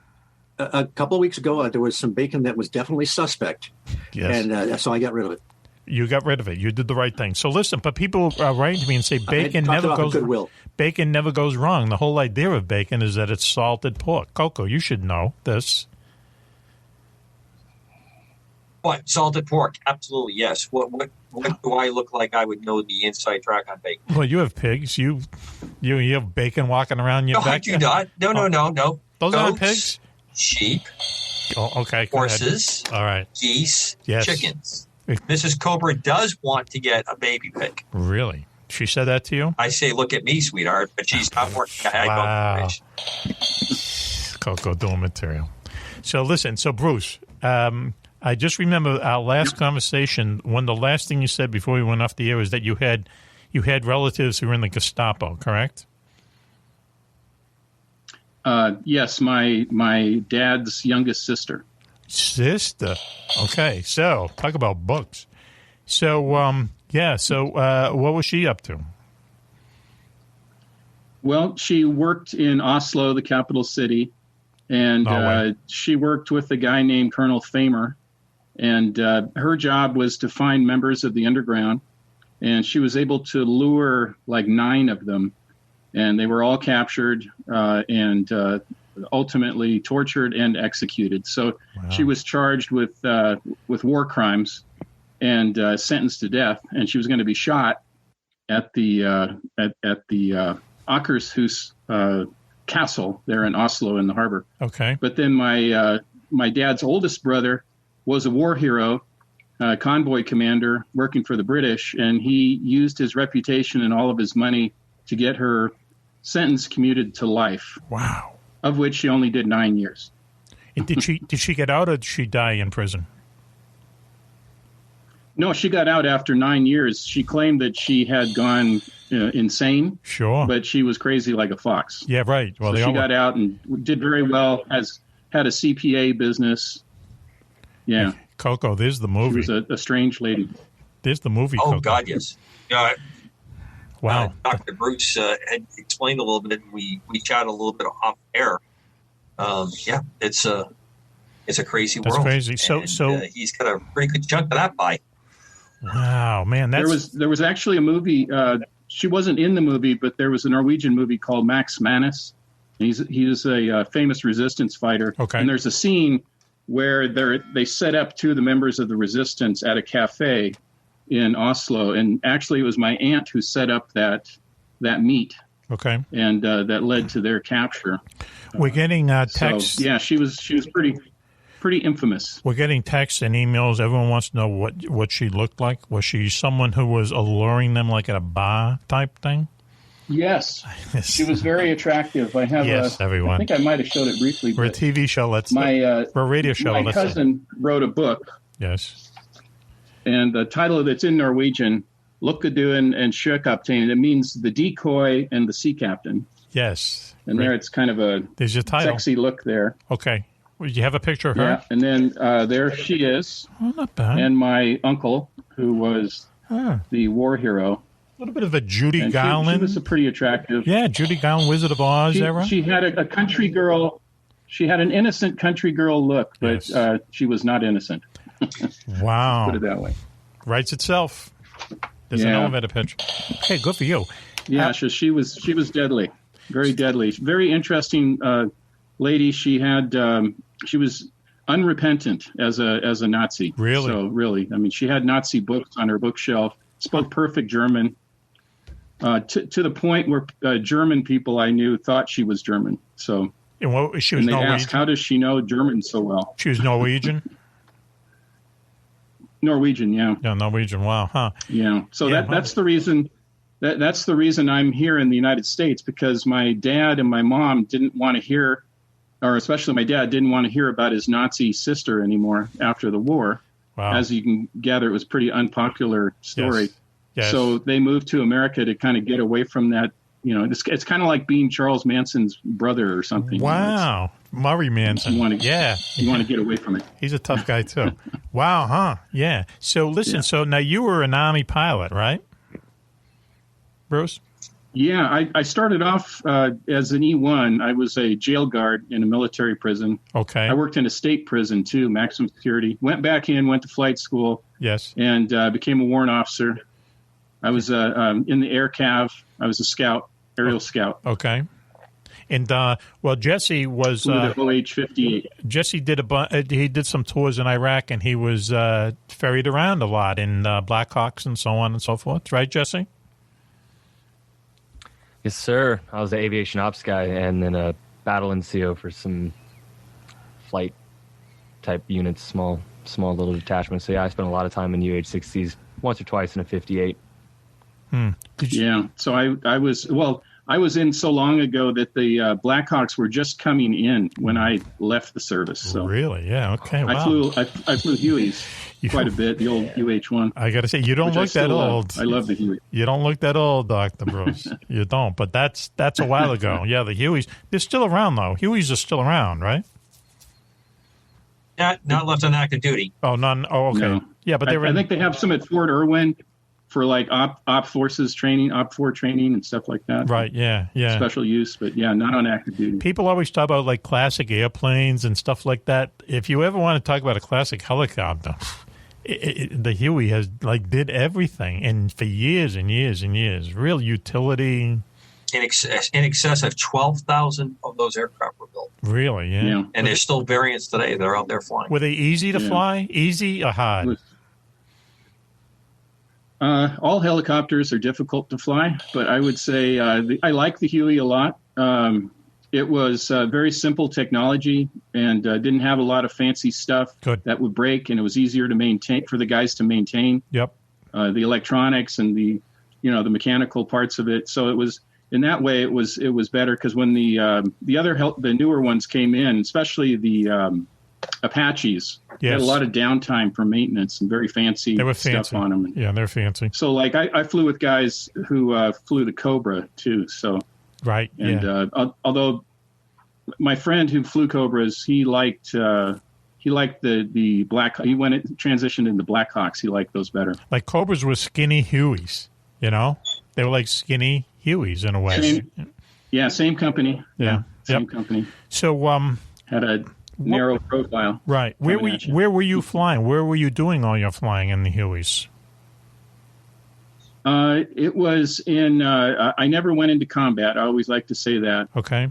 Speaker 16: a couple of weeks ago. There was some bacon that was definitely suspect, and so I got rid of it.
Speaker 4: You got rid of it. You did the right thing. So listen, but people are writing to me and say bacon never goes. Bacon never goes wrong. The whole idea of bacon is that it's salted pork. Coco, you should know this.
Speaker 5: What, salted pork? Absolutely, yes. What do I look like I would know the inside track on bacon?
Speaker 4: Well, you have pigs. You have bacon walking around your back.
Speaker 5: No, I do not. No.
Speaker 4: Those aren't pigs?
Speaker 5: Sheep.
Speaker 4: Oh, okay.
Speaker 5: Horses.
Speaker 4: All right.
Speaker 5: Geese.
Speaker 4: Yes.
Speaker 5: Chickens. Mrs. Cobra does want to get a baby pig.
Speaker 4: Really? She said that to you?
Speaker 5: I say, look at me, sweetheart, but she's not working.
Speaker 4: Wow. Coco doing material. So listen, Bruce, I just remember our last conversation. The last thing you said before we went off the air was that you had relatives who were in the Gestapo, correct?
Speaker 17: Yes, my dad's youngest sister.
Speaker 4: Sister. Okay, so talk about books. So, what was she up to?
Speaker 17: Well, she worked in Oslo, the capital city, and she worked with a guy named Colonel Famer. And her job was to find members of the underground, and she was able to lure like 9 of them, and they were all captured and ultimately tortured and executed. So she was charged with war crimes and sentenced to death, and she was going to be shot at the Akershus castle there in Oslo in the harbor.
Speaker 4: Okay.
Speaker 17: But then my dad's oldest brother was a war hero, convoy commander working for the British, and he used his reputation and all of his money to get her sentence commuted to life.
Speaker 4: Wow.
Speaker 17: Of which she only did 9 years.
Speaker 4: And did she get out, or did she die in prison?
Speaker 17: No, she got out after 9 years. She claimed that she had gone insane.
Speaker 4: Sure.
Speaker 17: But she was crazy like a fox.
Speaker 4: Yeah, right. Well,
Speaker 17: so she got out and did very well, had a CPA business. Yeah.
Speaker 4: Coco, there's the movie.
Speaker 17: She was a strange lady.
Speaker 4: There's the movie,
Speaker 5: Oh,
Speaker 4: Coco.
Speaker 5: God, yes.
Speaker 4: Wow.
Speaker 5: Dr. Bruce had explained a little bit, and we chatted a little bit off air. It's a crazy world.
Speaker 4: That's crazy. So
Speaker 5: he's got a pretty good chunk of that pie.
Speaker 4: Wow, man.
Speaker 17: There was actually a movie. She wasn't in the movie, but there was a Norwegian movie called Max Manus. He's a famous resistance fighter.
Speaker 4: Okay.
Speaker 17: And there's a scene where they set up 2 of the members of the resistance at a cafe in Oslo, and actually it was my aunt who set up that meet.
Speaker 4: Okay.
Speaker 17: And that led to their capture.
Speaker 4: We're getting texts.
Speaker 17: So, yeah, she was pretty infamous.
Speaker 4: We're getting texts and emails. Everyone wants to know what she looked like. Was she someone who was alluring them like at a bar type thing?
Speaker 17: Yes. She was very attractive. I have
Speaker 4: everyone.
Speaker 17: I think I might have showed it briefly.
Speaker 4: We're a TV show.
Speaker 17: We're
Speaker 4: a radio show.
Speaker 17: My cousin wrote a book.
Speaker 4: Yes.
Speaker 17: And the title of it's in Norwegian, Lukkeduen and Sjøkaptein. It means the decoy and the sea captain.
Speaker 4: Yes.
Speaker 17: And there it's kind of a
Speaker 4: There's your title.
Speaker 17: Sexy look there.
Speaker 4: Okay. Well, you have a picture of her?
Speaker 17: Yeah. And then there she is.
Speaker 4: Oh, not bad.
Speaker 17: And my uncle, who was the war hero.
Speaker 4: A little bit of a Judy Garland.
Speaker 17: She was a pretty attractive.
Speaker 4: Yeah, Judy Garland, Wizard of Oz era.
Speaker 17: She had a country girl. She had an innocent country girl look, but she was not innocent.
Speaker 4: Wow.
Speaker 17: Put it that way.
Speaker 4: Writes itself. There's an elevator pitch. Okay, good for you.
Speaker 17: Yeah, she was deadly, very deadly, very interesting lady. She was unrepentant as a Nazi.
Speaker 4: Really?
Speaker 17: So really, I mean, she had Nazi books on her bookshelf. Spoke perfect German. To the point where German people I knew thought she was German. So,
Speaker 4: she was
Speaker 17: they
Speaker 4: Norwegian.
Speaker 17: asked, how does she know German so well?
Speaker 4: She was Norwegian.
Speaker 17: Norwegian, yeah.
Speaker 4: Yeah, Norwegian. Wow, huh?
Speaker 17: Yeah. So that's the reason. That's the reason I'm here in the United States, because my dad and my mom didn't want to hear, or especially my dad didn't want to hear about his Nazi sister anymore after the war.
Speaker 4: Wow.
Speaker 17: As you can gather, it was a pretty unpopular story.
Speaker 4: Yes.
Speaker 17: So they moved to America to kind of get away from that. You know, it's kind of like being Charles Manson's brother or something.
Speaker 4: Wow. Murray Manson.
Speaker 17: You want to get away from it.
Speaker 4: He's a tough guy, too. Wow, huh? Yeah. So, listen, so now you were an Army pilot, right? Bruce?
Speaker 17: Yeah, I started off as an E1. I was a jail guard in a military prison.
Speaker 4: Okay.
Speaker 17: I worked in a state prison, too, maximum security. Went back in, went to flight school.
Speaker 4: Yes.
Speaker 17: And became a warrant officer. I was in the air cav. I was a scout, aerial scout.
Speaker 4: Okay. And, Jesse was...
Speaker 17: the OH-58.
Speaker 4: Jesse did he did some tours in Iraq, and he was ferried around a lot in Blackhawks and so on and so forth. Right, Jesse?
Speaker 10: Yes, sir. I was the aviation ops guy and then a battle NCO for some flight type units, small little detachments. So, yeah, I spent a lot of time in UH-60s, once or twice in a 58.
Speaker 17: Yeah. So I was in so long ago that the Blackhawks were just coming in when I left the service. So
Speaker 4: really? Yeah. Okay. Wow.
Speaker 17: I flew Hueys quite a bit, the old UH-1.
Speaker 4: I got to say, you don't look that old.
Speaker 17: I love the Huey.
Speaker 4: You don't look that old, Dr. Bruce. You don't. But that's a while ago. Yeah, the Hueys. They're still around, though. Hueys are still around, right?
Speaker 5: Not left on active duty.
Speaker 4: Oh, none. Oh, okay.
Speaker 17: No.
Speaker 4: Yeah, but
Speaker 17: I think they have some at Fort Irwin for like op forces training, op 4 training and stuff like that.
Speaker 4: Right, yeah.
Speaker 17: Special use, but yeah, not on active duty.
Speaker 4: People always talk about like classic airplanes and stuff like that. If you ever want to talk about a classic helicopter, the Huey did everything, and for years and years and years. Real utility.
Speaker 5: In excess of 12,000 of those aircraft were built.
Speaker 4: Really, yeah.
Speaker 5: And there's still variants today that are out there flying.
Speaker 4: Were they easy to fly? Easy or hard?
Speaker 17: All helicopters are difficult to fly, but I would say I like the Huey a lot. It was very simple technology and didn't have a lot of fancy stuff that would break, and it was easier to maintain for the guys to maintain.
Speaker 4: Yep.
Speaker 17: The electronics and the mechanical parts of it. So it was in that way it was better because when the newer ones came in, especially the Apaches, they had a lot of downtime for maintenance and very fancy stuff on them.
Speaker 4: Yeah, they're fancy.
Speaker 17: So, like, I flew with guys who flew the Cobra, too. So,
Speaker 4: right,
Speaker 17: and although my friend who flew Cobras, he liked the Black. He transitioned into Blackhawks. He liked those better.
Speaker 4: Like Cobras were skinny Hueys, They were like skinny Hueys in a way.
Speaker 17: Same company.
Speaker 4: Yeah,
Speaker 17: same company.
Speaker 4: So,
Speaker 17: had a narrow profile.
Speaker 4: Right. Where were you flying? Where were you doing all your flying in the Hueys?
Speaker 17: It was in. I never went into combat. I always like to say that.
Speaker 4: Okay.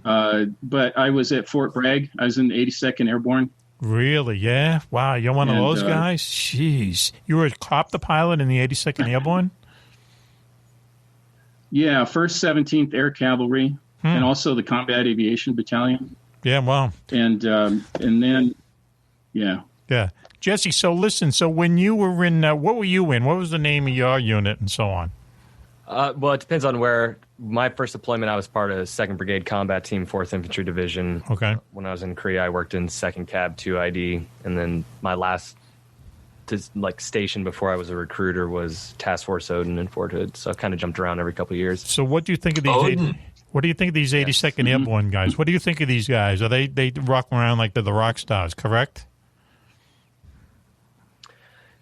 Speaker 17: But I was at Fort Bragg. I was in the 82nd Airborne.
Speaker 4: Really? Yeah. Wow. You're one of those guys. Jeez. You were a copter pilot in the 82nd Airborne.
Speaker 17: Yeah, 1st 17th Air Cavalry, and also the Combat Aviation Battalion.
Speaker 4: Yeah, well.
Speaker 17: And then, yeah.
Speaker 4: Yeah. Jesse, so listen, so when you were in, what were you in? What was the name of your unit and so on?
Speaker 10: Well, it depends on where. My first deployment, I was part of 2nd Brigade Combat Team, 4th Infantry Division.
Speaker 4: Okay.
Speaker 10: When I was in Korea, I worked in 2nd Cab 2ID. And then my last station before I was a recruiter was Task Force Odin in Fort Hood. So I kind of jumped around every couple of years.
Speaker 4: So what do you think of these? What do you think of these 82nd Airborne guys? What do you think of these guys? Are they rock around like they're the rock stars, correct?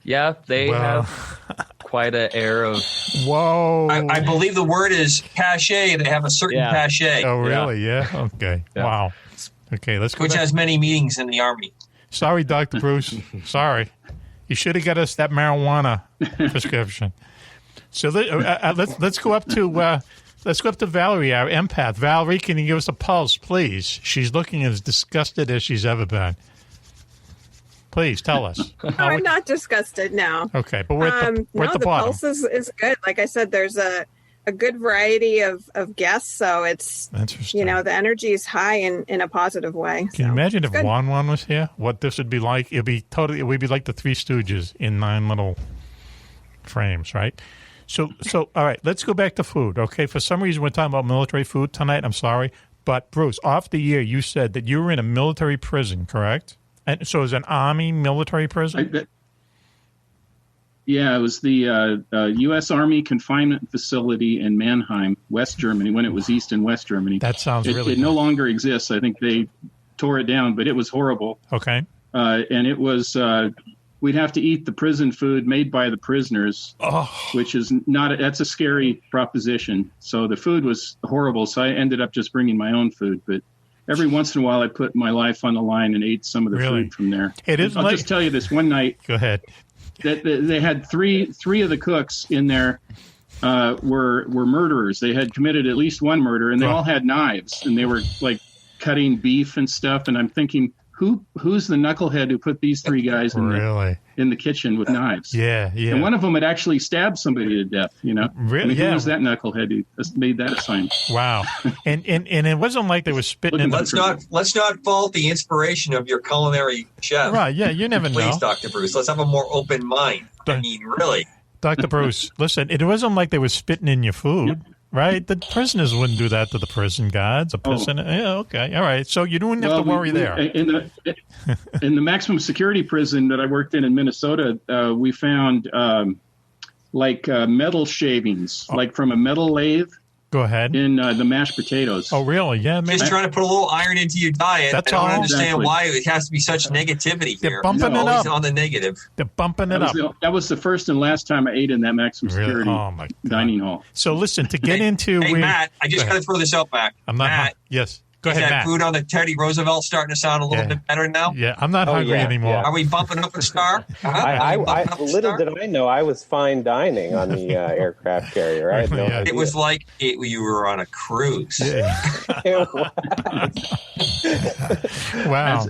Speaker 10: Yeah, they have quite an air of...
Speaker 4: Whoa.
Speaker 5: I believe the word is cachet. They have a certain cachet.
Speaker 4: Oh, really? Yeah. Okay. Yeah. Wow. Okay, let's go
Speaker 5: Which
Speaker 4: back.
Speaker 5: has many meanings in the Army.
Speaker 4: Sorry, Dr. Bruce. Sorry. You should have got us that marijuana prescription. So let's go up to... Let's go up to Valerie, our empath. Valerie, can you give us a pulse, please? She's looking as disgusted as she's ever been. Please, tell us.
Speaker 6: I'm not disgusted, no.
Speaker 4: Okay, but we're at the bottom.
Speaker 6: Pulse is good. Like I said, there's a good variety of guests, so it's,
Speaker 4: interesting.
Speaker 6: The energy is high in a positive way.
Speaker 4: Can you imagine if Juan was here, what this would be like? It would be like the Three Stooges in 9 little frames, right? So all right, let's go back to food, okay? For some reason, we're talking about military food tonight. I'm sorry. But, Bruce, off the year, you said that you were in a military prison, correct? And so it was an Army military prison?
Speaker 17: Yeah, it was the U.S. Army confinement facility in Mannheim, West Germany, when it was East and West Germany.
Speaker 4: That sounds really
Speaker 17: It no longer exists. I think they tore it down, but it was horrible.
Speaker 4: Okay.
Speaker 17: And it was, we'd have to eat the prison food made by the prisoners, which is that's a scary proposition. So the food was horrible. So I ended up just bringing my own food. But every once in a while, I put my life on the line and ate some of the food from there. I'll just tell you this one night.
Speaker 4: Go ahead.
Speaker 17: That they had three of the cooks in there were murderers. They had committed at least one murder, and they all had knives, and they were like cutting beef and stuff. And I'm thinking, who's the knucklehead who put these three guys in the kitchen with knives?
Speaker 4: Yeah.
Speaker 17: And one of them had actually stabbed somebody to death.
Speaker 4: Really?
Speaker 17: Who was that knucklehead who made that assignment?
Speaker 4: Wow. and it wasn't like they were spitting in.
Speaker 5: Let's not fault the inspiration of your culinary chef.
Speaker 4: Right? Yeah, you never know.
Speaker 5: Please, Dr. Bruce, let's have a more open mind. I mean, really.
Speaker 4: Dr. Bruce, listen, it wasn't like they were spitting in your food. Right? The prisoners wouldn't do that to the prison guards. Yeah, okay. All right. So you don't have to worry there.
Speaker 17: In the maximum security prison that I worked in Minnesota, we found metal shavings, like from a metal lathe.
Speaker 4: Go ahead.
Speaker 17: In the mashed potatoes.
Speaker 4: Oh, really? Yeah.
Speaker 5: Just trying to put a little iron into your diet.
Speaker 4: That's
Speaker 5: I don't
Speaker 4: all.
Speaker 5: understand why it has to be such negativity here.
Speaker 4: They're bumping it up.
Speaker 5: On the negative.
Speaker 4: They're bumping it up.
Speaker 17: That was the first and last time I ate in that maximum security dining hall.
Speaker 4: So listen, to get into...
Speaker 5: Hey, Matt, I just got to throw this out back.
Speaker 4: Matt. Yes. Go ahead,
Speaker 5: Matt.
Speaker 4: Matt.
Speaker 5: Food on the Teddy Roosevelt starting to sound a little bit better now?
Speaker 4: Yeah, I'm not hungry anymore.
Speaker 5: Are we bumping up a star?
Speaker 9: Little did I know I was fine dining on the aircraft carrier. I had no idea.
Speaker 5: It was like you were on a cruise.
Speaker 4: Wow.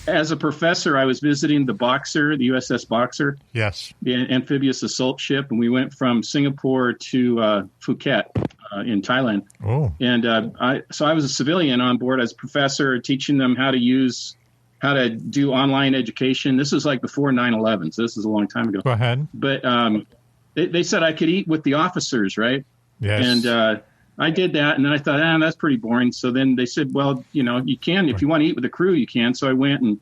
Speaker 17: As a professor, I was visiting the Boxer, the USS Boxer.
Speaker 4: Yes.
Speaker 17: The amphibious assault ship, and we went from Singapore to Phuket in Thailand.
Speaker 4: Oh.
Speaker 17: And so I was a civilian on board as a professor, teaching them how to do online education. This was like before 9/11, so this is a long time ago.
Speaker 4: Go ahead.
Speaker 17: But they said I could eat with the officers, right?
Speaker 4: Yes.
Speaker 17: And I did that, and then I thought, that's pretty boring. So then they said, well, you can, if you want to eat with the crew, you can. So I went and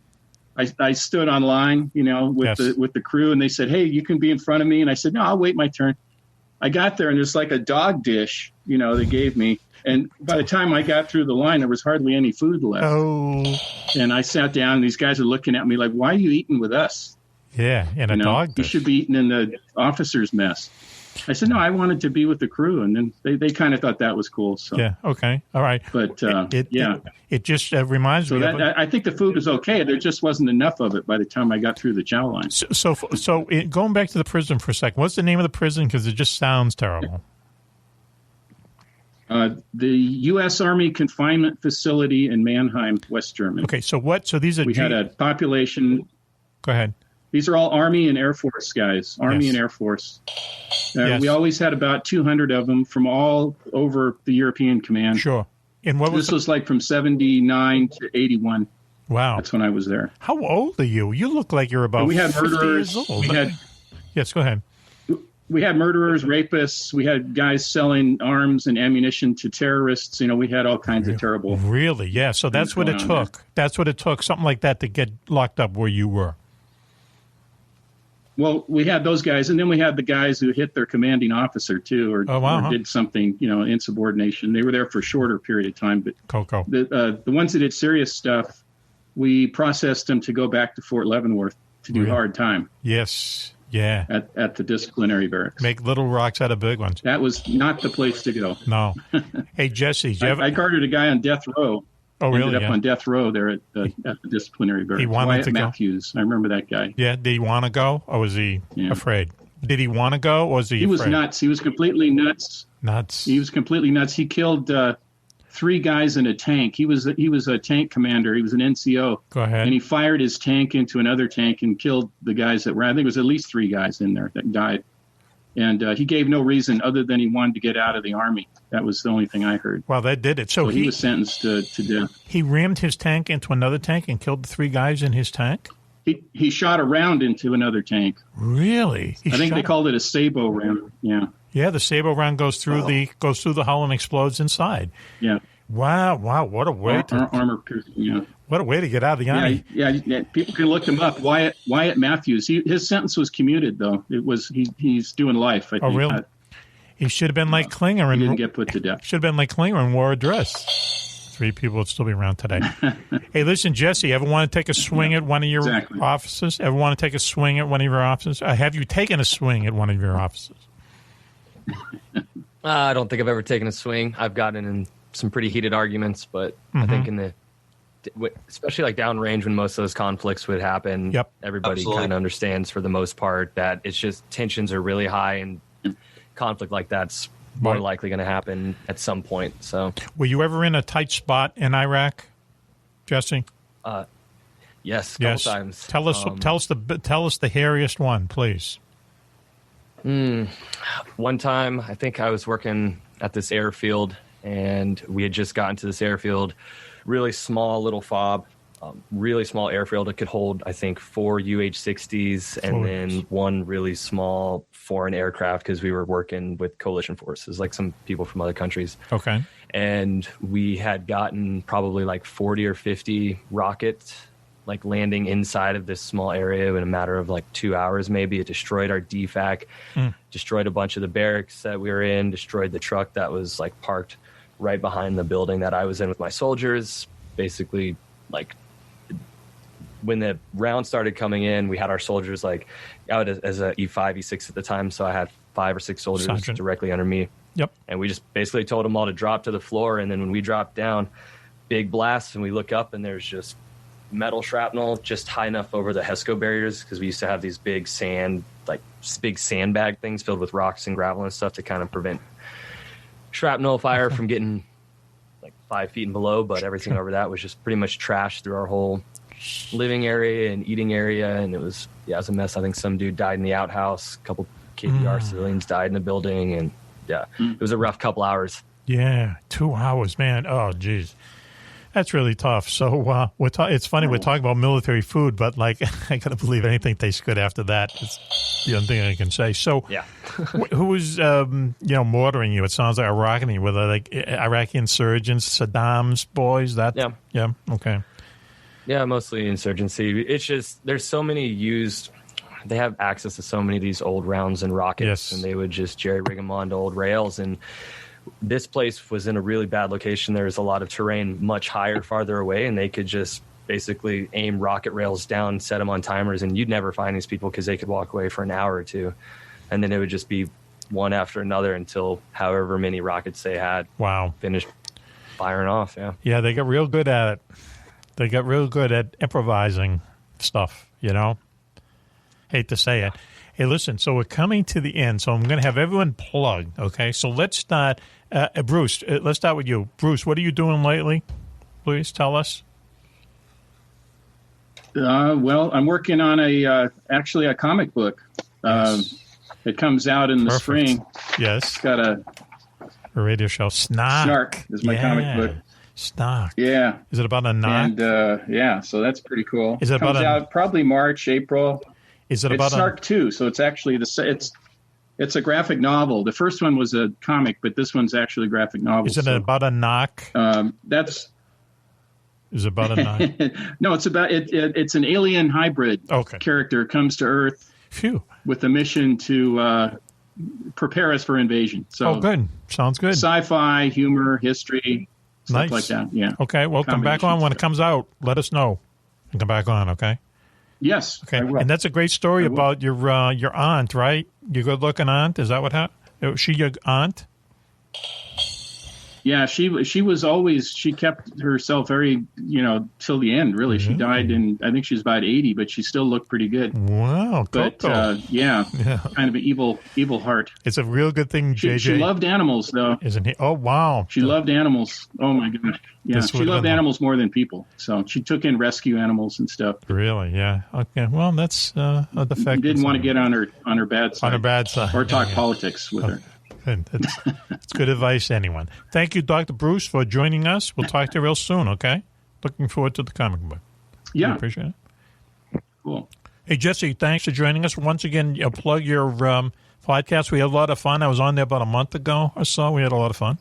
Speaker 17: I stood online, with the crew, and they said, hey, you can be in front of me. And I said, no, I'll wait my turn. I got there, and there's like a dog dish, they gave me. And by the time I got through the line, there was hardly any food left.
Speaker 4: Oh.
Speaker 17: And I sat down, and these guys are looking at me like, why are you eating with us?
Speaker 4: Yeah, in a dog dish.
Speaker 17: You should be eating in the officer's mess. I said, no, I wanted to be with the crew. And then they kind of thought that was cool. So.
Speaker 4: Yeah, okay. All right.
Speaker 17: But,
Speaker 4: it just reminds me of...
Speaker 17: I think the food was okay. There just wasn't enough of it by the time I got through the chow line.
Speaker 4: So going back to the prison for a second, what's the name of the prison? Because it just sounds terrible.
Speaker 17: The U.S. Army Confinement Facility in Mannheim, West Germany.
Speaker 4: Okay, so these are...
Speaker 17: We had a population...
Speaker 4: Go ahead.
Speaker 17: These are all Army and Air Force guys, Army and Air Force. We always had about 200 of them from all over the European command.
Speaker 4: Sure. And
Speaker 17: this was like from 79 to 81.
Speaker 4: Wow.
Speaker 17: That's when I was there.
Speaker 4: How old are you? You look like you're about 50 years old. Yes, go ahead.
Speaker 17: We had murderers, rapists. We had guys selling arms and ammunition to terrorists. We had all kinds of terrible...
Speaker 4: Really? Yeah. So that's what it took.
Speaker 17: There.
Speaker 4: That's what it took, something like that, to get locked up where you were.
Speaker 17: Well, we had those guys, and then we had the guys who hit their commanding officer, too, or did something, insubordination. They were there for a shorter period of time. But the ones that did serious stuff, we processed them to go back to Fort Leavenworth to do hard time.
Speaker 4: Yes. Yeah.
Speaker 17: At the disciplinary barracks.
Speaker 4: Make little rocks out of big ones.
Speaker 17: That was not the place to go.
Speaker 4: No. Hey, Jesse,
Speaker 17: I guarded a guy on death row.
Speaker 4: Oh, really?
Speaker 17: Ended up on death row there at the disciplinary barracks.
Speaker 4: He wanted
Speaker 17: Wyatt
Speaker 4: to go?
Speaker 17: Matthews. I remember that guy.
Speaker 4: Yeah. Did he want to go, or was he afraid? Did he want to go, or was he afraid?
Speaker 17: He was nuts. He was completely nuts. He was completely nuts. He killed 3 guys in a tank. He was a tank commander. He was an NCO.
Speaker 4: Go ahead.
Speaker 17: And he fired his tank into another tank and killed the guys that were. I think it was at least 3 guys in there that died. And he gave no reason other than he wanted to get out of the Army. That was the only thing I heard.
Speaker 4: Well, that did it. So
Speaker 17: he was sentenced to death.
Speaker 4: He rammed his tank into another tank and killed the 3 guys in his tank?
Speaker 17: He shot a round into another tank.
Speaker 4: Really?
Speaker 17: I think they called it a Sabo round. Yeah.
Speaker 4: Yeah, the Sabo round goes through the hull and explodes inside.
Speaker 17: Yeah.
Speaker 4: Wow! What a way
Speaker 17: armor piercing. Yeah.
Speaker 4: What a way to get out of the Army.
Speaker 17: Yeah. People can look him up. Wyatt Matthews. His sentence was commuted, though. It was he's doing life. I think.
Speaker 4: Oh, really? He should have been like Klinger and
Speaker 17: he didn't get put to death.
Speaker 4: Should have been like Klinger and wore a dress. 3 people would still be around today. Hey, listen, Jesse, ever want to take a swing at one of your offices? Ever want to take a swing at one of your offices? Have you taken a swing at one of your offices?
Speaker 10: I don't think I've ever taken a swing. I've gotten in some pretty heated arguments, but I think especially like downrange when most of those conflicts would happen, everybody kind of understands for the most part that it's just tensions are really high and conflict like that's more likely going to happen at some point. So,
Speaker 4: were you ever in a tight spot in Iraq, Jesse?
Speaker 10: Yes, a couple times.
Speaker 4: Tell us the hairiest one, please.
Speaker 10: One time, I think I was working at this airfield, and we had just gotten to this airfield, really small little fob, really small airfield. It could hold, I think, 4 UH-60s and then one really small foreign aircraft because we were working with coalition forces, like some people from other countries.
Speaker 4: Okay.
Speaker 10: And we had gotten probably like 40 or 50 rockets like landing inside of this small area in a matter of like 2 hours. Maybe it destroyed our DFAC, destroyed a bunch of the barracks that we were in, destroyed the truck that was like parked right behind the building that I was in with my soldiers. Basically, like when the round started coming in, we had our soldiers like out as a E5, E6 at the time. So I had 5 or 6 soldiers directly under me.
Speaker 4: Yep.
Speaker 10: And we just basically told them all to drop to the floor. And then when we dropped down, big blast, and we look up and there's just metal shrapnel just high enough over the HESCO barriers, because we used to have these big sandbag things filled with rocks and gravel and stuff to kind of prevent shrapnel fire from getting like 5 feet and below. But everything over that was just pretty much trashed through our whole living area and eating area, and it was a mess. I think some dude died in the outhouse, a couple KBR civilians died in the building, and it was a rough couple hours.
Speaker 4: 2 hours, man. Oh geez, that's really tough. So it's funny we're talking about military food, but like I gotta believe anything tastes good after that. It's the only thing I can say. So who was mortaring you? It sounds like Iraqi. Were they like Iraqi insurgents, Saddam's boys? Okay.
Speaker 10: Yeah, mostly insurgency. It's just there's so many they have access to so many of these old rounds and rockets, and they would just jerry-rig them onto old rails. And this place was in a really bad location. There was a lot of terrain much higher, farther away, and they could just basically aim rocket rails down, set them on timers, and you'd never find these people because they could walk away for an hour or two. And then it would just be one after another until however many rockets they had finished firing off.
Speaker 4: Yeah, they got real good at it. They got real good at improvising stuff, Hate to say it. Hey, listen, so we're coming to the end, so I'm going to have everyone plugged, okay? So let's start. Bruce, let's start with you. Bruce, what are you doing lately? Please tell us.
Speaker 17: Well, I'm working on actually a comic book. It comes out in the spring.
Speaker 4: Yes.
Speaker 17: It's got a
Speaker 4: radio show. Snark
Speaker 17: is my comic book.
Speaker 4: Snark.
Speaker 17: Yeah.
Speaker 4: Is it about a knock?
Speaker 17: And so that's pretty cool.
Speaker 4: Is it
Speaker 17: comes out probably March, April.
Speaker 4: Is it about
Speaker 17: it's Snark 2? So it's actually it's a graphic novel. The first one was a comic, but this one's actually a graphic novel.
Speaker 4: Is it about a knock?
Speaker 17: Is
Speaker 4: it about a knock?
Speaker 17: No, it's about it's an alien hybrid character comes to Earth with a mission to prepare us for invasion. So
Speaker 4: good. Sounds good.
Speaker 17: Sci-fi, humor, history. Stuff like that, yeah.
Speaker 4: Okay, well, come back on when it comes out. Let us know and come back on, okay?
Speaker 17: Yes,
Speaker 4: okay. And that's a great story about your aunt, right? Your good-looking aunt. Is that what happened? Was she your aunt?
Speaker 17: Yeah, she was always, she kept herself very, till the end, really. She died I think she was about 80, but she still looked pretty good.
Speaker 4: Wow,
Speaker 17: but kind of an evil heart.
Speaker 4: It's a real good thing, JJ.
Speaker 17: She loved animals, though.
Speaker 4: Isn't he? Oh, wow.
Speaker 17: She loved animals. Oh, my gosh. Yeah, she loved animals more than people. So she took in rescue animals and stuff.
Speaker 4: Really? Yeah. Okay. Well, that's a defect.
Speaker 17: Didn't want to get on her bad side.
Speaker 4: On her bad side.
Speaker 17: Or talk politics with her.
Speaker 4: It's good advice to anyone. Thank you, Dr. Bruce, for joining us. We'll talk to you real soon, okay? Looking forward to the comic book.
Speaker 17: Yeah.
Speaker 4: I appreciate it.
Speaker 17: Cool.
Speaker 4: Hey, Jesse, thanks for joining us. Once again, plug your podcast. We had a lot of fun. I was on there about a month ago or so. We had a lot of fun.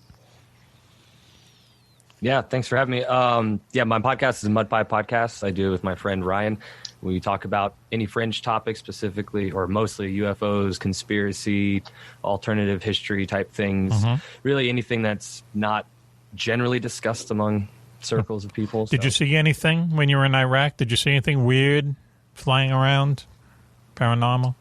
Speaker 10: Yeah, thanks for having me. My podcast is Mud Pie Podcast. I do it with my friend Ryan. We talk about any fringe topics, specifically or mostly UFOs, conspiracy, alternative history type things. Really anything that's not generally discussed among circles of people.
Speaker 4: Did you see anything when you were in Iraq? Did you see anything weird flying around, paranormal?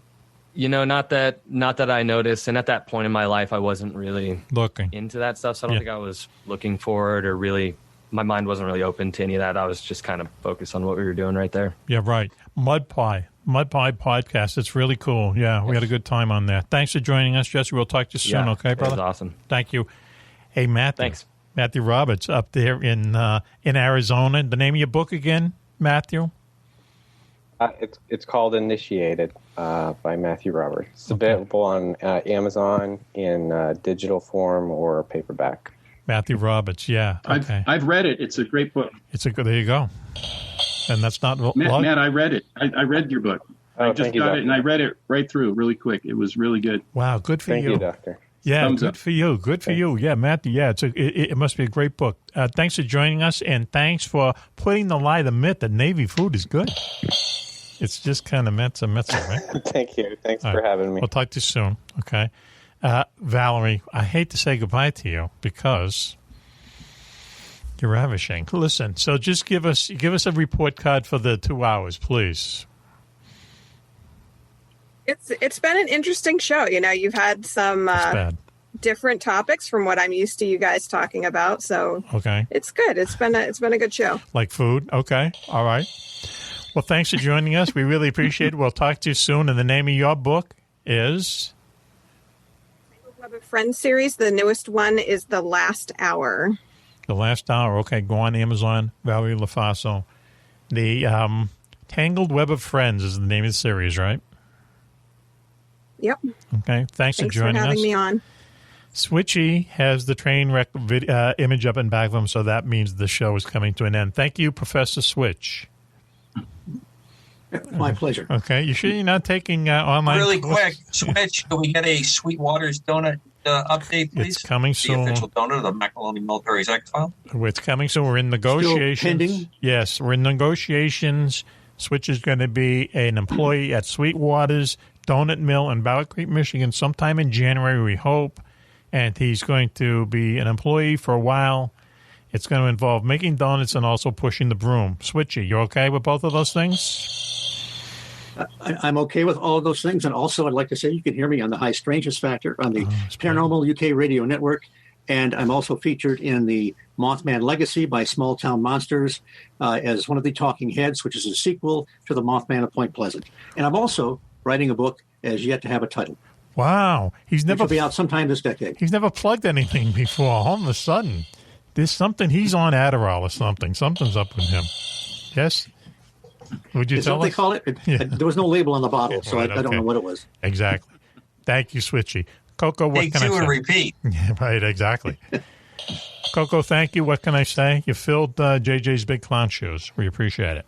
Speaker 10: Not that I noticed. And at that point in my life, I wasn't really
Speaker 4: looking
Speaker 10: into that stuff. So I don't think I was looking for it, or really, my mind wasn't really open to any of that. I was just kind of focused on what we were doing right there.
Speaker 4: Yeah, right. Mud Pie podcast. It's really cool. Yeah, we had a good time on that. Thanks for joining us, Jesse. We'll talk to you soon, okay, brother?
Speaker 10: That was awesome.
Speaker 4: Thank you. Hey, Matthew.
Speaker 10: Thanks.
Speaker 4: Matthew Roberts up there in Arizona. The name of your book again, Matthew?
Speaker 9: It's called Initiated by Matthew Roberts. It's available on Amazon in digital form or paperback.
Speaker 4: Matthew Roberts, yeah. Okay.
Speaker 17: I've read it. It's a great book.
Speaker 4: There you go. And that's not...
Speaker 17: Matt, I read it. I read your book. I just got it, and I read it right through really quick. It was really good.
Speaker 4: Wow, good for you.
Speaker 9: Thank you, Doctor.
Speaker 4: Yeah,
Speaker 17: Thumbs
Speaker 4: good
Speaker 17: up.
Speaker 4: for you. Good for you. Yeah, Matthew, yeah, it must be a great book. Thanks for joining us, and thanks for putting the lie, the myth that Navy food is good. It's just kind of metza, right?
Speaker 9: Thank you. Thanks for having me.
Speaker 4: We'll talk to you soon, okay? Valerie, I hate to say goodbye to you because you're ravishing. Listen, so just give us a report card for the 2 hours, please.
Speaker 6: It's been an interesting show. You've had some different topics from what I'm used to you guys talking about. So it's good. It's been a good show.
Speaker 4: Like food, okay, all right. Well, thanks for joining us. We really appreciate it. We'll talk to you soon. And the name of your book is?
Speaker 6: Web of Friends series. The newest one is The Last Hour.
Speaker 4: The Last Hour. Okay, go on Amazon. Valerie Lofaso. The Tangled Web of Friends is the name of the series, right?
Speaker 6: Yep.
Speaker 4: Okay, thanks for joining us.
Speaker 6: Thanks for having me on.
Speaker 4: Switchy has the train wreck image up in back of him, so that means the show is coming to an end. Thank you, Professor Switch.
Speaker 16: My pleasure.
Speaker 4: Okay, you sure you're not taking online?
Speaker 5: Really quick, Switch. Can we get a Sweetwater's donut update, please?
Speaker 4: It's coming soon.
Speaker 5: The official donut of the Mack Maloney Military Sex File.
Speaker 4: It's coming soon. We're in negotiations.
Speaker 16: Still pending?
Speaker 4: Yes, we're in negotiations. Switch is going to be an employee at Sweetwater's Donut Mill in Battle Creek, Michigan, sometime in January, we hope. And he's going to be an employee for a while. It's going to involve making donuts and also pushing the broom. Switchy, you okay with both of those things?
Speaker 16: I'm okay with all of those things. And also, I'd like to say you can hear me on the High Strangeness Factor on the Paranormal UK Radio Network. And I'm also featured in the Mothman Legacy by Small Town Monsters as one of the talking heads, which is a sequel to the Mothman of Point Pleasant. And I'm also writing a book as yet to have a title.
Speaker 4: Wow. Which
Speaker 16: will be out sometime this decade.
Speaker 4: He's never plugged anything before. All of a sudden, there's something. He's on Adderall or something. Something's up with him. Yes? Would you tell us?
Speaker 16: What they call it? There was no label on the bottle, so I don't know what it was.
Speaker 4: Exactly. Thank you, Switchy. Coco, what can I say?
Speaker 5: Take two and repeat.
Speaker 4: Yeah, right, exactly. Coco, thank you. What can I say? You filled JJ's big clown shoes. We appreciate it.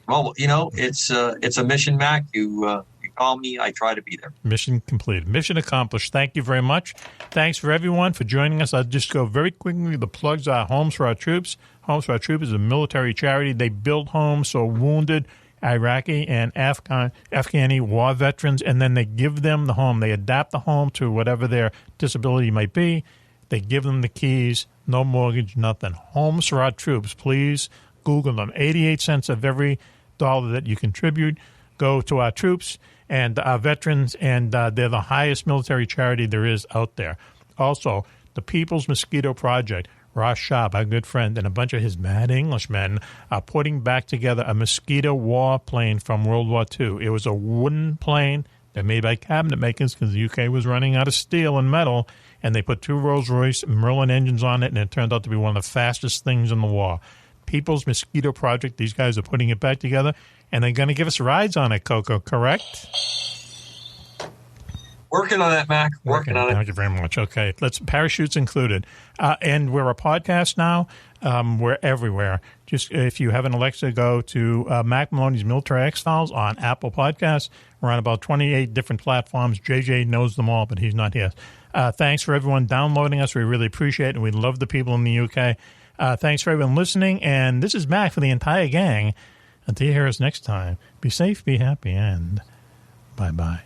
Speaker 5: Well, it's a mission, Mac. You call me, I try to be there.
Speaker 4: Mission completed. Mission accomplished. Thank you very much. Thanks for everyone for joining us. I'll just go very quickly. The plugs are Homes for Our Troops. Homes for Our Troops is a military charity. They build homes for wounded Iraqi and Afghani war veterans, and then they give them the home. They adapt the home to whatever their disability might be. They give them the keys, no mortgage, nothing. Homes for Our Troops. Please Google them. 88 cents of every dollar that you contribute go to our troops and our veterans, and they're the highest military charity there is out there. Also, the People's Mosquito Project, Ross Schaub, our good friend, and a bunch of his mad Englishmen are putting back together a mosquito warplane from World War II. It was a wooden plane. They're made by cabinet makers because the UK was running out of steel and metal, and they put two Rolls-Royce Merlin engines on it, and it turned out to be one of the fastest things in the war. People's Mosquito Project, these guys are putting it back together, and they're going to give us rides on it, Coco, correct?
Speaker 5: Working on that, Mac. Working on it.
Speaker 4: Thank you very much. Okay, parachutes included. And we're a podcast now. We're everywhere. Just if you have an Alexa, go to Mack Maloney's Military X-Files on Apple Podcasts. We're on about 28 different platforms. JJ knows them all, but he's not here. Thanks for everyone downloading us. We really appreciate it, and we love the people in the UK. Thanks for everyone listening, and this is Mac for the entire gang. Until you hear us next time, be safe, be happy, and bye-bye.